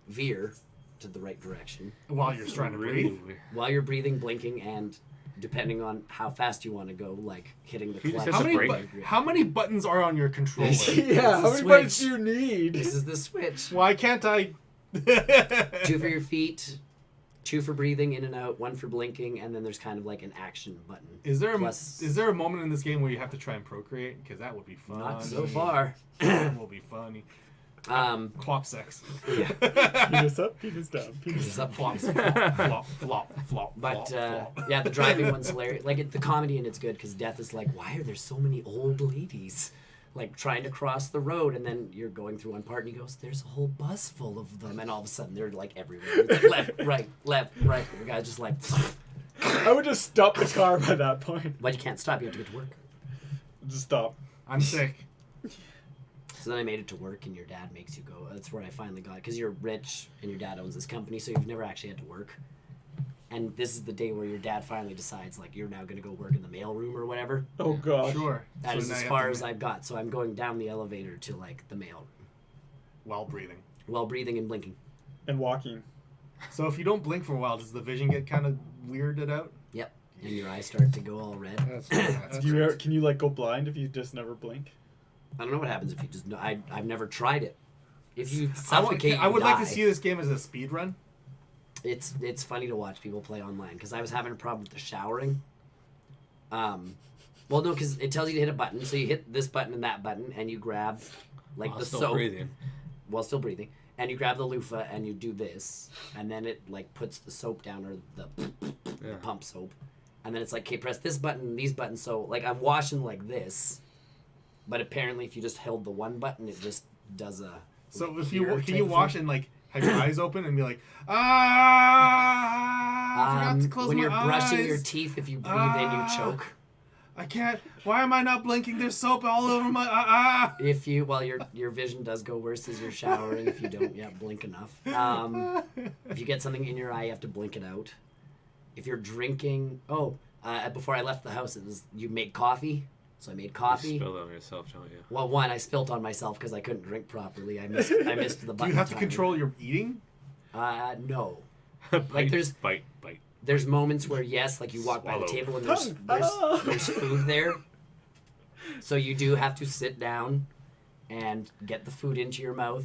veer to the right direction. While you're trying to breathe. While you're breathing, blinking, and depending on how fast you want to go, like, hitting the He just clutch. has to brake. How many buttons are on your controller? Yeah, how It's a many buttons switch. do you need? This is the switch. Why can't I? 2 for your feet, 2 for breathing in and out, 1 for blinking, and then there's kind of like an action button. Is there Plus- a moment in this game where you have to try and procreate? Because that would be fun. Not so far. That will be funny. Quap sex. Yeah. Penis up, penis down, penis It's up Flop, close. flop, flop, flop. But flop. yeah, the driving one's hilarious. Like the comedy in it's good because Death is like, why are there so many old ladies, like trying to cross the road? And then you're going through one part and he goes, "There's a whole bus full of them," and all of a sudden they're like everywhere. It's like, left, right. The guy's just like, I would just stop the car by that point. but you can't stop. You have to get to work. Just stop. I'm sick. So then I made it to work, and your dad makes you go. That's where I finally got, because you're rich and your dad owns this company, so you've never actually had to work. And this is the day where your dad finally decides, like, you're now going to go work in the mailroom or whatever. Oh god. Sure. That So is now as you have far to as I've got. So I'm going down the elevator to, like, the mailroom while breathing. while breathing and blinking. And walking. So if you don't blink for a while, does the vision get kind of weirded out? Yep. And your eyes start to go all red. That's Can you like go blind if you just never blink? I don't know what happens if you just... I've never tried it. If you I suffocate, would you like die. to see this game as a speed run. It's funny to watch people play online because I was having a problem with the showering. Well, no, because it tells you to hit a button, so you hit this button and that button, and you grab like the still soap, breathing. while still breathing, and you grab the loofah and you do this, and then it like puts the soap down or the pump soap, and then it's like, okay, press this button and these buttons. So like I'm washing like this, but apparently if you just held the one button, it just does a. So if here can type you of wash thing. and like have your eyes open and be like, I forgot to close when my you're brushing eyes. your teeth, if you breathe in, you choke. I can't. Why am I not blinking? There's soap all over my. If you, well, your vision does go worse as you're showering. If you don't, blink enough. If you get something in your eye, you have to blink it out. If you're drinking, before I left the house, you made coffee. So I made coffee. You spill it on yourself, don't you? Well, one, I spilt on myself because I couldn't drink properly. I missed the button. Do you have to timing. control your eating? No. Bite, there's- bite. There's moments where yes, like you walk by the Swallow. table and there's food there. So you do have to sit down and get the food into your mouth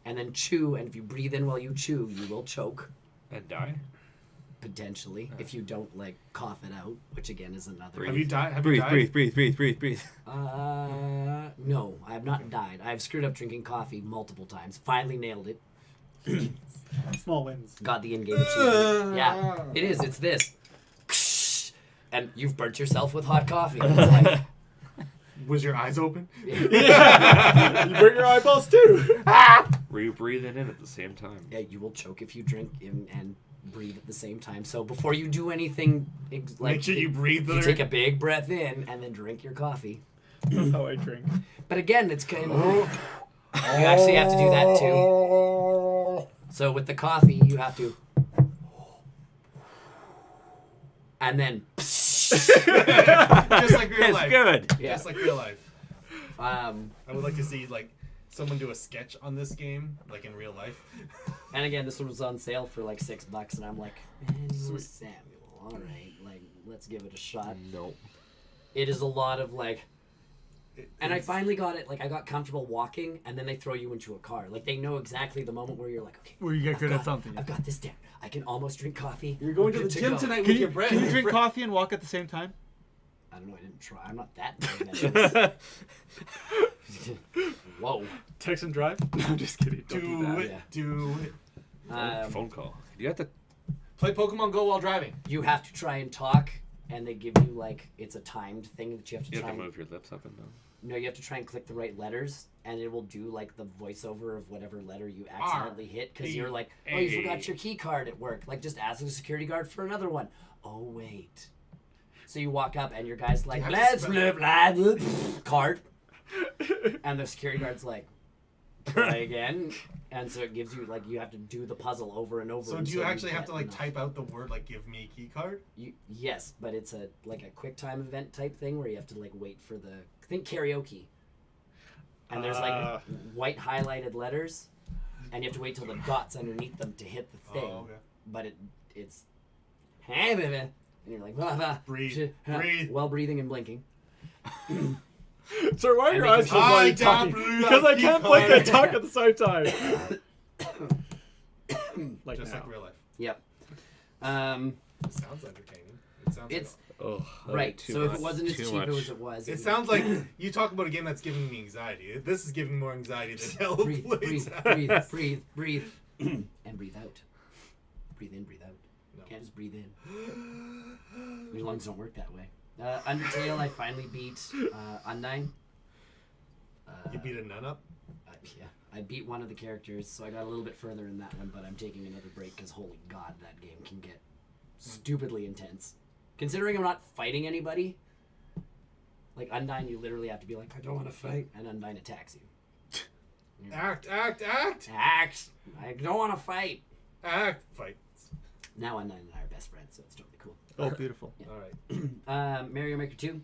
and then chew. And if you breathe in while you chew, you will choke. And die? Potentially, if you don't like cough it out, which again is another. Have you died? Have Breathe, you died? breathe. No, I have not died. I've screwed up drinking coffee multiple times. Finally nailed it. Small wins. Got the in-game achievement. Yeah, it is. It's this. And you've burnt yourself with hot coffee. It's like, Was your eyes open? Yeah. You burn your eyeballs too. Were you breathing in at the same time? yeah, you will choke if you drink and breathe at the same time. So before you do anything, Make sure you breathe. you take a big breath in and then drink your coffee. That's how I drink. But again, it's kind of you actually have to do that too. So with the coffee, you have to, and then. Just like real It's life. good. Yeah. Just like real life. I would like to see like someone do a sketch on this game, like in real life. And again, this one was on sale for like $6, and I'm like, man, Sweet. Samuel, all right, like let's give it a shot. No. It is a lot of like, and I It's- finally got it. Like I got comfortable walking, and then they throw you into a car. Like they know exactly the moment where you're like, okay, Where you get I've good got- at something. I've got this down. I can almost drink coffee. You're going We're to the good gym go. tonight Can with you, your bread. can you drink coffee and walk at the same time? I don't know. I didn't try. I'm not that good at this. Whoa. Text and drive? No, I'm just kidding. Don't do Do that. it. Yeah. Do it. Phone call. You have to. Play Pokemon Go while driving. You have to try and talk, and they give you like it's a timed thing that you have to You try. have to and, move your lips up and down. No, you have to try and click the right letters, and it will do like the voiceover of whatever letter you accidentally hit because you're like, oh, you forgot your key card at work. Like just ask the security guard for another one. Oh wait. So you walk up and your guy's like, You blah, have to blah, blah, blah, card, and the security guard's like, try again, and so it gives you like you have to do the puzzle over and over. So do until you actually have get to like enough. type out the word like "give me a key card"? Yes, but it's a like a quick time event type thing where you have to like wait for the think karaoke. And there's like white highlighted letters, and you have to wait till the dots underneath them to hit the thing. Oh, okay. But it's hey baby, and you're like blah, blah, Breathe. Breathe. while breathing and blinking. Sir, why are your And eyes closed while you're talking? Because I can't blink and talk at the same time. Like Just now. like real life. Yep. It sounds entertaining. It sounds. It's Oh, right. too So if much. it wasn't as Too cheap much. as it was, It sounds like you talk about a game that's giving me anxiety. This is giving me more anxiety than Hell breathe, Blades. breathe, breathe, breathe, breathe, and breathe out. Breathe in, breathe out. No. You can't just breathe in. Your lungs don't work that way. Undertale, I finally beat Undyne. You beat a nun up. Yeah, I beat one of the characters, so I got a little bit further in that one, but I'm taking another break because holy god, that game can get stupidly intense. Considering I'm not fighting anybody, like Undyne, you literally have to be like, I don't want to fight, and Undyne attacks you. And you're like, Act. Act! I don't want to fight. Act. Fight. Now Undyne and I are best friends, so it's totally cool. Oh, beautiful. Yeah. All right. Mario Maker 2.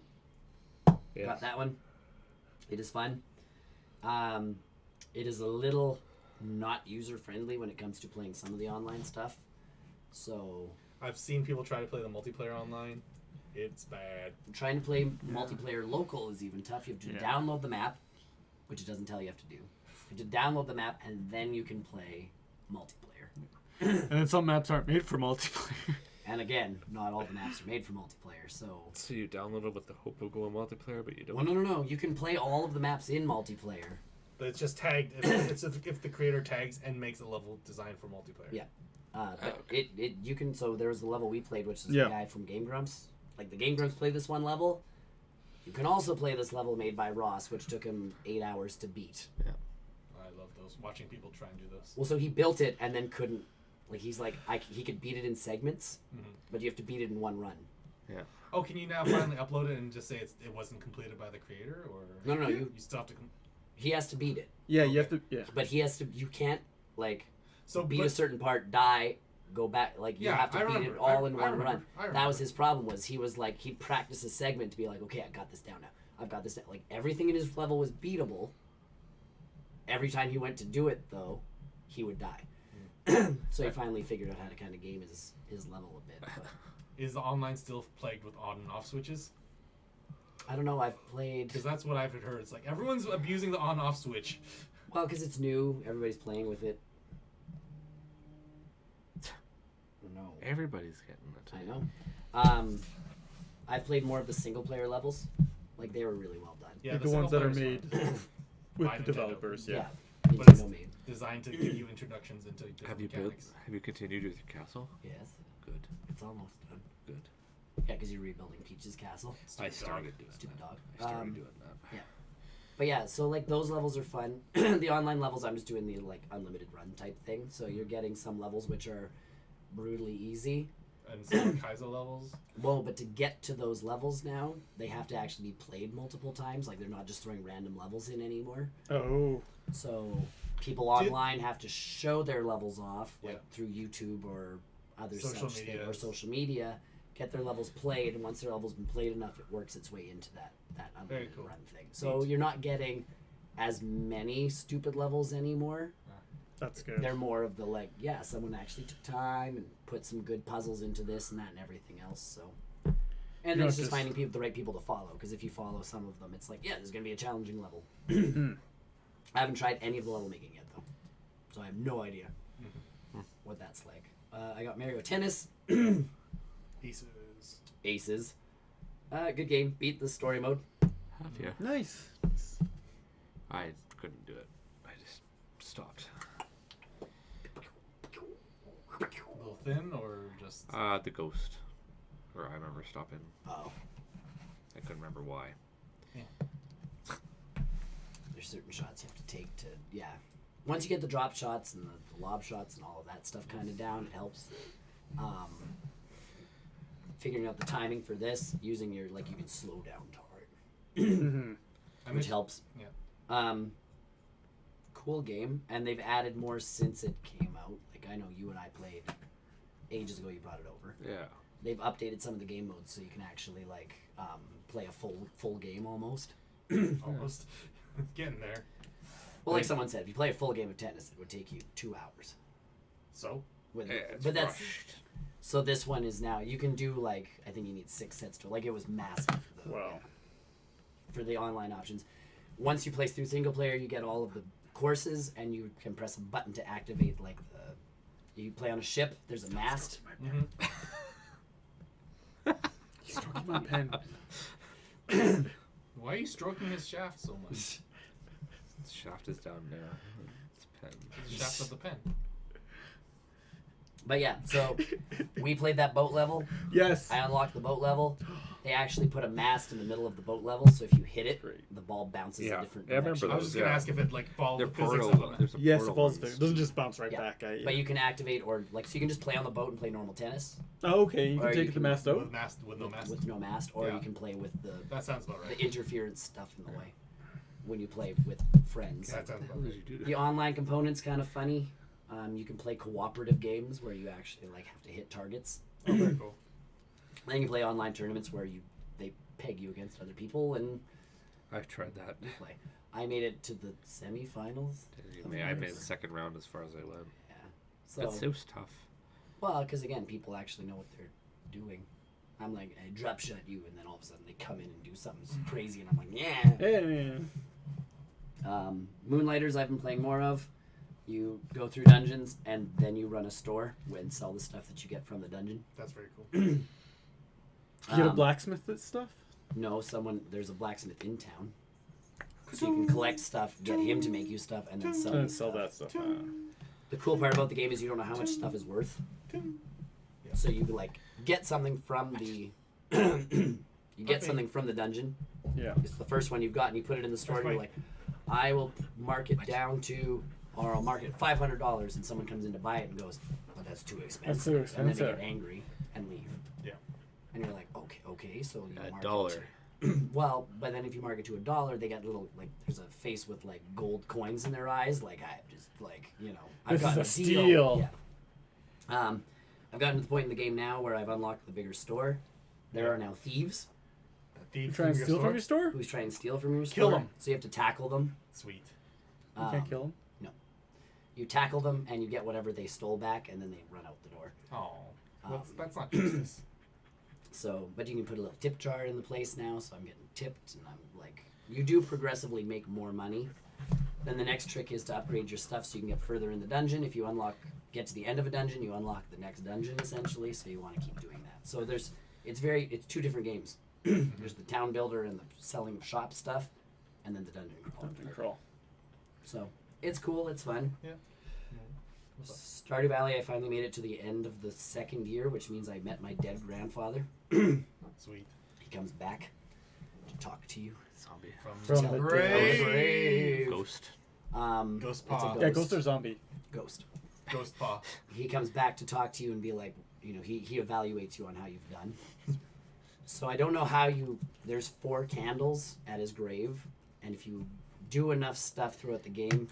Yes. Got that one. It is fun. It is a little not user friendly when it comes to playing some of the online stuff. So I've seen people try to play the multiplayer online. It's bad. trying to play multiplayer local is even tough. You have to download the map, which it doesn't tell you have to do. You have to download the map and then you can play multiplayer. And then some maps aren't made for multiplayer. And again, not all the maps are made for multiplayer, so... So you download it with the hope of going multiplayer, but you don't. Well, no. You can play all of the maps in multiplayer. But it's just tagged. If the creator tags and makes a level designed for multiplayer. Yeah. But you can. So there was the level we played, which is Yeah. the guy from Game Grumps. Like the Game Grumps played this one level. You can also play this level made by Ross, which took him 8 hours to beat. Yeah. I love those. Watching people try and do this. Well, so he built it and then couldn't. Like he's like, he could beat it in segments, but you have to beat it in one run. Yeah. Oh, can you now finally upload it and just say it wasn't completed by the creator, or No. You still have to. He has to beat it, Yeah, you have to. Yeah. but he has to. You can't like So beat but- a certain part, die, go back. Like you Yeah, have to I beat remember. it all in I one remember. run. I remember. That was his problem. Was he was like he'd practice a segment to be like, okay, I got this down now. I've got this down. Like everything in his level was beatable. Every time he went to do it, though, he would die. So he finally figured out how to kind of game his level a bit. But Is the online still plagued with on and off switches? I don't know. I've played Because that's what I've heard. It's like everyone's abusing the on-off switch. well because it's new. Everybody's playing with it. No, Everybody's getting it. I know. I've played more of the single player levels. Like they were really well done. Yeah, Like the ones that are single made player's with By the Nintendo. developers. Yeah. But it's Nintendo made. designed to give you introductions into different Have you mechanics. Have you continued with your castle? Yes, Good. it's almost done. Good. Yeah, because you're rebuilding Peach's castle. I started doing Stupid that. dog. I started doing that. But yeah, so like those levels are fun. The online levels, I'm just doing the like unlimited run type thing. So you're getting some levels which are brutally easy. And some Kaizo levels. Well, but to get to those levels now, they have to actually be played multiple times. Like they're not just throwing random levels in anymore. Oh. So people online have to show their levels off, like Yeah. through YouTube or other Social such media. thing, or social media. Get their levels played, and once their level's been played enough, it works its way into that Very unlimited cool. run thing. So you're not getting as many stupid levels anymore. That's good. They're more of the like, yeah, someone actually took time and put some good puzzles into this and that and everything else. So, and then know, it's just just- finding the right people to follow. Because if you follow some of them, it's like, yeah, there's gonna be a challenging level. I haven't tried any of the level making yet though, so I have no idea what that's like. I got Mario Tennis, Pieces. Aces. Good game. Beat the story mode. Have you? Nice. I couldn't do it. I just stopped. A little thin or just. The ghost. Or I remember stopping. Oh, I couldn't remember why. there's certain shots you have to take to once you get the drop shots and the lob shots and all of that stuff kind of down, it helps. Figuring out the timing for this, using your you can slow down target, which helps. Yeah. Cool game, and they've added more since it came out. Like I know you and I played ages ago. You brought it over. Yeah. They've updated some of the game modes so you can actually play a full game almost. Almost. Getting there. Well, like someone said, if you play a full game of tennis, it would take you 2 hours. So? With Yeah, it's but that's rushed. so. This one is now you can do I think you need 6 sets to it was massive for the Wow. for the online options. Once you play through single player, you get all of the courses, and you can press a button to activate you play on a ship. There's a mast. He's stroking my pen. Why are you stroking his shaft so much? The shaft is down now. It's pen. The shaft of the pen. But yeah, so we played that boat level. Yes. I unlocked the boat level. They actually put a mast in the middle of the boat level, so if you hit it, Great. the ball bounces Yeah. a different Yeah, I remember direction. I was just gonna Yeah. ask if it followed They're the physics portal. of the map. There's a Yes, portal it falls. ones. It doesn't just bounce right Yeah. back at you. But you can activate so you can just play on the boat and play normal tennis Oh, okay. You Or can you take the can- mast out. With no mast. with no mast, or Yeah. you can play with the That sounds about right. interference stuff in the way when you play with friends. That sounds How about did right. you do The online component's kind of funny. You can play cooperative games where you actually have to hit targets. Oh, very cool. Then you can play online tournaments where they peg you against other people and I've tried that. you play. I made it to the semifinals. I made the second round as far as I went. Yeah. So That was tough. well, because again, people actually know what they're doing. I'm like, I drop shot you, and then all of a sudden they come in and do something crazy, and I'm like, yeah. Hey. Moonlighters, I've been playing more of. You go through dungeons, and then you run a store and sell the stuff that you get from the dungeon. That's very cool. You get a Um, blacksmith that stuff? No, there's a blacksmith in town. So you can collect stuff, get him to make you stuff, and then sell. And sell that stuff. The cool part about the game is you don't know how much stuff is worth. So you like get something from the you get something from the dungeon. Yeah. It's the first one you've got, and you put it in the store. And you're like, I will mark it down to, or I'll mark it $500, and someone comes in to buy it and goes, "But that's too expensive." That's too expensive. And then they get angry and leave. Yeah. And you're like, okay, so you mark $1. it to, well, but then if you mark it to $1, they got little like there's a face with like gold coins in their eyes. Like I just like I've This is got a steal. Yeah. I've gotten to the point in the game now where I've unlocked the bigger store. There are now thieves You trying to steal from your store? who's trying to steal from your Kill store. them. So you have to tackle them. Sweet. You can't kill them. No. You tackle them and you get whatever they stole back, and then they run out the door. Oh, that's not justice. So, but you can put a little tip jar in the place now, so I'm getting tipped, and I'm like, you do progressively make more money. Then the next trick is to upgrade your stuff so you can get further in the dungeon. If you get to the end of a dungeon, you unlock the next dungeon essentially. So you want to keep doing that. So it's two different games. There's the town builder and the selling of shop stuff, and then the dungeon crawl. Dungeon crawl. So it's cool. It's fun. Yeah. Stardew Valley, I finally made it to the end of the second year, which means I met my dead grandfather. Sweet. He comes back to talk to you. Zombie. From Tell the grave. Ghost. Ghost It's a paw. Yeah, ghost or zombie. Ghost. Ghost paw. He comes back to talk to you and be like, he evaluates you on how you've done. So I don't know how there's 4 candles at his grave, and if you do enough stuff throughout the game,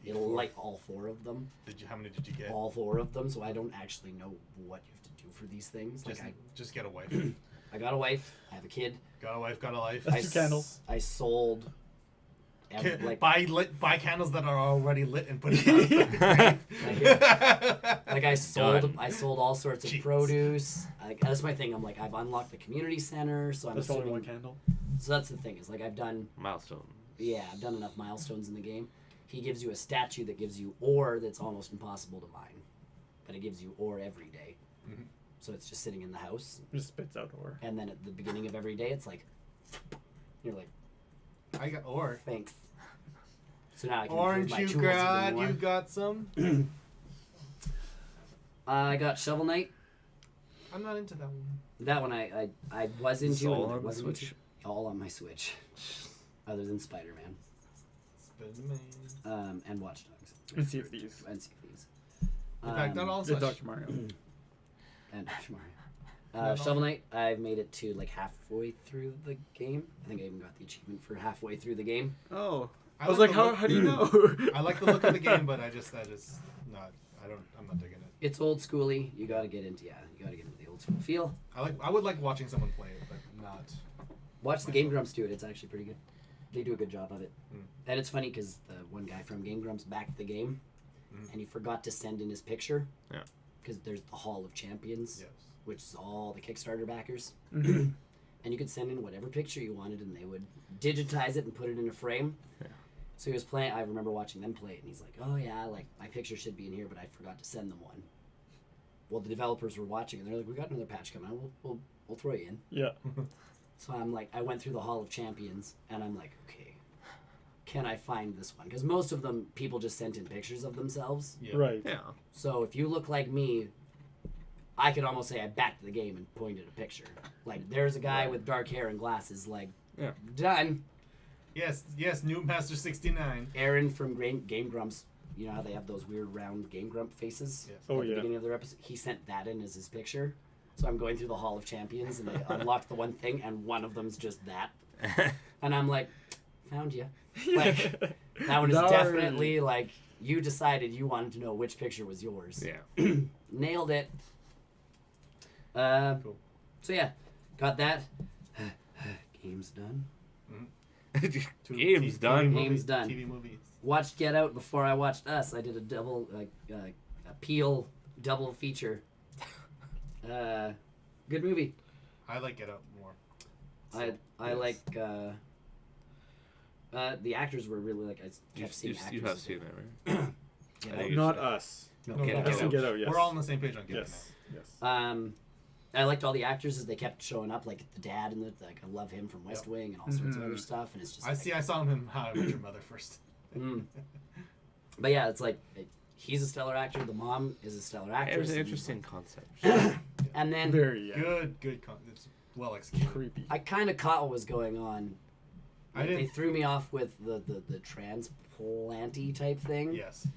it'll light all 4 of them. How many did you get? All 4 of them, so I don't actually know what you have to do for these things. Just get a wife. I got a wife, I have a kid. Got a wife, got a life. That's 2 candles. I sold Buy candles that are already lit and put it on the grave. like I sold all sorts of produce. That's my thing. I'm like, I've unlocked the community center, so I'm That's only assuming, 1 candle. so that's the thing, is like I've done Milestone. I've done enough milestones in the game. He gives you a statue that gives you ore that's almost impossible to mine, but it gives you ore every day. Mhm. So it's just sitting in the house, Just spits out ore. and then at the beginning of every day, it's like, you're like, I got ore. thanks. So now I can Orange, improve my you tools got. even more. You got some. I got Shovel Knight. I'm not into that one. That one I was into, all and I on the wasn't into. Switch? All on my Switch, other than Spider-Man and Watch Dogs. And Sea of Thieves. And Sea of Thieves. In fact, not all The such. Dr. Mario. And Mario. Shovel Knight, I've made it to like halfway through the game. I think I even got the achievement for halfway through the game. Oh. I I was like like, the how look- do you know? I like the look of the game, but I just not. I'm not digging it. It's old schooly. You got to get into the old school feel. I would like watching someone play it, but not. Watch the Game Grumps do it. It's actually pretty good. They do a good job of it. Mm. And it's funny because the one guy from Game Grumps backed the game, and he forgot to send in his picture. Yeah. Because there's the Hall of Champions, Yes. which is all the Kickstarter backers. Mhm. And you could send in whatever picture you wanted, and they would digitize it and put it in a frame. Yeah. So he was playing. I remember watching them play it, and he's like, "Oh yeah, like my picture should be in here, but I forgot to send them one." Well, the developers were watching, and they're like, "We got another patch coming out. We'll throw you in." Yeah. So I'm like, I went through the Hall of Champions, and I'm like, okay, can I find this one? Because most of them, people just sent in pictures of themselves. Yeah. Right. Yeah. So if you look like me, I could almost say I backed the game and pointed a picture. Like, there's a guy with dark hair and glasses, like, Yeah. done. Yes. New Master 69. Aaron from Game Grumps, you know how they have those weird round Game Grump faces? Yes. Oh, At the yeah. beginning of their episode, he sent that in as his picture. So I'm going through the Hall of Champions, and I unlocked the one thing, and one of them's just that. And I'm like, found you. Like, that one is Darn. definitely, like, you decided you wanted to know which picture was yours. Yeah. Nailed it. Cool. So, yeah, got that. Game's done. Game's done. Game's done. TV movies. Watched Get Out before I watched Us. I did a double, a Peel double feature. Good movie. I like Get Out more. I like the actors were really like I kept seeing actors. You have seen that, right? Get I Out. used Not to. us. No, No, Get no, Out. Us and Get Out, yes. We're all on the same page on Get Yes. Yes. I liked all the actors as they kept showing up, like the dad and I love him from West Wing and all sorts of other stuff, and it's just I saw him in How I Met Your Mother first. But yeah, it's like he's a stellar actor. The mom is a stellar actress. It was an interesting concept. And then Very Good. It's well executed. creepy. I kind of caught what was going on. They threw me off with the transplanty type thing. Yes.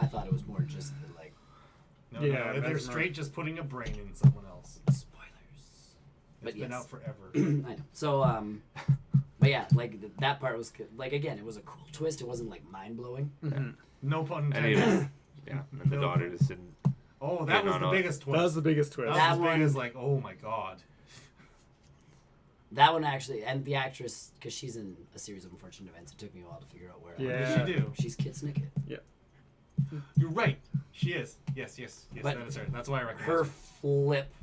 I thought it was more just like No, they're Mesmer. straight just putting a brain in someone else. spoilers. It's been out forever. I know. So but yeah, like that part was good. Like again, it was a cool twist. It wasn't like mind blowing. No pun And intended. and the daughter just didn't. Oh, that was the biggest twist. That was the biggest twist. That was That as big one- as like, oh my god. That one actually, and the actress, because she's in a series of unfortunate events, it took me a while to figure out where. What Yeah. did she do? She's Kit Snicket. You're right. She is. Yes. But that is her. That's why I recognize Her flip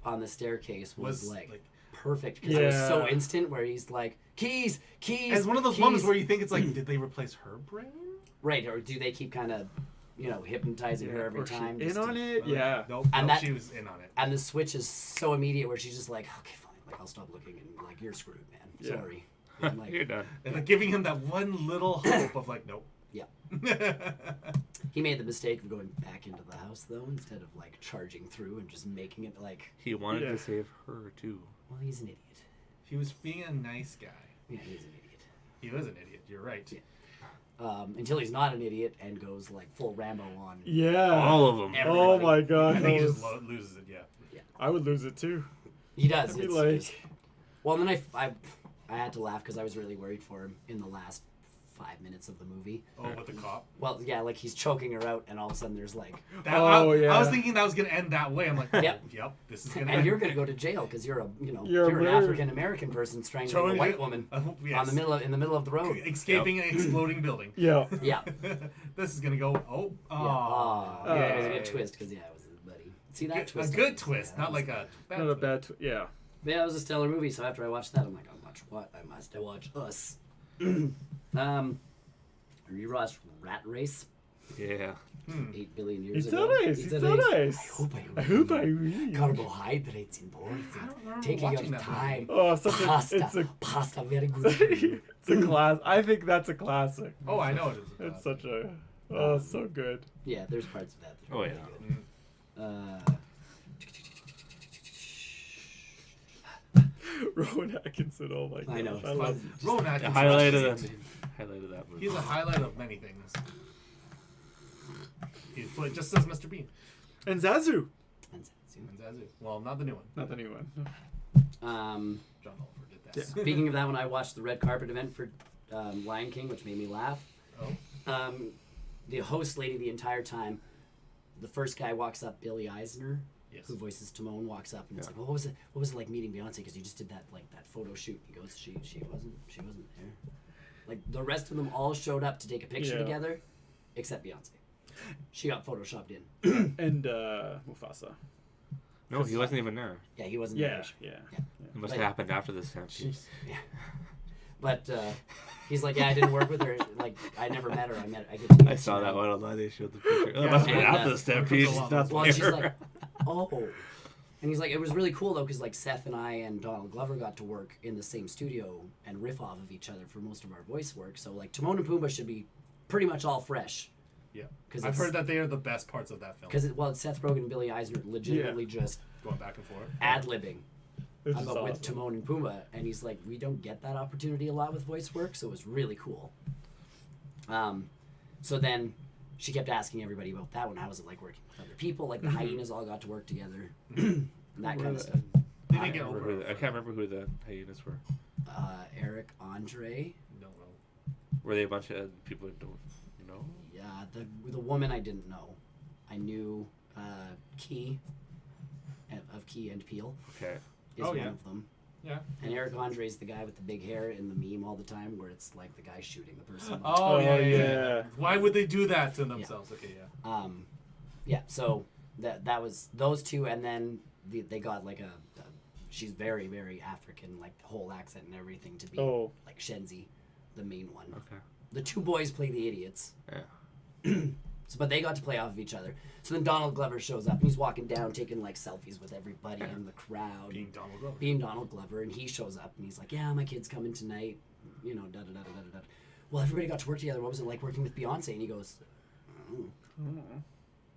on the staircase was like perfect because it was so Yeah. instant. Where he's like, keys. It's one of those keys." moments where you think it's like, did they replace her brain? Right, or do they keep kind of, hypnotizing her every Or she time? in just on to- it? Yeah. Nope. And No, that- she was in on it. And the switch is so immediate where she's just like, okay, fine, like I'll stop looking and like you're screwed, man. Yeah. Sorry. And, like, You're done. And like giving him that one little hope of like, nope. Yeah. He made the mistake of going back into the house though, instead of like charging through and just making it like. He wanted Yeah. to save her too. Well, he's an idiot. He was being a nice guy. Yeah, he's an idiot. He was an idiot. You're right. Yeah. Until he's not an idiot and goes like full Rambo on. Yeah. All of them. Everybody. Oh my god. I think he that just was- loses it. Yeah. I would lose it too. He does. I'd be It's, like- it's- well, and then I had to laugh because I was really worried for him in the last 5 minutes of the movie. Oh, with the cop. Well, yeah, like he's choking her out, and all of a sudden there's like, Oh, yeah. I was thinking that was gonna end that way. I'm like, Yep. Yep. This is gonna. and end. you're gonna go to jail because you're You're an a murderer. African American person strangling a Showing white it- woman yes. in the middle of the road. escaping an exploding building. Yeah. Yeah. This is gonna go. Oh. Yeah. Aw. Oh, yeah, it was a Yay. good twist because it was his buddy. See that A twist? good twist, Yeah, not that like was- a bad Not a twist. bad. Yeah. Yeah, it was a stellar movie. So after I watched that, I'm like, I watch what? I must watch Us. Rewatched Rat Race. Yeah. 8 billion years It's ago. so nice. It's so nice. I hope I will. will. Carbohydrates important. I don't remember Taking watching your that time. Oh, such a. Pasta. It's a. Pasta, very good for you. It's a class. I think that's a classic. Oh, I know it is. It's such a. Oh, so good. Yeah, there's parts of that that are Oh, really yeah. good. Rowan Atkinson. Oh my god. I know. I love. Rowan The Atkinson. highlight of that movie. He's a highlight of many things. He's played just as Mr. Bean And Zazu. and Zazu. Well, not the new one. Not the new one. John Oliver did that. Speaking of that one, I watched the red carpet event for Lion King, which made me laugh. Oh. The host lady the entire time, the first guy walks up, Billy Eisner, Yes. who voices Timon, walks up and it's like, well, what was it like meeting Beyonce? Because you just did that photo shoot. He goes, she wasn't there. Like the rest of them all showed up to take a picture Yeah. together, except Beyonce. She got photoshopped in. And Mufasa. No, he wasn't even there. Yeah, he wasn't Yeah. there. Yeah. It must But- have happened after the stampede. Yeah. But he's like, yeah, I didn't work with her. Like, I never met her. I get to meet I saw her. that one online. They showed the picture. Oh, Yeah, must be and, after uh, the stampede. She's not Well, there. she's like, oh. And he's like, it was really cool, though, because, like, Seth and I and Donald Glover got to work in the same studio and riff off of each other for most of our voice work. So, like, Timon and Pumbaa should be pretty much all fresh. Yeah. 'Cause I've it's- heard that they are the best parts of that film. Because, well, it's Seth Rogen and Billy Eisner legitimately just Going back and forth. ad-libbing Which is about with awesome. Timon and Pumbaa. And he's like, we don't get that opportunity a lot with voice work, so it was really cool. So then she kept asking everybody about that one. How was it like working with other people? Like the hyenas all got to work together. That kind of stuff. They I didn't get over I can't remember who the hyenas were. Eric Andre. No, no. Were they a bunch of people who don't know? Yeah, the woman I didn't know. I knew Key of Key and Peele Okay. is Oh, one yeah. of them. Yeah. And Eric Andre is the guy with the big hair in the meme all the time where it's like the guy shooting the person. Oh, yeah, yeah, yeah. yeah. Why would they do that to themselves? Okay, yeah. Yeah, so that was those two, and then they got like a she's very, very African, like the whole accent and everything to be like Shenzi, the main one. Okay. The two boys play the idiots. Yeah. So, but they got to play off of each other. So then Donald Glover shows up and he's walking down taking like selfies with everybody in the crowd. Being Donald Glover. And he shows up and he's like, yeah, my kid's coming tonight. You know, da-da-da-da-da-da. Well, everybody got to work together. What was it like working with Beyonce? And he goes, oh.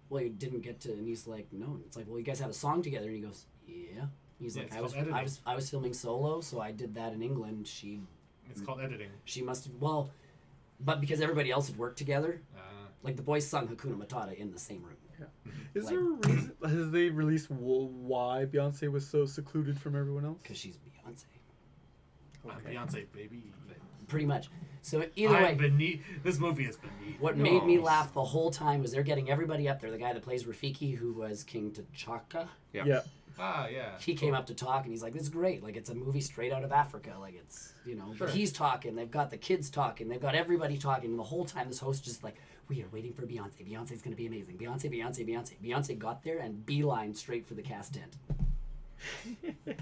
Well, you didn't get to, and he's like, no. It's like, well, you guys have a song together. And he goes, yeah. He's like, I was filming solo, so I did that in England. It's called editing. She must have, well, but because everybody else had worked together, like the boys sung Hakuna Matata in the same room. Yeah. Is there a reason? Has they released why Beyonce was so secluded from everyone else? Because she's Beyonce. Okay. I'm Beyonce, baby. Pretty much. So either way, this movie is beneath. What made me laugh the whole time was they're getting everybody up there. The guy that plays Rafiki, who was King T'Chaka. Yeah. Ah, yeah. He came up to talk, and he's like, this is great. Like, it's a movie straight out of Africa. Like, it's, you know, Sure. But he's talking. They've got the kids talking. They've got everybody talking. And the whole time, this host just like, we are waiting for Beyonce. Beyonce's going to be amazing. Beyonce, Beyonce, Beyonce. Beyonce got there and beeline straight for the cast tent.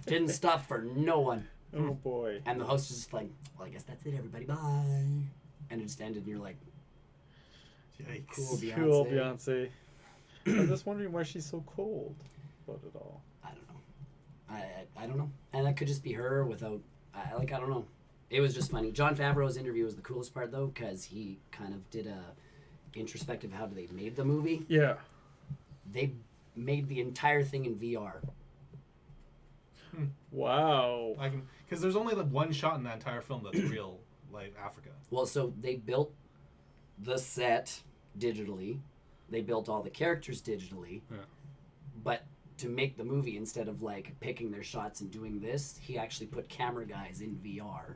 Didn't stop for no one. Oh, boy. And the host is just like, well, I guess that's it, everybody. Bye. And it just ended, and you're like, Yikes. cool, Beyonce. Cool, Beyonce. I'm just wondering why she's so cold about it all. I don't know. I don't know. And that could just be her without, I don't know. It was just funny. Jon Favreau's interview was the coolest part, though, because he kind of did a introspective how they made the movie. Yeah. They made the entire thing in VR. Wow. Because there's only like one shot in that entire film that's real, like Africa. Well, so they built the set digitally. They built all the characters digitally. Yeah. But to make the movie, instead of like picking their shots and doing this, he actually put camera guys in VR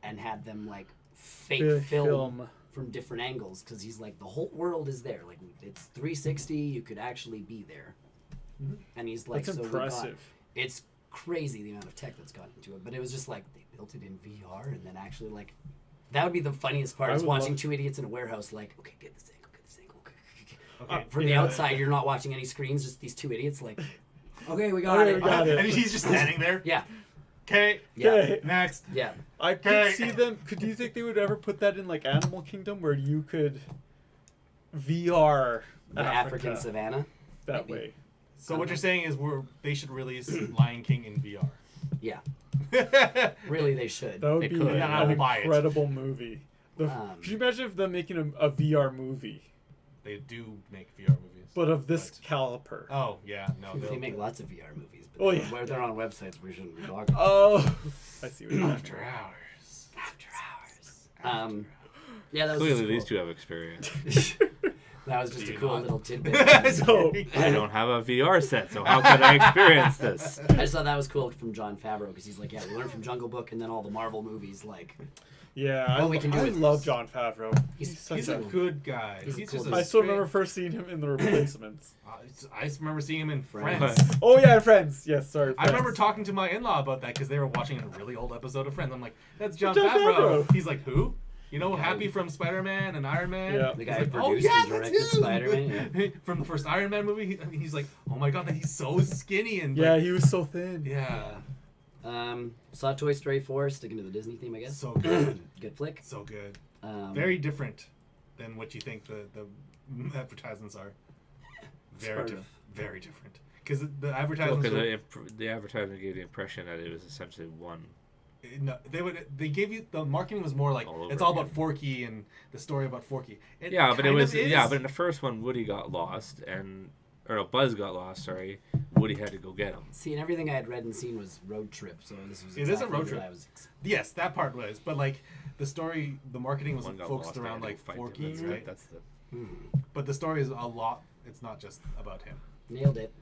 and had them like fake film from different angles, because he's like, the whole world is there. Like, it's 360. You could actually be there. Mm-hmm. And he's like, that's so impressive. It's crazy the amount of tech that's gone into it, but it was just like they built it in VR, and then actually like that would be the funniest part is watching two idiots in a warehouse like, okay, get this angle, okay. From the outside, you're not watching any screens, just these two idiots like, okay, we got it. And he's just standing there. Yeah. Okay. Yeah. Next. Yeah. I could see them. Do you think they would ever put that in like Animal Kingdom, where you could VR The African savannah. That Maybe. way? So what you're saying is they should release Lion King in VR. Yeah. Really, they should. That would be could. an incredible movie. Could you imagine if them making a VR movie? They do make VR movies. But of this caliber. Oh, yeah. No, They make lots of VR movies, but where they're on websites we shouldn't be talking. Oh, I see what you're After hours. Yeah, that was Clearly, just these cool. two have experience. That was just Do a you cool not? little tidbit. So, I don't have a VR set, so how could I experience this? I just thought that was cool from Jon Favreau, because he's like, yeah, we learned from Jungle Book and then all the Marvel movies, like, yeah, What we can do I with love this. Jon Favreau. He's He's a good guy. He's a cool just dude. I still straight- remember first seeing him in The Replacements. I just remember seeing him in Friends. Friends. Oh yeah, and Friends. Yes, sorry. I remember talking to my in-law about that because they were watching a really old episode of Friends. I'm like, that's Jon Jon Favreau. Favreau. He's like, who? You know, guy- Happy from Spider-Man and Iron Man? Yeah. The He's guy like, who oh, produced yeah, and that's directed him. Spider-Man, From the first Iron Man movie, he's like, oh my god, he's so skinny. And Yeah, like, he was so thin. yeah. Saw Toy Story 4, sticking to the Disney theme, I guess. So good. Good flick. So good. Um, Very different than what you think the advertisements are. Very Sort different. of. Very different. Because the advertisements Because the advertisement gave the impression that it was essentially one. No, they gave you the marketing was more like All over it's all again. about Forky and the story about Forky. It Yeah, but it kind was of is. but in the first one, Woody got lost, Buzz got lost. Sorry, Woody had to go get him. See, and everything I had read and seen was road trip, so this was It is a exactly road what trip. I was Yes, that part was, but like the story, the marketing was One got focused lost, around they had like to fight Forky, them. right? That's the. But the story is a lot. It's not just about him. nailed it.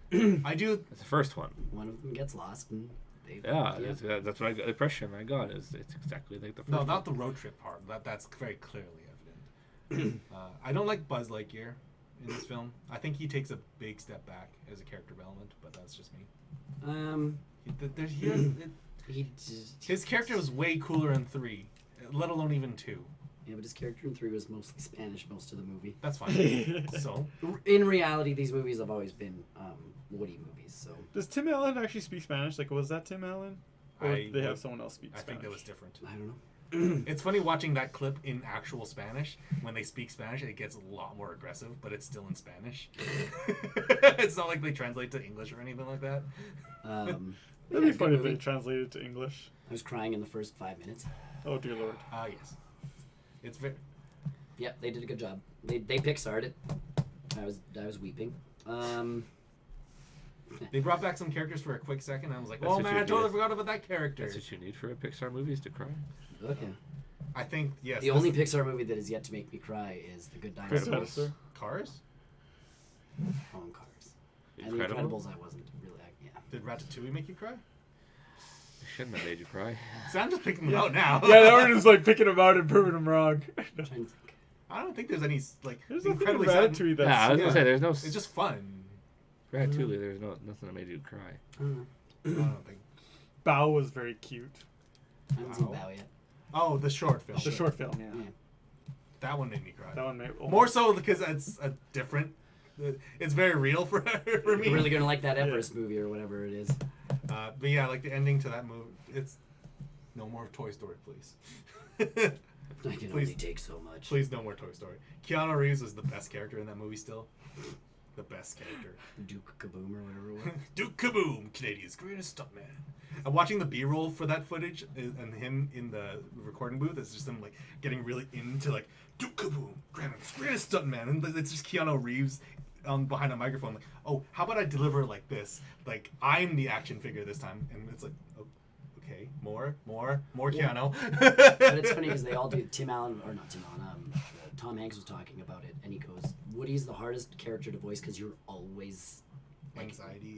I do. That's the first one. One of them gets lost, and they That's what I got. The impression I got is it's exactly like the first. No, one. not the road trip part. That's very clearly evident. I don't like Buzz Lightyear in this film. I think he takes a big step back as a character development, but that's just me. His character was way cooler in 3, let alone even 2. Yeah, but his character in 3 was mostly Spanish most of the movie. That's fine. So In reality, these movies have always been Woody movies, so... Does Tim Allen actually speak Spanish? Like, was that Tim Allen? Or did they have someone else speak I Spanish? think that was different. I don't know. It's funny watching that clip in actual Spanish. When they speak Spanish, it gets a lot more aggressive, but it's still in Spanish. It's not like they translate to English or anything like that. That'd be funny if they translated it to English. I was crying in the first 5 minutes. Oh dear lord. Yes. It's very. Yep, they did a good job. They Pixar'd it. I was weeping. They brought back some characters for a quick second. I was like, That's oh what man, you I totally did. forgot about that character. That's what you need for a Pixar movie is to cry. Okay. I think, yes. The only Pixar movie that is yet to make me cry is The Good Good Dinosaur. dinosaur. Cars? Oh, and Cars. And The Incredible? Incredibles, I wasn't really. Yeah. Did Ratatouille make you cry? It shouldn't have made you cry. See, I'm just picking them out now. Yeah, they were just like picking them out and proving them wrong. I'm trying to think. I don't think there's any, like, There's nothing in incredibly sad. Ratatouille Yeah, I was that's... gonna say there's no. It's just fun. Ratatouille. There's nothing that made you cry. I don't know. I don't think. Bao was very cute. I haven't seen Wow. Bao yet. Oh, the short film. The short film, yeah. Yeah. That one made me cry. That one made... Oh, More so because it's a different. It's very real for me. You're really gonna like that Everest movie or whatever it is. But yeah, like the ending to that movie, it's no more Toy Story, please. I can only take so much. Please, no more Toy Story. Keanu Reeves was the best character in that movie still. The best character. Duke Kaboom or whatever it was. Duke Kaboom, Canadia's greatest stuntman. I'm watching the B-roll for that footage and him in the recording booth. It's just him like getting really into like Duke Kaboom, Canada's greatest stuntman, and it's just Keanu Reeves behind a microphone. Like, oh, how about I deliver it like this? Like I'm the action figure this time, and it's like, oh, okay, more Keanu. But it's funny because they all do. Tom Hanks was talking about it, and he goes, "Woody's the hardest character to voice because you're always like,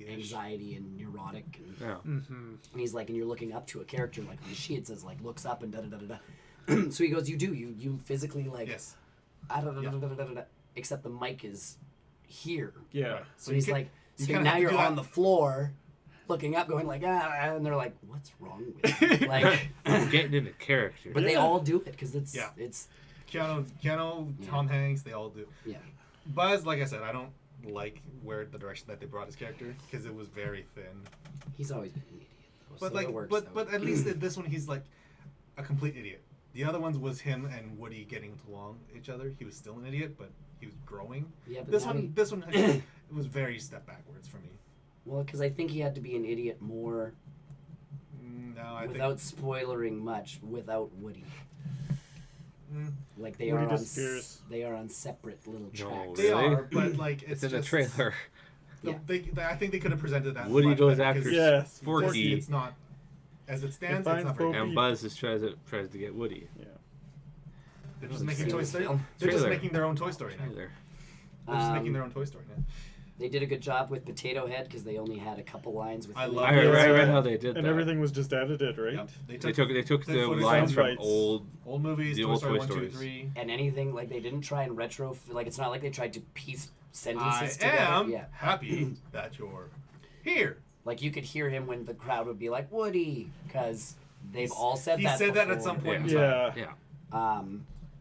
anxiety and neurotic, and, Yeah. Mm-hmm. and he's like, and you're looking up to a character like on the sheet it says like looks up and da da da da da." So he goes, you physically like, Yes. except the mic is here. Yeah. Right. So he's you like, you so kinda now have to you're do that. on the floor, looking up, going like, and they're like, what's wrong with you? Like, Getting into character. but they Yeah. all do it because it's Yeah. it's Keanu, Yeah. Tom Hanks, they all do. yeah. Buzz, like I said, I don't like the direction that they brought his character because it was very thin. He's always been an idiot, though, But so like, it works but out. but at least in this one, he's like a complete idiot. The other ones was him and Woody getting along each other. He was still an idiot, but he was growing. Yeah, but This now one, this one, it was very step backwards for me. well, because I think he had to be an idiot more No, I without spoilering much without Woody. think Like they Woody are on disappears. they are on separate little No, tracks. they Really? are, but like It's it's in the just, trailer. Yeah. I think they could have presented that. Woody much goes better, after 'cause Yes. Forky. It's not as it stands. If It's not I'm very Forky- good. And Buzz is tries to get Woody. Yeah. They're just Haven't making seen Toy the Story. film. They're just Trailer. making their own Toy Story now. Trailer. They're just making their own Toy Story now. They did a good job with Potato Head because they only had a couple lines with. I him. love I read, Yeah. I read how they did And that. everything was just edited, right? Yep. They took the the footage lines sound from bites. old. old movies, The Toy old Story Toy 1, 2, Stories. 3. And anything like they didn't try and like it's not like they tried to piece I sentences together. am Yeah. happy that you're here. Like you could hear him when the crowd would be like Woody because they've all said He that. said that at before. some point in Yeah. time. Yeah.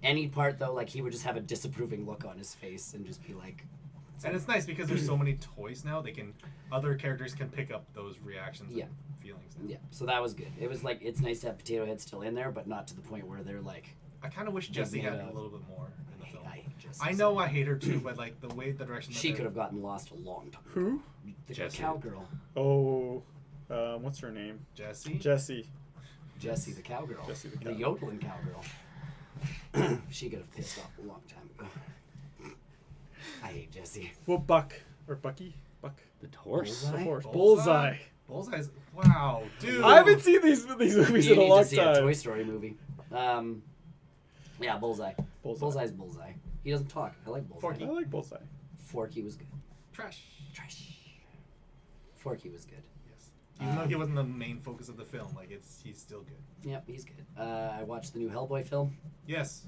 Any part though, like he would just have a disapproving look on his face and just be like, And it's nice because there's so many toys now. Other characters can pick up those reactions Yeah. and feelings. Now. yeah. So that was good. It was like it's nice to have Potato Head still in there, but not to the point where they're like. I kind of wish Just Jessie made had up. a little bit more in the film. I hate Jessie I so know much. I hate her too, but like the direction that She they're- could have gotten lost a long time. Who? The Jessie. cowgirl, Oh, what's her name? Jessie. Jessie. Jessie the cowgirl, Jessie the the cowgirl. yodeling cowgirl. She could have pissed off a long time ago. I hate Jessie. Well, Buck or Bucky? Buck. The horse. The Bullseye? horse. Bullseye? Bullseye. Bullseye's wow, dude. I haven't seen these movies You in a need long to see a time. Toy Story movie. Yeah, Bullseye. Bullseye. Bullseye's Bullseye. He doesn't talk. I like Bullseye. Forky. I like Bullseye. Forky was good. Trash. Trash. Forky was good. Yes. Even though he wasn't the main focus of the film, like he's still good. Yep, he's good. I watched the new Hellboy film. Yes.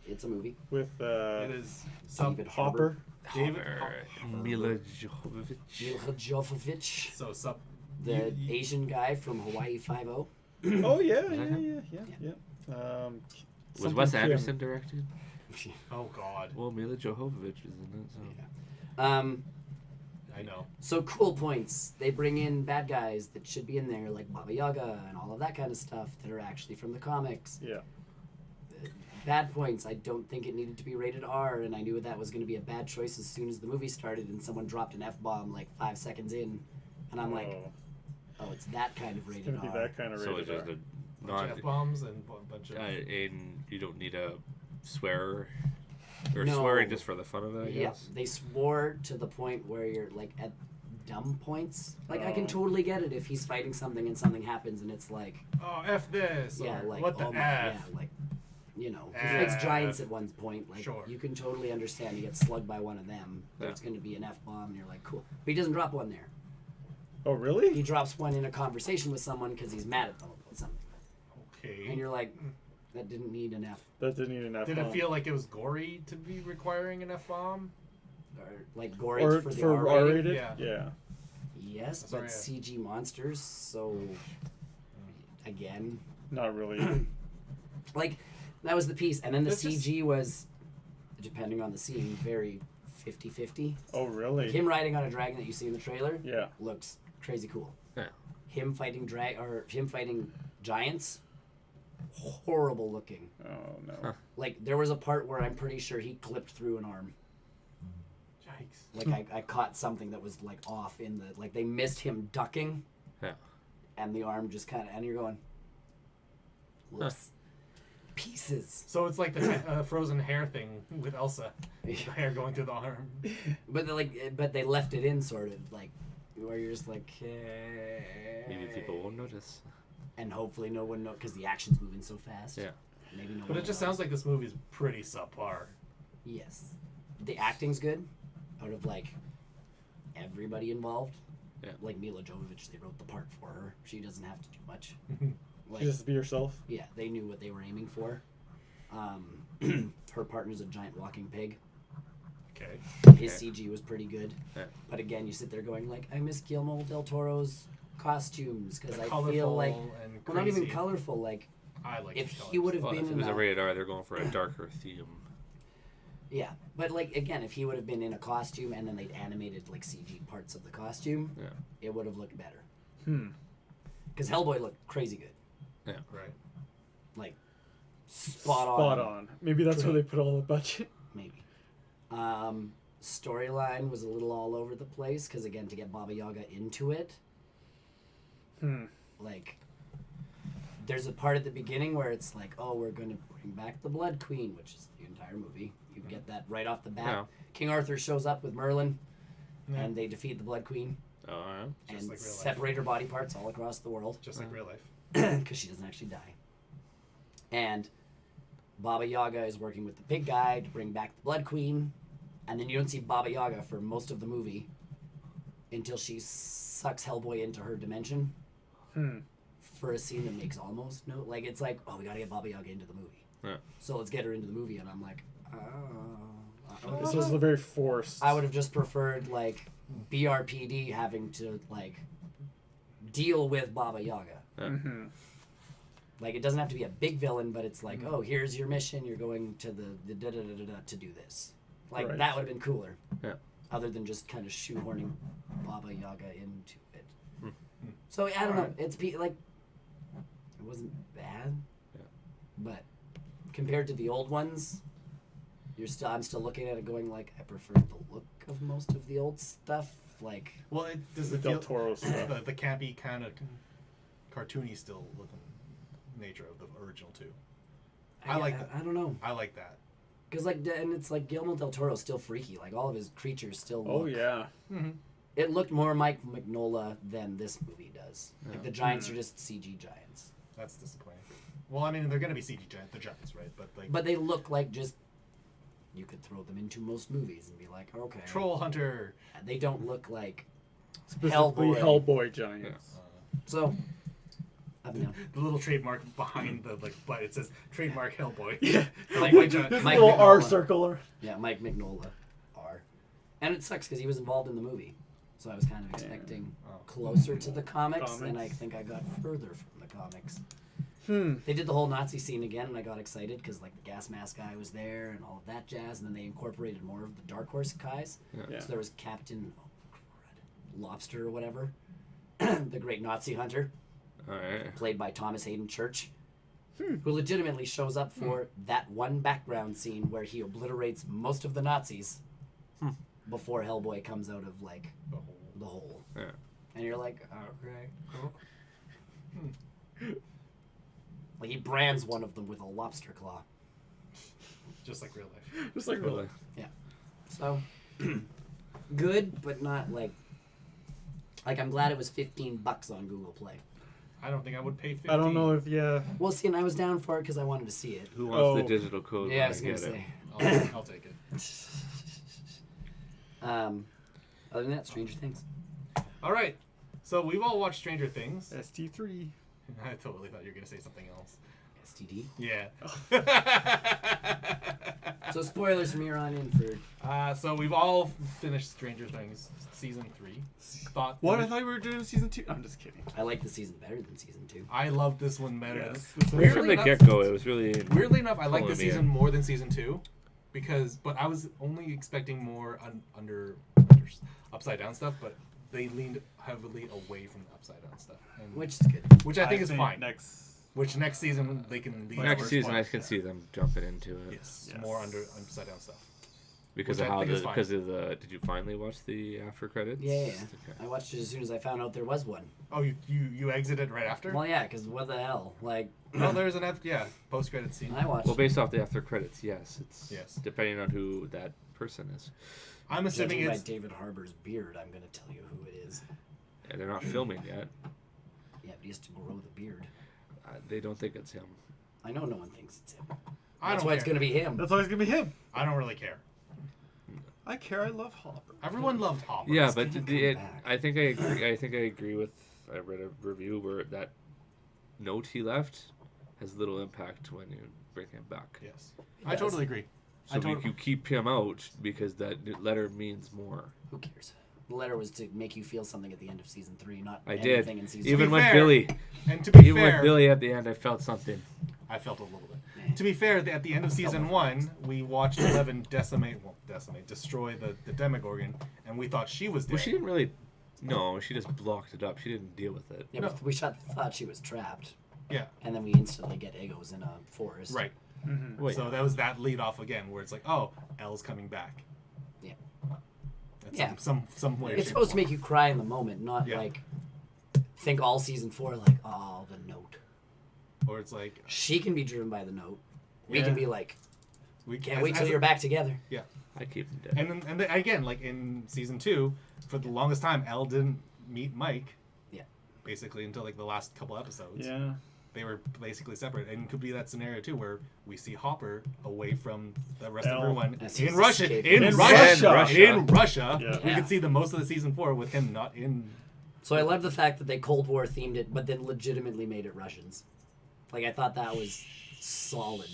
It's a movie. With It is David Hopper. David Mila Jovovich. Mila Jovovich, So sub. the Asian guy from Hawaii Five-0. Oh yeah, that yeah. Was Something Wes Kim. Anderson directed? Oh God. Well, Mila Jovovich is in it. So. Yeah. I know. So cool points. They bring in bad guys that should be in there, like Baba Yaga and all of that kind of stuff that are actually from the comics. Yeah. Bad points. I don't think it needed to be rated R, and I knew that was going to be a bad choice as soon as the movie started and someone dropped an F-bomb like 5 seconds in, and I'm like, oh, it's that kind of rated It's gonna R. be that kind of So rated it's R. just a Bunch of F-bombs and a bunch of... and you don't need a swear or No. swearing just for the fun of it, I Yeah, guess. they swore to the point where you're like at dumb points. Like I can Oh. totally get it if he's fighting something and something happens and it's like, Oh, F this! yeah, Or, like what the oh my, F? yeah, like you know, he F. fights giants at one point. Like Sure. you can totally understand. He gets slugged by one of them. Yeah. There's going to be an F bomb, and you're like, cool. But he doesn't drop one there. Oh, really? He drops one in a conversation with someone because he's mad at them about something, and Okay. you're like, that didn't need an F. That didn't need an F. Did it feel like it was gory to be requiring an F-bomb? Or like gory or for the for R rating. R-rated? Yeah. Yeah. Yes, That's but right. CG monsters. So again, Not really. like that was the piece, and then the It's just- CG was, depending on the scene, very 50-50. Oh, really? Him riding on a dragon that you see in the trailer Yeah. looks crazy cool. Yeah. Him fighting giants, horrible looking. Oh, no. Huh. Like there was a part where I'm pretty sure he clipped through an arm. Yikes. Like I caught something that was like off in the like they missed him ducking. Yeah. And the arm just kind of and you're going. Whoops. Pieces. So it's like the frozen hair thing with Elsa. The hair going through the arm. But they left it in sort of like where you're just like. Maybe people won't notice. And hopefully no one knows because the action's moving so fast. Yeah. Maybe no one. But it just sounds like this movie's pretty subpar. Yes. The acting's good. Out of like everybody involved. Yeah. Like Mila Jovovich, they wrote the part for her. She doesn't have to do much. Like, Just be yourself. yeah, they knew what they were aiming for. Her partner's a giant walking pig. Okay. His CG was pretty good. Yeah. But again, you sit there going like, I miss Guillermo del Toro's costumes because They're I feel like, colorful and well, not even crazy. colorful. Like, I like if the he would have Well, if been it in was a a, rated R, they're going for a darker theme. yeah, but like again, if he would have been in a costume and then they'd animated like CG parts of the costume, Yeah. it would have looked better. Hmm. Because Hellboy looked crazy good, Right. like spot Spot on. Maybe that's where they put all the budget. maybe. Storyline was a little all over the place because again, to get Baba Yaga into it, Hmm. like there's a part at the beginning where it's like, oh, we're going to bring back the Blood Queen, which is the entire movie. You get that right off the bat. Yeah. King Arthur shows up with Merlin, Yeah. and they defeat the Blood Queen Oh, yeah. and like real life. separate her body parts all across the world Just like real life. because she doesn't actually die. And Baba Yaga is working with the pig guy to bring back the Blood Queen, and then you don't see Baba Yaga for most of the movie until she sucks Hellboy into her dimension. Hmm. For a scene that makes almost no, like it's like, oh, we gotta get Baba Yaga into the movie. Yeah. So let's get her into the movie, and I'm like, oh. This was very forced. I would have just preferred like BRPD having to like deal with Baba Yaga. Mm-hmm. Like it doesn't have to be a big villain, but it's like, oh, here's your mission. You're going to the da da da da da to do this. Like Right. that would have been cooler. Yeah. Other than just kind of shoehorning Baba Yaga into it. Hmm. So I don't know. Alright. It's like it wasn't bad, Yeah. but compared to the old ones, I'm still looking at it going like I prefer the look of most of the old stuff. Like Well, does The it Del feel Toro stuff. the campy kind of cartoony still looking nature of the original too? I like that. I don't know. I like that. Because like, and it's like Guillermo del Toro's still freaky. Like all of his creatures still look. Oh, yeah. Mm-hmm. It looked more Mike Mignola than this movie does. Like the giants are just CG giants. That's disappointing. Well, I mean, they're gonna be CG the giants, right? But like But they look like just. You could throw them into most movies and be like, okay. Troll Hunter. They don't look like. Specifically Hellboy giants. So. I don't know. The little trademark behind the but it says trademark Hellboy. Yeah. Hellboy giant. This Mike little R Mignola. circle. Yeah, Mike Mignola. R. And it sucks because he was involved in the movie. So I was kind of expecting Oh. closer to the comics, and I Comics. think I got further from the comics. Hmm. They did the whole Nazi scene again, and I got excited because like the gas mask guy was there and all of that jazz, and then they incorporated more of the Dark Horse guys. Yeah. So there was Captain. Oh lobster or whatever, the great Nazi hunter, All right. played by Thomas Hayden Church, who legitimately shows up for that one background scene where he obliterates most of the Nazis before Hellboy comes out of like the hole. Yeah. And you're like, okay, cool. Like he brands one of them with a lobster claw. Just like real life. Just like Really. Yeah. So good, but not like I'm glad it was $15 on Google Play. I don't think I would pay 15. I don't know if Well, see, and I was down for it because I wanted to see it. Who wants the digital code? Yeah, I when was gonna get say. I'll take it. Other than that, Stranger Things. All right. So we've all watched Stranger Things. ST3. I totally thought you were going to say something else. STD. Yeah. So spoilers from here on in for. So we've all finished Stranger Things season 3. What? I thought we were doing season 2. I'm just kidding. I like the season better than season 2. I loved this one better. Yes, than, this one- Right from weirdly the enough, get-go, it was really. weirdly enough, I like pulling this me season in. more than season 2, but I was only expecting more under upside down stuff, but they leaned heavily away from the upside down stuff, and Which is good. which I think is fine. Next. Which next season they can lean Next towards season, more- I can see them jumping into it. yes, Yes. more upside down stuff. Because Which of I how think is fine. because of the. Did you finally watch the after credits? Yeah. Okay. I watched it as soon as I found out there was one. Oh, you exited right after? Well, yeah, because what the hell? Like, No, there's an post credit scene. I watched. Well, based off the after credits, yes, it's Yes. depending on who that person is. I'm assuming Judging by it's David Harbour's beard, I'm going to tell you who it is. And they're not filming yet. Yeah, but he has to grow the beard. They don't think it's him. I know no one thinks it's him. I That's don't why it's care. going to be him. That's always gonna be him. I don't really care. I care. I love Hopper. Everyone loved Hopper. Yeah, He's but gonna the, come back. I think I agree. I think I agree with. I read a review where that note he left has little impact when you bring him back. Yes, It I does. totally agree. So you keep him out because that letter means more. Who cares? The letter was to make you feel something at the end of season 3, not I anything did. in season Even be when fair, Billy, And to be even fair, with Billy at the end, I felt something. I felt a little bit. To be fair, at the end of season 1, we watched Eleven destroy the Demogorgon, and we thought she was dead. Well, she didn't really. No, she just blocked it up. She didn't deal with it. Yeah, No. but we thought she was trapped, Yeah, and then we instantly get Eggos in a forest. right. Mm-hmm. Wait, So that was that lead off again, where it's like, oh, Elle's coming back. Yeah. That's Yeah. some way. It's supposed to make you cry in the moment, not Yeah. like think all season 4 like, oh, the note. Or it's like She can be driven by the note. We Yeah. can be like, we can't wait till you're back together. Yeah. I keep him dead. And then again, like in season 2, for the longest time, Elle didn't meet Mike. Yeah. Basically, until like the last couple episodes. Yeah. They were basically separate, and it could be that scenario too, where we see Hopper away from the rest of Elle. everyone As he's in Russia. escaping. In In Russia. Russia. In Russia. Yeah. We Yeah. could see the most of the season 4 with him not in. So I love the fact that they Cold War themed it, but then legitimately made it Russians. Like, I thought that was solid.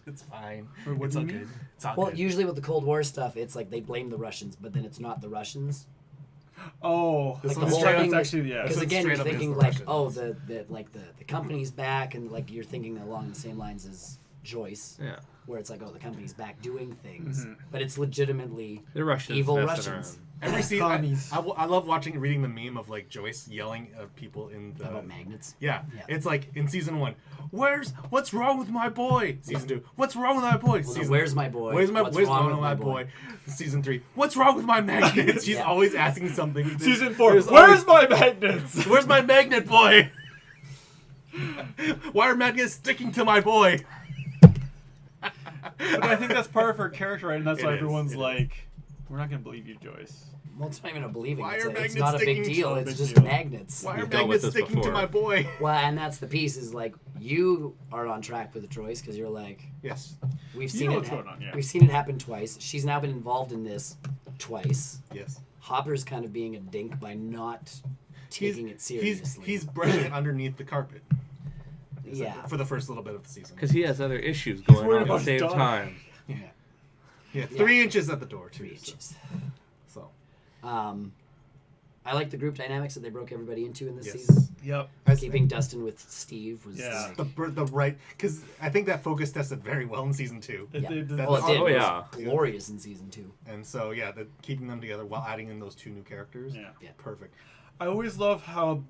It's fine. What It's do all you good. mean? It's all Well, good. usually with the Cold War stuff, it's like they blame the Russians, but then it's not the Russians. Oh, This Like the one's whole straight up thing, actually, yeah. Because This again, straight you're up is thinking the like, Russians. oh, the company's back, and like you're thinking along the same lines as Joyce, Yeah, where it's like, oh, the company's back doing things, Mhm. but it's legitimately the Russians. Evil messing Russians. around. Every season, Commies. I love reading the meme of like Joyce yelling at people in the. about magnets. Yeah. Yeah. It's like in season 1, what's wrong with my boy? Season 2, what's wrong with my boy? Well, no, Season where's my boy? Where's What's wrong with my boy? Season 3, what's wrong with my magnets? She's Yeah. always asking something. Season 4. There's Where's always- my magnets? Where's my magnet boy? Why are magnets sticking to my boy? But I think that's part of her character, right? And that's It why is, everyone's it is. like, "We're not gonna believe you, Joyce." Well, it's not even a believing. Why It's, are it's magnets not a big sticking deal. to- It's Big just deal. magnets. Why are We've dealt magnets with this sticking to before. my boy? Well, and that's the piece is like you are on track with the choice because you're like Yes. we've You seen know it. what's going on, yeah. We've seen it happen twice. She's now been involved in this twice. Yes. Hopper's kind of being a dink by not taking it seriously. He's brushing it underneath the carpet. yeah. For the first little bit of the season. Because he has other issues going worried on at the about same his daughter. time. Yeah. Yeah, 3 inches at the door, too. 3 inches. So. I like the group dynamics that they broke everybody into in this Yes. season. Yep. Keeping Dustin with Steve was Yeah. like, The right, because I think that focus tested very well in season 2. It Yeah. did. Well, it did. Oh, It yeah. was glorious in season 2. And so, yeah, keeping them together while adding in those 2 new characters. Yeah. Yeah. Perfect. I always love how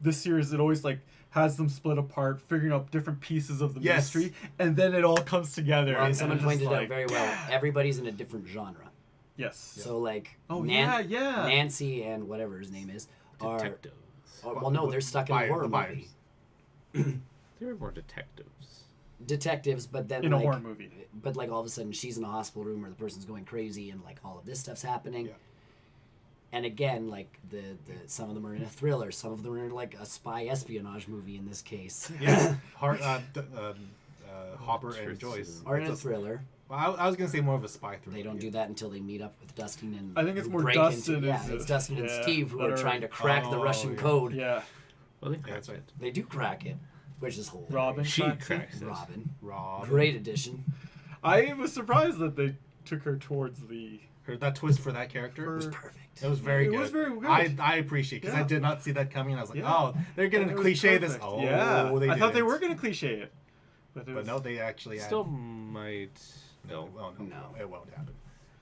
this series, it always like has them split apart, figuring out different pieces of the Yes. mystery, and then it all comes together. Well, and someone it's just pointed like, out very well, everybody's in a different genre. Yes. So, like, Oh, Nan- yeah. Nancy and whatever his name is are... Detectives. well, no, they're stuck in a horror movie. buyers. They were more detectives. Detectives, but then In a like, horror movie. But like all of a sudden she's in a hospital room where the person's going crazy and like all of this stuff's happening. Yeah. And again, like the some of them are in a thriller, some of them are in like a spy espionage movie in this case. Yeah. Hopper and Joyce. Or in a It's thriller. Well, I was going to say more of a spy thriller. They don't do that until they meet up with Dustin and I think it's who more break Dustin Into, yeah, is it's it? Dustin and Yeah, Steve who that are are- trying to crack the Oh, Russian yeah. code. Yeah. Well, they Yeah, cracked that's right. it. They do crack it, which is hilarious. Robin She cracks it. cracks it. Robin. Rob. Great addition. I was surprised that they took her towards the. That twist for that character. For- It was perfect. It was very It good. was very good. I appreciate because I Yeah. did not see that coming. I was like, Yeah. oh, they're going It to was cliche this. perfect. Oh, yeah. I thought they didn't. were going to cliche it. But, it But was, no, they actually Still might. no. Oh, no. No. It won't happen.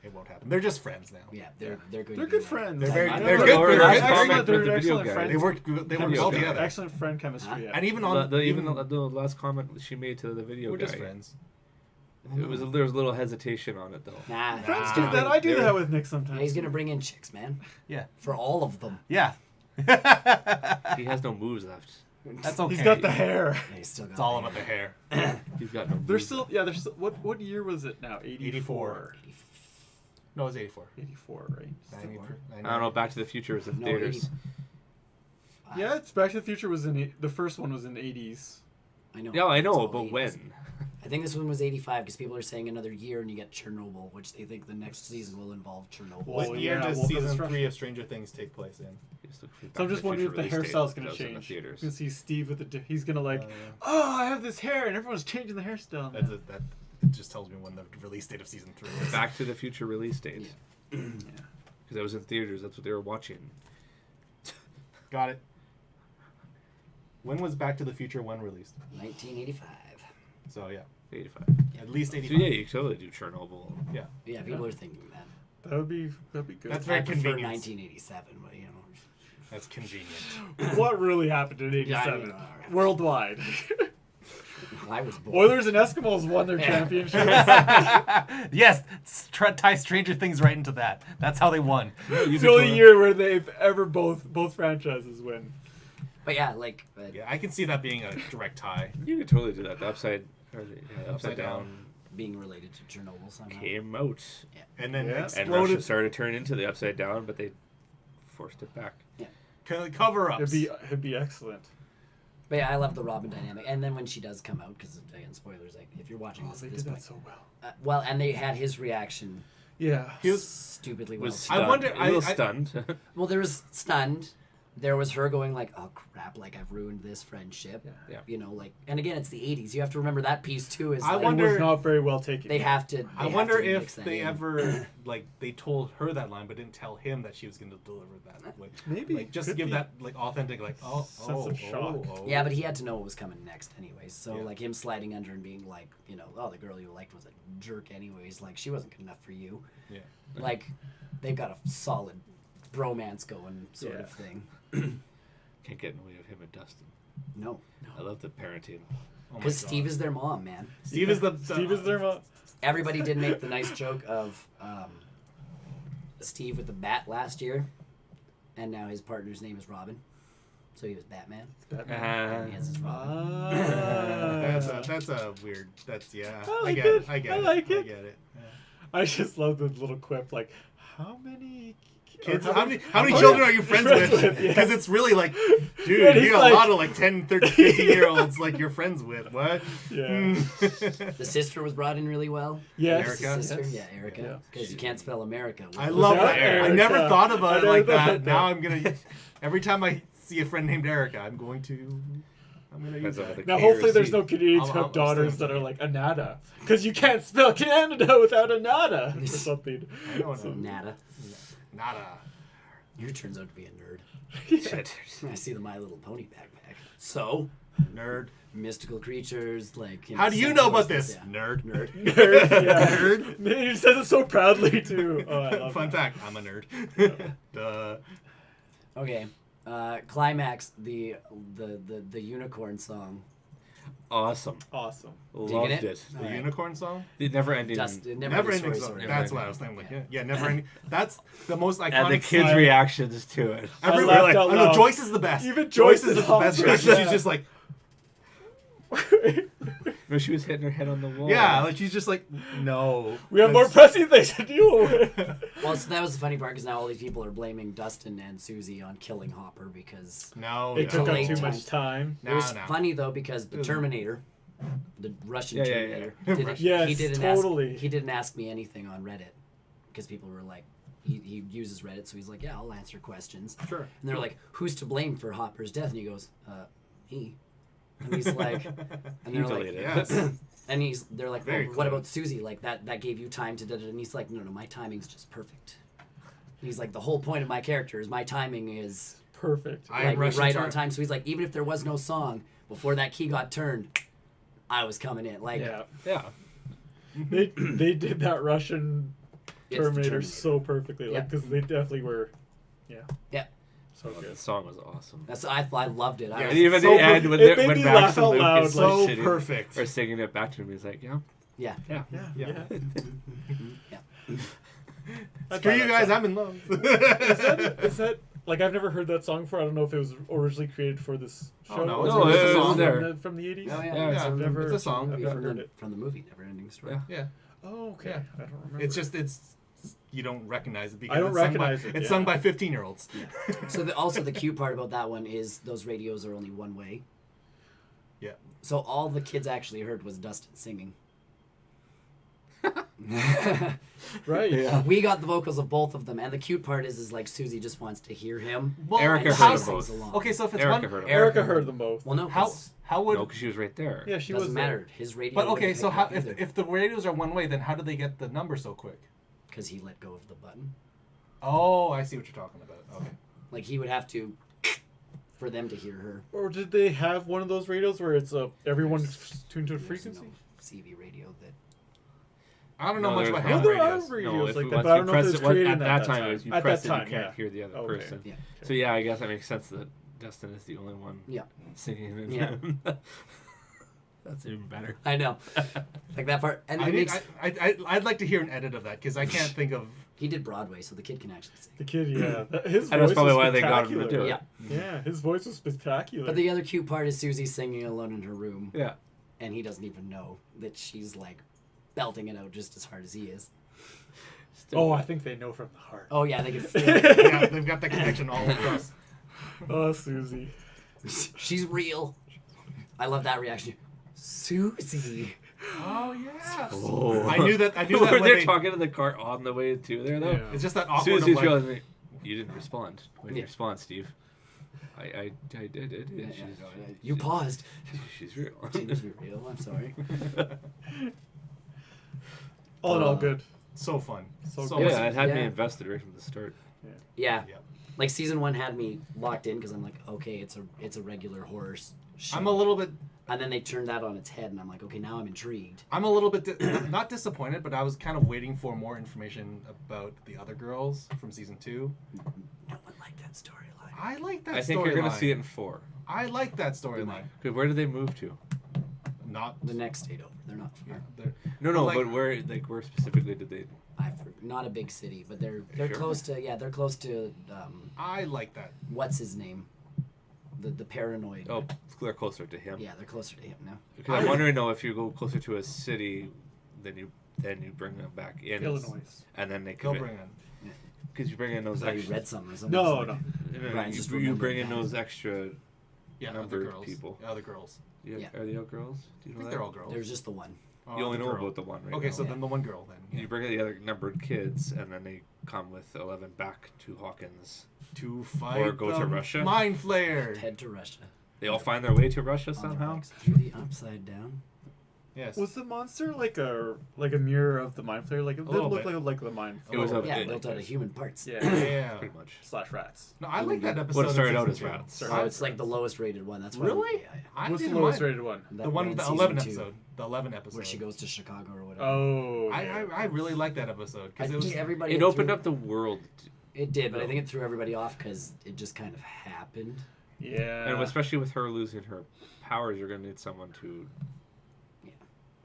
It won't happen. They're just friends now. Yeah, they're going they're to good be friends. They're very- I know they're they're good- very they're excellent- excellent they're with the video excellent guy. friends. They work Chemistry. well together. Excellent friend chemistry. Yeah. And even The, on even the last comment she made to the video we're guy. just friends. There was a little hesitation on it though. Nah, Friends Nah. do that. I do They're- that with Nick sometimes. he's going to bring in chicks, man. Yeah. For all of them. Yeah. He has no moves left. That's okay. He's got the hair. Yeah, he's still got It's all the about the hair. He's got no. They're moves still, left. yeah, they're still, what year was it now? 84. No, it was 84. 84, right? 94. I don't know. Back to the Future was in No, theaters. Yeah, it's Back to the Future was in, the first one was in 80s. I know. Yeah, I It's know, all but 80s. when? I think this one was 85 because people are saying another year and you get Chernobyl, which they think the next season will involve Chernobyl. Well, What year yeah, does well, 'cause it's season Russia. 3 of Stranger Things take place in? Just look for So I'm Back to just wondering if the Future release hairstyle's date. going That to was in the change. theaters. You can see Steve with the, he's going to like, Yeah. oh, I have this hair, and everyone's changing the hairstyle. That, now. that it just tells me when the release date of season 3 is. Back to the Future release date. Yeah. Because I was in theaters. That's what they were watching. Got it. When was Back to the Future 1 released? 1985. So yeah, 85. at least So 85. yeah, you could totally do Chernobyl. Yeah. Yeah, people are thinking that. That'd be good. That's I very prefer convenient. 1987, but you know. That's convenient. What really happened in Yeah, I 87? mean, alright. Worldwide. I was born. Oilers and Eskimos won their championships. Yes, tie Stranger Things right into that. That's how they won. It's the only year where they've ever both franchises win. But yeah, like. Yeah, I can see that being a direct tie. You could totally do that. The upside Upside down being related to Chernobyl somehow. came out. And then Yeah. And Russia exploded. started to turn into the upside down, but they forced it back. Cover ups. It'd be excellent. But yeah, I love the Robin dynamic. And then when she does come out, because again, spoilers, like if you're watching Oh, this they at this did that point. so well. Well, and they had his reaction Yeah. He was stupidly well. Was too. stunned. wonder- a little I- stunned. Well, there was stunned. There was her going like, "Oh crap! Like I've ruined this friendship." Yeah. You know, like, and again, it's the '80s. You have to remember that piece too. Is I like, It wonder- was not very well taken. they have to. I they have wonder to mix if that they in. ever they told her that line but didn't tell him that she was going to deliver that. Like, Maybe. like just Could give be. that like authentic Sense of shock. Yeah, but he had to know what was coming next, anyways. So Yeah. like him sliding under and being like, you know, oh, the girl you liked was a jerk, anyways. Like she wasn't good enough for you. Yeah. Like they've got a solid bromance going, sort Yeah. of thing. Can't get in the way of him and Dustin. No, I love the parenting. Oh my because Steve God. is their mom, man. Steve is the Steve is their mom. Everybody did make the nice joke of Steve with the bat last year, and now his partner's name is Robin. So he was Batman. Batman. And he has his Robin. Ah. That's a weird. That's yeah. I I like get it. it. I get I it. like I it. get it. Yeah. I just love the little quip, like, how many Kids, or how many oh, children yeah. are you friends Friends with? with, yeah. Because it's really like, Yeah, dude, he's you got like- a lot of like 10, 13, 15-year-olds like you're friends with. What? Yeah. The sister was brought in really well. Yes. Erica? The sister, Yes. yeah, Erica, Yeah. because you can't spell America. I without- love Without that. I Erica. never thought about I it like never thought that. that. Now I'm gonna. Every time I see a friend named Erica, I'm gonna use Depends on that. the Now, K or hopefully, there's C. no Canadians who I'll have daughters stay that with are like Anada, because you can't spell Canada without Anada or something. I don't know. Nada. Nada. You turns out to be a nerd. Shit. I see the My Little Pony backpack. So, Nerd. mystical creatures, like... How do you know about this? Yeah. Nerd. Nerd. Nerd. Yeah. Nerd. He says it so proudly too. Oh, I love Fun that. fact, I'm a nerd. Duh. Okay. Climax, the unicorn song. Awesome. Awesome. Loved it? it. The Alright. unicorn song? The never ending. Never ending story, song. sorry. That's Never what I was thinking. Like, Yeah. yeah, never ending. That's the most iconic. And the kids' song. reactions to it. Everyone laughed like, out oh no, loud. Joyce is the best. Even Joyce Joyce is is the best. awesome. Reaction. Yeah. She's just like, No, she was hitting her head on the wall. yeah, like she's just like, no. We have more That's- pressing things to deal with. Well, so that was the funny part, because now all these people are blaming Dustin and Susie on killing Hopper, because... No, It took no. up late too time. much time. It was No. funny, though, because the It was- Terminator, the Russian Yeah, yeah, Terminator, yeah. didn't, Yes, he didn't totally. Ask, he didn't ask me anything on Reddit, because people were like... He uses Reddit, so he's like, yeah, I'll answer questions. Sure. And they're like, who's to blame for Hopper's death? And he goes, me. And he's like... And He they're like... deleted it. Yes. And they're like, Very oh, what clear. about Susie? Like, that gave you time to... And he's like, no, my timing's just perfect. And he's like, the whole point of my character is my timing is Perfect. I am like Russian right Tur- on time. So he's like, even if there was no song, before that key got turned, I was coming in. Like, Yeah. Yeah. They did that Russian it's the Terminator so perfectly. Like, Yeah. because they definitely were. Yeah. Yeah. So The good. song was awesome. That's I loved it. I Yeah. was, And even so the end when, it made when me Max laugh and out Luke loud, is like- So shitting- perfect. or singing it back to him. He's like, yeah, yeah. yeah. Yeah. Yeah. Yeah. Screw you guys, I'm in love. Is that like I've never heard that song before? I don't know if it was originally created for this show. Oh, no, Was it's- it it's a a song. song there. from the 80s? Oh, yeah. Yeah, yeah, I've never- it's a song. I've Movie never from, heard the, it. from the movie Never Ending Story. Yeah. Yeah. Oh, okay. Yeah. I don't remember. It's you don't recognize it because I don't it's sung recognize by, it, It's yeah. sung by 15-year-olds. So also the cute part about that one is those radios are only one way. Yeah. So all the kids actually heard was Dustin singing. Right. Yeah. We got the vocals of both of them, and the cute part is like Susie just wants to hear him. Well, Erica and heard she them sings both. along. Okay, so if it's Erica one, heard him. Erica heard them both. Well, no, how would? No, because she was right there. Yeah, she doesn't was matter. His radio. But okay, so how if if the radios are one way, then how did they get the number so quick? because he let go of the button, Oh, I see what you're talking about. Okay. like he would have to for them to hear her. Or did they have one of those radios where it's everyone's tuned to a There's frequency? no CV radio that. I don't know No, much there's about not. ham Well, there radios. are radios if like we- that, once but I you don't know press if it was it- created at that time. time. It was you At press that it, time, you can't yeah. hear the other Okay. person. Yeah. So yeah, I guess that makes sense that Dustin is the only one Yeah. singing. In Yeah. That's even better. I know, like that part, and I it need, makes, I'd like to hear an edit of that because I can't think of. he did Broadway, so the kid can actually sing. The kid, yeah. His And that's voice probably was why they got him to spectacular. do it. Yeah. Yeah, his voice was spectacular. But the other cute part is Susie singing alone in her room, Yeah. and he doesn't even know that she's like belting it out just as hard as he is. Oh, I think they know from the heart. Oh yeah, they can feel it. Yeah, they've got the connection all across. Oh, Susie. She's real. I love that reaction. Susie. Oh yeah. Oh. I knew that. I knew Were that when they they. talking to the car on the way to there though? Yeah. It's just that awkward. Susie's Of like, realizing you didn't respond. Why didn't you Yeah. respond, Steve? I did. Yeah, She's- you paused. She's real. She's real. I'm sorry. All in all, good. so fun. So So good. much- Yeah, it had me Yeah. invested right from the start. Yeah. Yeah. Like season 1 had me locked in because I'm like, okay, it's a regular horror show. I'm a little bit. And then they turned that on its head, and I'm like, okay, now I'm intrigued. I'm a little bit not disappointed, but I was kind of waiting for more information about the other girls from season 2. No one liked that storyline. I like that. I think you're gonna storyline. see it in 4. I like that storyline. Cause where did they move to? Not The next state over. They're not here. they're- No, Like- but where specifically did they? Not a big city, but they're Sure. close to they're close to I like that. what's his name, the paranoid. Oh, they're closer to him. Yeah, they're closer to him now. Because I'm wondering though if you go closer to a city, then you bring them back in. Illinois. And then they They'll come bring in. in. Because you bring in those I thought you extra. read something or something. No, It's no. like- No, Brian's just you remembered bring in that. those extra. Yeah, Numbered other girls. people. Yeah, other girls. Yeah. Are they all girls? Do you I know think that? they're all girls. There's just the one. Oh, You only the know girl. about the one, right? Okay, now. so Yeah. then the one girl then. Yeah. You bring in the other numbered kids, and then they come with 11 back to Hawkins. To fight Or go to the Russia? Mind Flayer. Head to Russia. They all find their way to Russia On their somehow. bikes through the upside down. Yes. Was the monster like a mirror of the Mind Flayer? Like it did little look bit. like the Mind Flayer. It was Yeah, it- built out of human parts. Yeah. Yeah. pretty much. Slash rats. No, I like that episode. What it started in out season as two. rats. Oh, it's like the lowest rated one. That's why. Really? Yeah, I What's the didn't lowest mind. rated one? That The one, in the season 11 2, episode. The 11 episode. where she goes to Chicago or whatever. Oh. I really like that episode I because think it was. everybody. It opened up the world. It did, but I think it threw everybody off because it just kind of happened. Yeah. And especially with her losing her powers, you're going to need someone to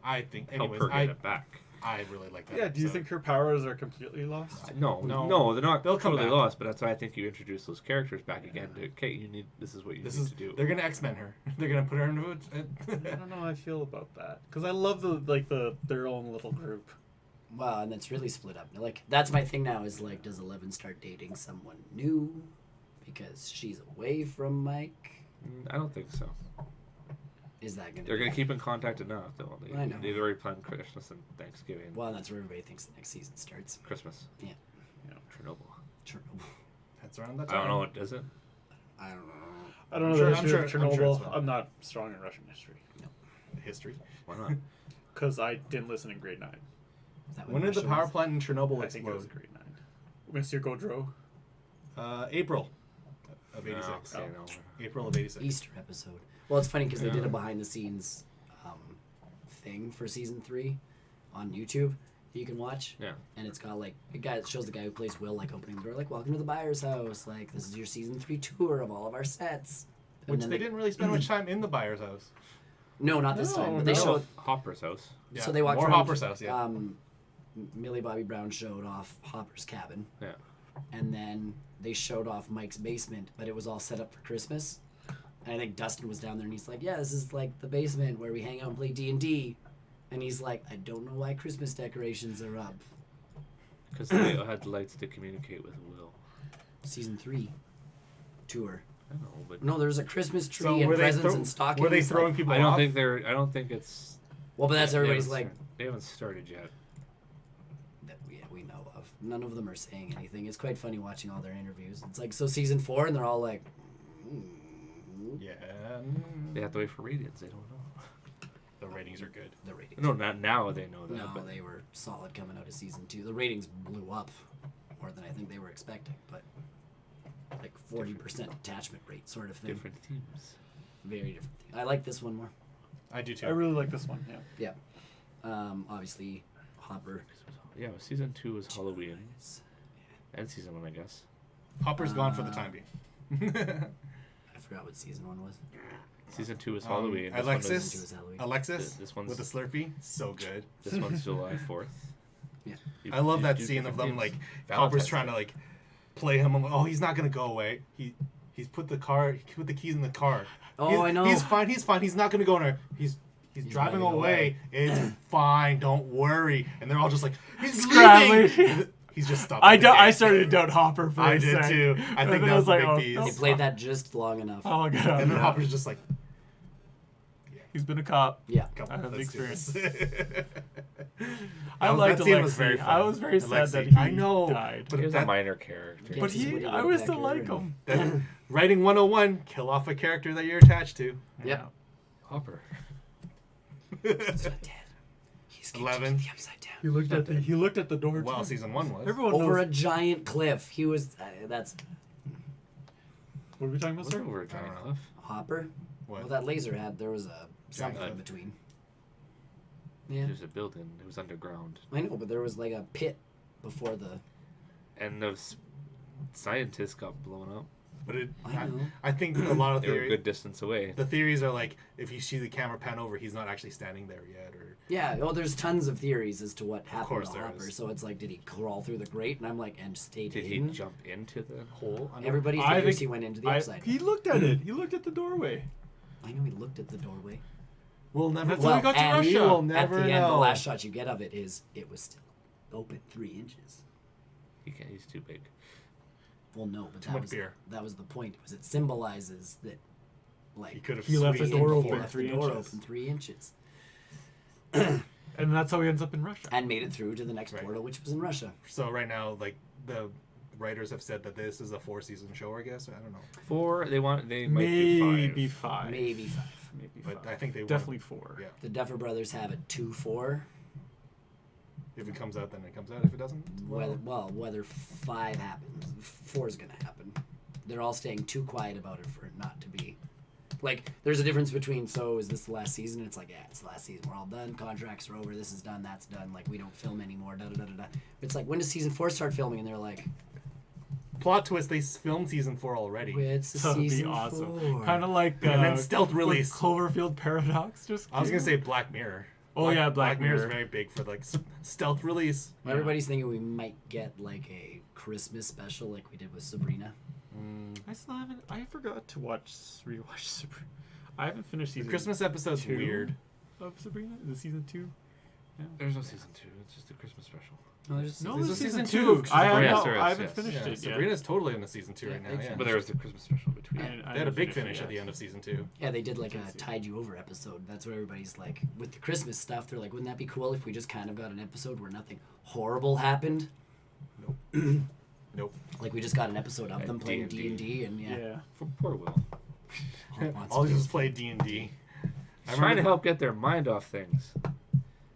I think. help Anyways, her get it back. I really like that. Yeah. Do you episode. think her powers are completely lost? No, No. they're not They'll come totally back. lost, but that's why I think you introduce those characters back again. Okay, you need this is what you This need is to do. they're gonna X-Men her. They're gonna put her into I don't know how I feel about that because I love their own little group. Wow, and it's really split up. Like that's my thing now. Is like, does 11 start dating someone new because she's away from Mike? I don't think so. Is that gonna? They're going to keep in contact enough, though. I know. They've already planned Christmas and Thanksgiving. Well, that's where everybody thinks the next season starts. Christmas. Yeah. Chernobyl. Chernobyl. That's around that I time. don't know. Does it? I don't know. I don't know I'm sure- the I'm history of sure- I'm sure it's Chernobyl. fine. I'm not strong in Russian history History. Why not? because I didn't listen in grade 9. Is that When did the Russia power was? plant in Chernobyl I think it was explode? grade 9. Monsieur Gaudreau. April of '86. No, okay, no. April of '86. Easter episode? Well, it's funny because they did Yeah. a behind the scenes thing for season 3 on YouTube that you can watch. Yeah. And it's got like it shows the guy who plays Will like opening the door, like welcome to the buyer's house. Like this is your season 3 tour of all of our sets. And Which then they didn't really spend much time in the buyer's house. No, not this time. But they no. showed. Hopper's house. Yeah, So they walked more around. Hopper's house. Yeah. Millie Bobby Brown showed off Hopper's cabin. Yeah. And then they showed off Mike's basement, but it was all set up for Christmas. And I think Dustin was down there, and he's like, "Yeah, this is like the basement where we hang out and play D&D." And he's like, "I don't know why Christmas decorations are up." Because they had lights to communicate with Will. Season 3 tour. I know, but No, there's a Christmas tree So and were they presents and stockings. Were they like- throwing people I don't off? think they're. I don't think it's. Well, but that's they everybody's haven't like start- They haven't started yet. that we know of. None of them are saying anything. It's quite funny watching all their interviews. It's like so season 4, and they're all like, Yeah. They have to wait for ratings. They don't know. The ratings are good. the ratings. No, not now. They know that. No, but they were solid coming out of season 2. The ratings blew up more than I think they were expecting, but like 40% attachment rate sort of thing. different themes. Very different thing. I like this one more. I do too. I really like this one. Yeah. Obviously, Hopper. Yeah, season 2 was Halloween, and season 1, I guess. Hopper's gone for the time being. I forgot what season 1 was. Season 2 was Halloween. This one Alexis. Season 2 was Halloween. Alexis This one's- with the Slurpee, so good. This one's July 4th. Yeah. I love that do scene of different them like themes. Hopper's Valentine's trying Day. to like play him. Oh, he's not gonna go away. He's put the keys in the car. Oh, He's- I know. He's fine. He's fine. He's not gonna go in there. He's driving driving away. It's fine. Don't worry. And they're all just like, he's Scrambling. leaving. He's just stopped. I started to doubt Hopper for I a did sec. too. I And think then that was a big oh, piece. They played that just long enough. Oh my god. And then Hopper's just like, He's been a cop. Yeah. come I on, have the let's do this. I was- liked that scene was Alexi. very I fun. was very sad that Alexi. he I know, died. but He was that- a minor character. Yeah. But This is he, Woody I was still Woodpecker like and- him. Writing 101, kill off a character that you're attached to. Yep. Hopper. He's not dead. He's kicked 11. into the upside down. He looked at the door. Well, too. season 1 was. Everyone Over a knows. giant cliff. He was. That's What are we talking about, Was sir? it over a I giant don't know. cliff? Hopper. What? Well, that laser had. There was a something Giant in cliff. between. Yeah, There's a building. It was underground. I know, but there was like a pit before the. And those scientists got blown up. But I know. I think a lot of They were a theories. good distance away. The theories are like, if you see the camera pan over, he's not actually standing there yet, or Yeah, well, there's tons of theories as to what happened course to there Hopper. is. So it's like, did he crawl through the grate? And I'm like, and stayed Did he hidden? jump into the hole. under- Everybody I figures think- he went into the upside. He looked at it. He looked at the doorway. I know he looked at the doorway. We'll never. That's how we got to and Russia. We will at never the know. end, the last shot you get of it is it was still open 3 inches. He's too big. Well, no, but Too that much was beer. that was the point. It symbolizes that, like He could have. He left the squeezed door in open before. left 3 the door inches. open 3 inches And that's how he ends up in Russia. and made it through to the next Right. portal, which was in Russia. So right now, like the writers have said that this is a 4-season show. I guess I don't know. 4. They might Maybe do 5. five. Maybe 5. maybe But 5. I think they Definitely 4. Yeah. The Duffer Brothers have it 2-4. If it comes out, then it comes out. If it doesn't, Whether 5 happens, 4 is gonna happen. They're all staying too quiet about it for it not to be. Like, there's a difference between, so is this the last season? It's like, yeah, it's the last season. We're all done. Contracts are over. This is done. That's done. Like, we don't film anymore. Da-da-da-da-da. It's like, when does season 4 start filming? And they're like, plot twist, they filmed season 4 already. it's the That'd be season awesome. 4. Kind of like And then stealth like release. Cloverfield Paradox. Just I was gonna say Black Mirror. Oh yeah, Black Mirror is Mirror. very big for like stealth release. Everybody's thinking we might get, like, a Christmas special like we did with Sabrina. I still haven't. I forgot to rewatch Sabrina. I haven't finished The season. Christmas episode's 2 weird. of Sabrina. Is it season 2? Yeah. There's no season 2. It's just a Christmas special. No, there's No, There's there's a season season 2. two. I, Oh, yes, no, there is, I haven't yes. finished Yeah, it yet. Sabrina's totally in the season 2 right now. they Yeah. finished But there was the Christmas special between. I They had a haven't big finished it finish at yet. the end of season 2. Yeah, they did like a Didn't see it. Tide You Over episode. That's what everybody's like. With the Christmas stuff, they're like, wouldn't that be cool if we just kind of got an episode where nothing horrible happened? Nope. Like, we just got an episode of And them playing D&D. D&D, and yeah. Yeah. For poor Will. All just play D&D. Trying to help get their mind off things.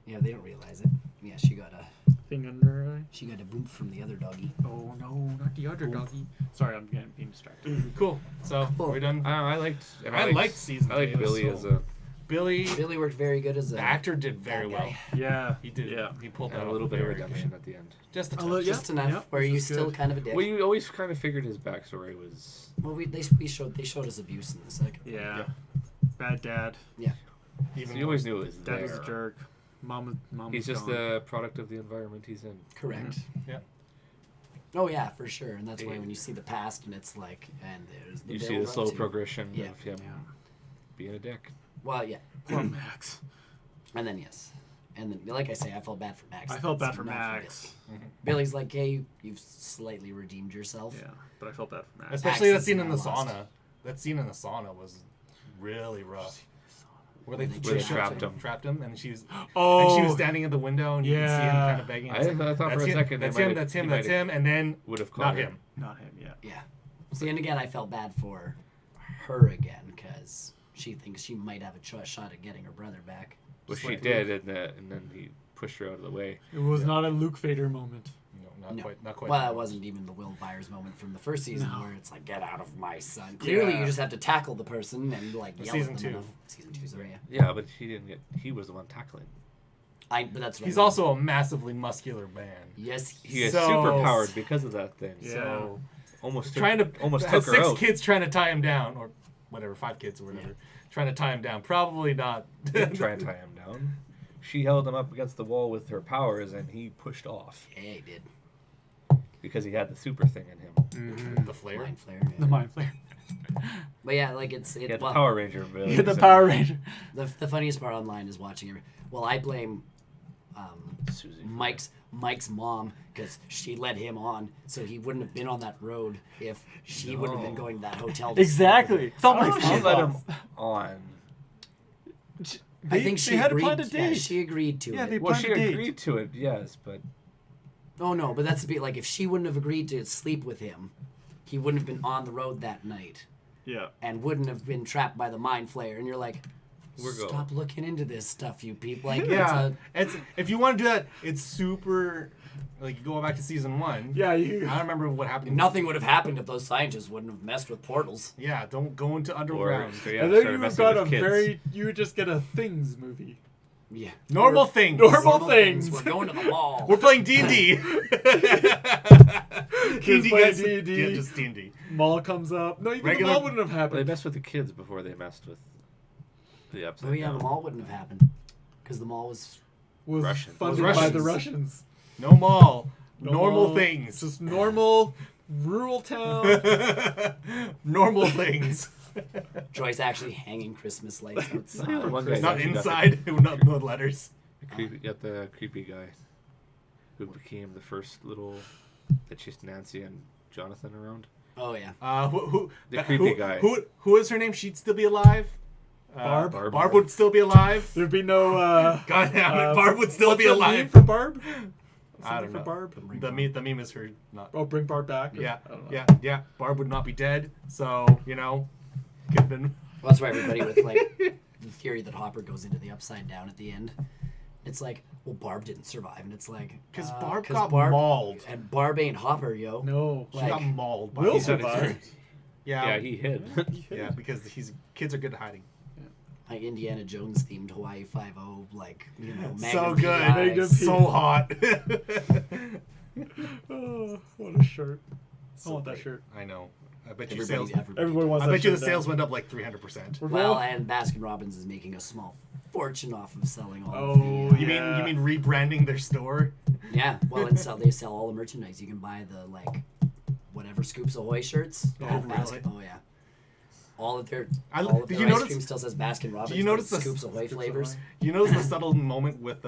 Yeah, they don't realize it. Yeah, she got a Thing under her eye. boom from the other doggy. Oh no, not the other doggy. Sorry, I'm being distracted. Cool. So we're done. I liked. I liked season. I liked 3. It was Billy so- as a. Billy. Billy worked very good as The a actor did very bad well. guy. Yeah. He did. Yeah. He pulled And that a off little bit of very redemption good. at the end. Just a touch. little- just Yeah, enough where which you is still good. kind of a dick. Well, you always kind of figured his backstory was. Well, they showed us abuse in the second. Yeah. Bad dad. Even So you always knew it was Dad there. was a jerk. Mom He's was just gone. the product of the environment he's in. Correct. Yeah. Oh yeah, for sure. And that's why Yeah. when you see the past and it's like, and there's the You see the build-up slow to- progression Yeah. of him Yeah. being a dick. Well, yeah. Poor Max. And then yes, and then like I say, I felt bad for Max. I felt That's bad for not Max. Billy. Billy's like, hey, you've slightly redeemed yourself. Yeah, but I felt bad for Max. Especially that Accents scene and in the all lost. sauna. That scene in the sauna was really rough. Where Where they they trapped him. and she's Oh, and she was standing at the window and you can see him yeah. kind of begging. I It's like, thought for that's a him, second that's they him, might that's have- him, he that's might him, and then Would have not caught him. Not him, yeah. Yeah. See, and again, I felt bad for her again because she thinks she might have a shot at getting her brother back. Well, Just she like did, and then he pushed her out of the way. It was not a Luke Vader moment. No, No. not quite. Well, that wasn't even the Will Byers moment from the first season No. where it's like, get out of my son. Clearly, Yeah. you just have to tackle the person and like yell Season at them 2. enough. Season 2, sorry, yeah. Yeah, but he was the one tackling. But that's what He's I mean. also a massively muscular man. Yes, He is So- superpowered because of that thing. Yeah. So Almost took, trying to almost has took her 6 out. kids trying to tie him down, or whatever, 5 kids or whatever, trying to tie him down. Probably not. Didn't try and tie him down. She held him up against the wall with her powers, and he pushed off yeah, he did. because he had the super thing in him. The flare. Mind flare. The Yeah. mind flare. But yeah, like He had the well, Power Ranger ability. Yeah, the Power Ranger. the funniest part online is watching her. Well, I blame Susie. Mike's mom because she led him on, so he wouldn't have been on that road if she wouldn't have been No. going to that hotel. to Exactly. It's all I don't my know if she fault. let him on. I think she they had to agreed. plan a Yeah, date. she agreed to Yeah, it. they Well, planned she a date. agreed to it, yes, but Oh no, but that's a bit like if she wouldn't have agreed to sleep with him, he wouldn't have been on the road that night Yeah. and wouldn't have been trapped by the mind flayer. And you're like, We're going. stop looking into this stuff, you people. Like, Yeah, it's it's if you want to do that, it's super. Like you go back to season 1. Yeah, I you. don't remember what happened. nothing would have happened if those scientists wouldn't have messed with portals. Yeah, don't go into or underground. yeah, And then started you messing got a with kids. very. You would just get a Things movie. Yeah, Normal things. Normal things. We're going to the mall. We're playing D&D. Kids play D&D. Yeah, just D&D. Mall comes up. No, even Regular- the mall wouldn't have They happened. messed with the kids before they messed with the upside Oh yeah, down. the mall wouldn't have happened because the mall was. Was Russian. funded Was by the Russians. Russians. No mall. No Normal mall. things. It's just normal rural town. Normal things. Joyce actually hanging Christmas lights outside. Yeah, one guy's Not actually got the- inside. Not the letters. Got the creepy guy who became the first little that chased Nancy and Jonathan around. Oh yeah. The creepy guy. Who is her name? She'd still be alive. Barb? Barb would still be alive. There'd be no. God damn it, Barb would still what's be that alive. meme for Barb? I don't For know. Barb. The meme is her not. Oh, bring Barb back. Yeah, I don't know. yeah. Barb would not be dead, so could have been. Well, that's why everybody with like the theory that Hopper goes into the Upside Down at the end. It's like, well, Barb didn't survive, and it's like Because Barb got mauled. and Barb ain't Hopper, yo. No. She Like, got mauled. By Will his survived. Yeah, he hid. Yeah, because kids are good at hiding. Like Indiana Jones themed Hawaii 5-0, like, you know, So Magnum good. PIs. Magnum So hot. Oh, what a shirt. I want that great. shirt. I know. I bet you Everybody's sales. Everybody wants I that bet you the shirt sales now. went up like 300%. We're Well, going- and Baskin Robbins is making a small fortune off of selling all Oh, of the... You yeah. mean rebranding their store? Yeah, well, and they sell all the merchandise. You can buy the, like, whatever Scoops Ahoy shirts. Oh, at Baskin- really? Oh, yeah. All of their, I- all of did their you ice notice- cream still says Baskin Robbins. you but notice it's the Scoops Ahoy Scoops flavors? Ahoy. You notice the subtle moment with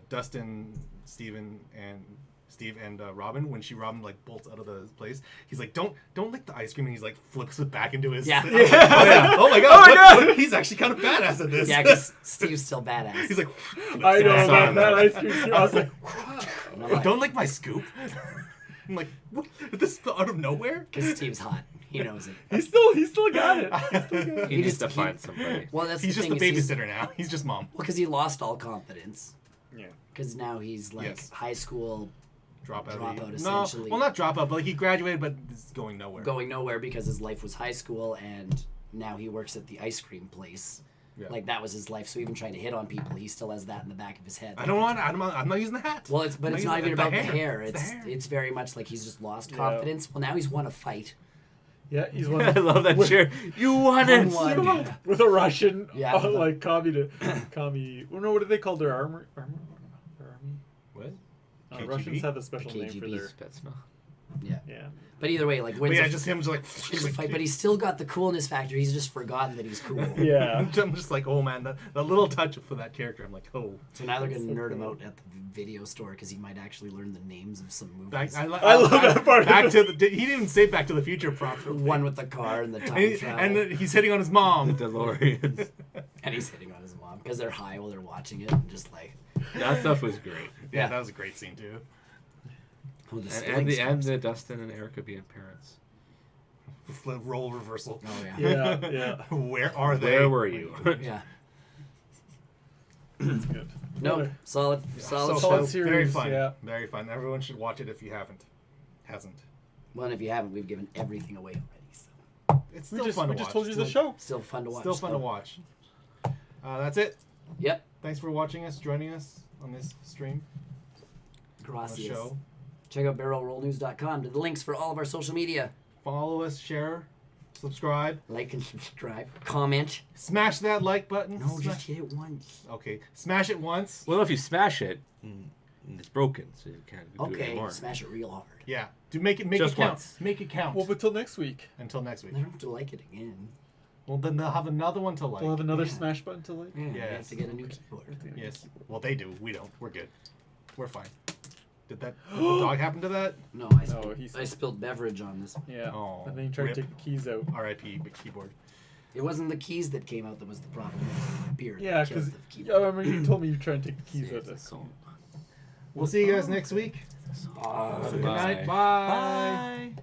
Dustin, Steven, and Steve and Robin when Robin like bolts out of the place. He's like, "Don't lick the ice cream," and he's like flips it back into his. Yeah. I was like, oh my god! Look, he's actually kind of badass at this. Yeah, because Steve's still badass. he's like, I know "Flips it that, on." that ice cream. Too. I was like, And I'm like, Don't lick my scoop. I'm like, what? This out of nowhere? because Steve's hot. He knows it. he still got it. He still got it. He needs to find somebody. Well, that's He's the just thing. the is babysitter now. He's just mom. Well, because he lost all confidence. Yeah. Because now he's like Yes. high school Dropout, Dropout, no, essentially. well, not dropout, but like he graduated, but it's going nowhere. going nowhere because his life was high school and now he works at the ice cream place. Yeah. Like that was his life. So even trying to hit on people, he still has that in the back of his head. I don't want. I'm not using the hat. Well, it's I'm not even using about the hair. It's It's the hair. it's very much like he's just lost Yeah. confidence. Well, now he's won a fight. Yeah, he's one I love that with, shirt. You won it. Won. with a Russian, Yeah, with a- like commie. Well, no, what do they call their armor? Their army? What? KGB? Russians have a special name for KGB. their. Spetsnaz. Yeah. Yeah. But either way, like But wins yeah, a, just him, just like. wins a fight. But he's still got the coolness factor. He's just forgotten that he's cool. Yeah. I'm just like, oh man, the little touch for that character. I'm like, oh. So now they're gonna So nerd him cool. out at the video store because he might actually learn the names of some movies. I love that part. Back to the. He didn't say Back to the Future properly. One with the car and the time And, travel. and then he's hitting on his mom. DeLorean. And he's hitting on his mom because they're high while they're watching it and just like, That stuff was great. Yeah, Yeah. that was a great scene too. oh, the And stealing the stops. Dustin and Erica being parents. Role reversal. Oh yeah. Yeah. Yeah. Where are they? Where were you? Yeah. That's good. No, What a- solid So Solid show. series, very fun. yeah. Very fun. Everyone should watch it if you hasn't. Well, and if you haven't, we've given everything away already. So It's still We fun to just watch. told you the Still- show. still fun to watch. Still fun to though. watch. That's it. Yep. Thanks for watching us, joining us on this stream, on the Gracias. show. Check out barrelrollnews.com to the links for all of our social media. Follow us, share, subscribe, Like and subscribe. Comment. smash that like button. No, Smash- just hit it once. Okay, smash it once. Well, if you smash it, it's broken, so you can't do it Okay, anymore. smash it real hard. Yeah, to make it Just count. once. Make it count. Well, but till next week. Until next week. They don't have to like it again. Well, then they'll have another one to like. We'll have another Yeah. smash button to like. Yeah, you Yes. have to get a new keyboard. Yes. Well, they do. We don't. We're good. We're fine. Did the dog happen to that? No, he's- I spilled beverage on this. Yeah. Oh, And then you try rip. to take the keys out. R.I.P. Big keyboard. It wasn't the keys that came out that was the problem. It was the beer. Yeah, that killed because the I keyboard. remember you told me you try and take the keys See, out. it's a song. We'll see you guys next week. Bye. Good night. Bye. Bye.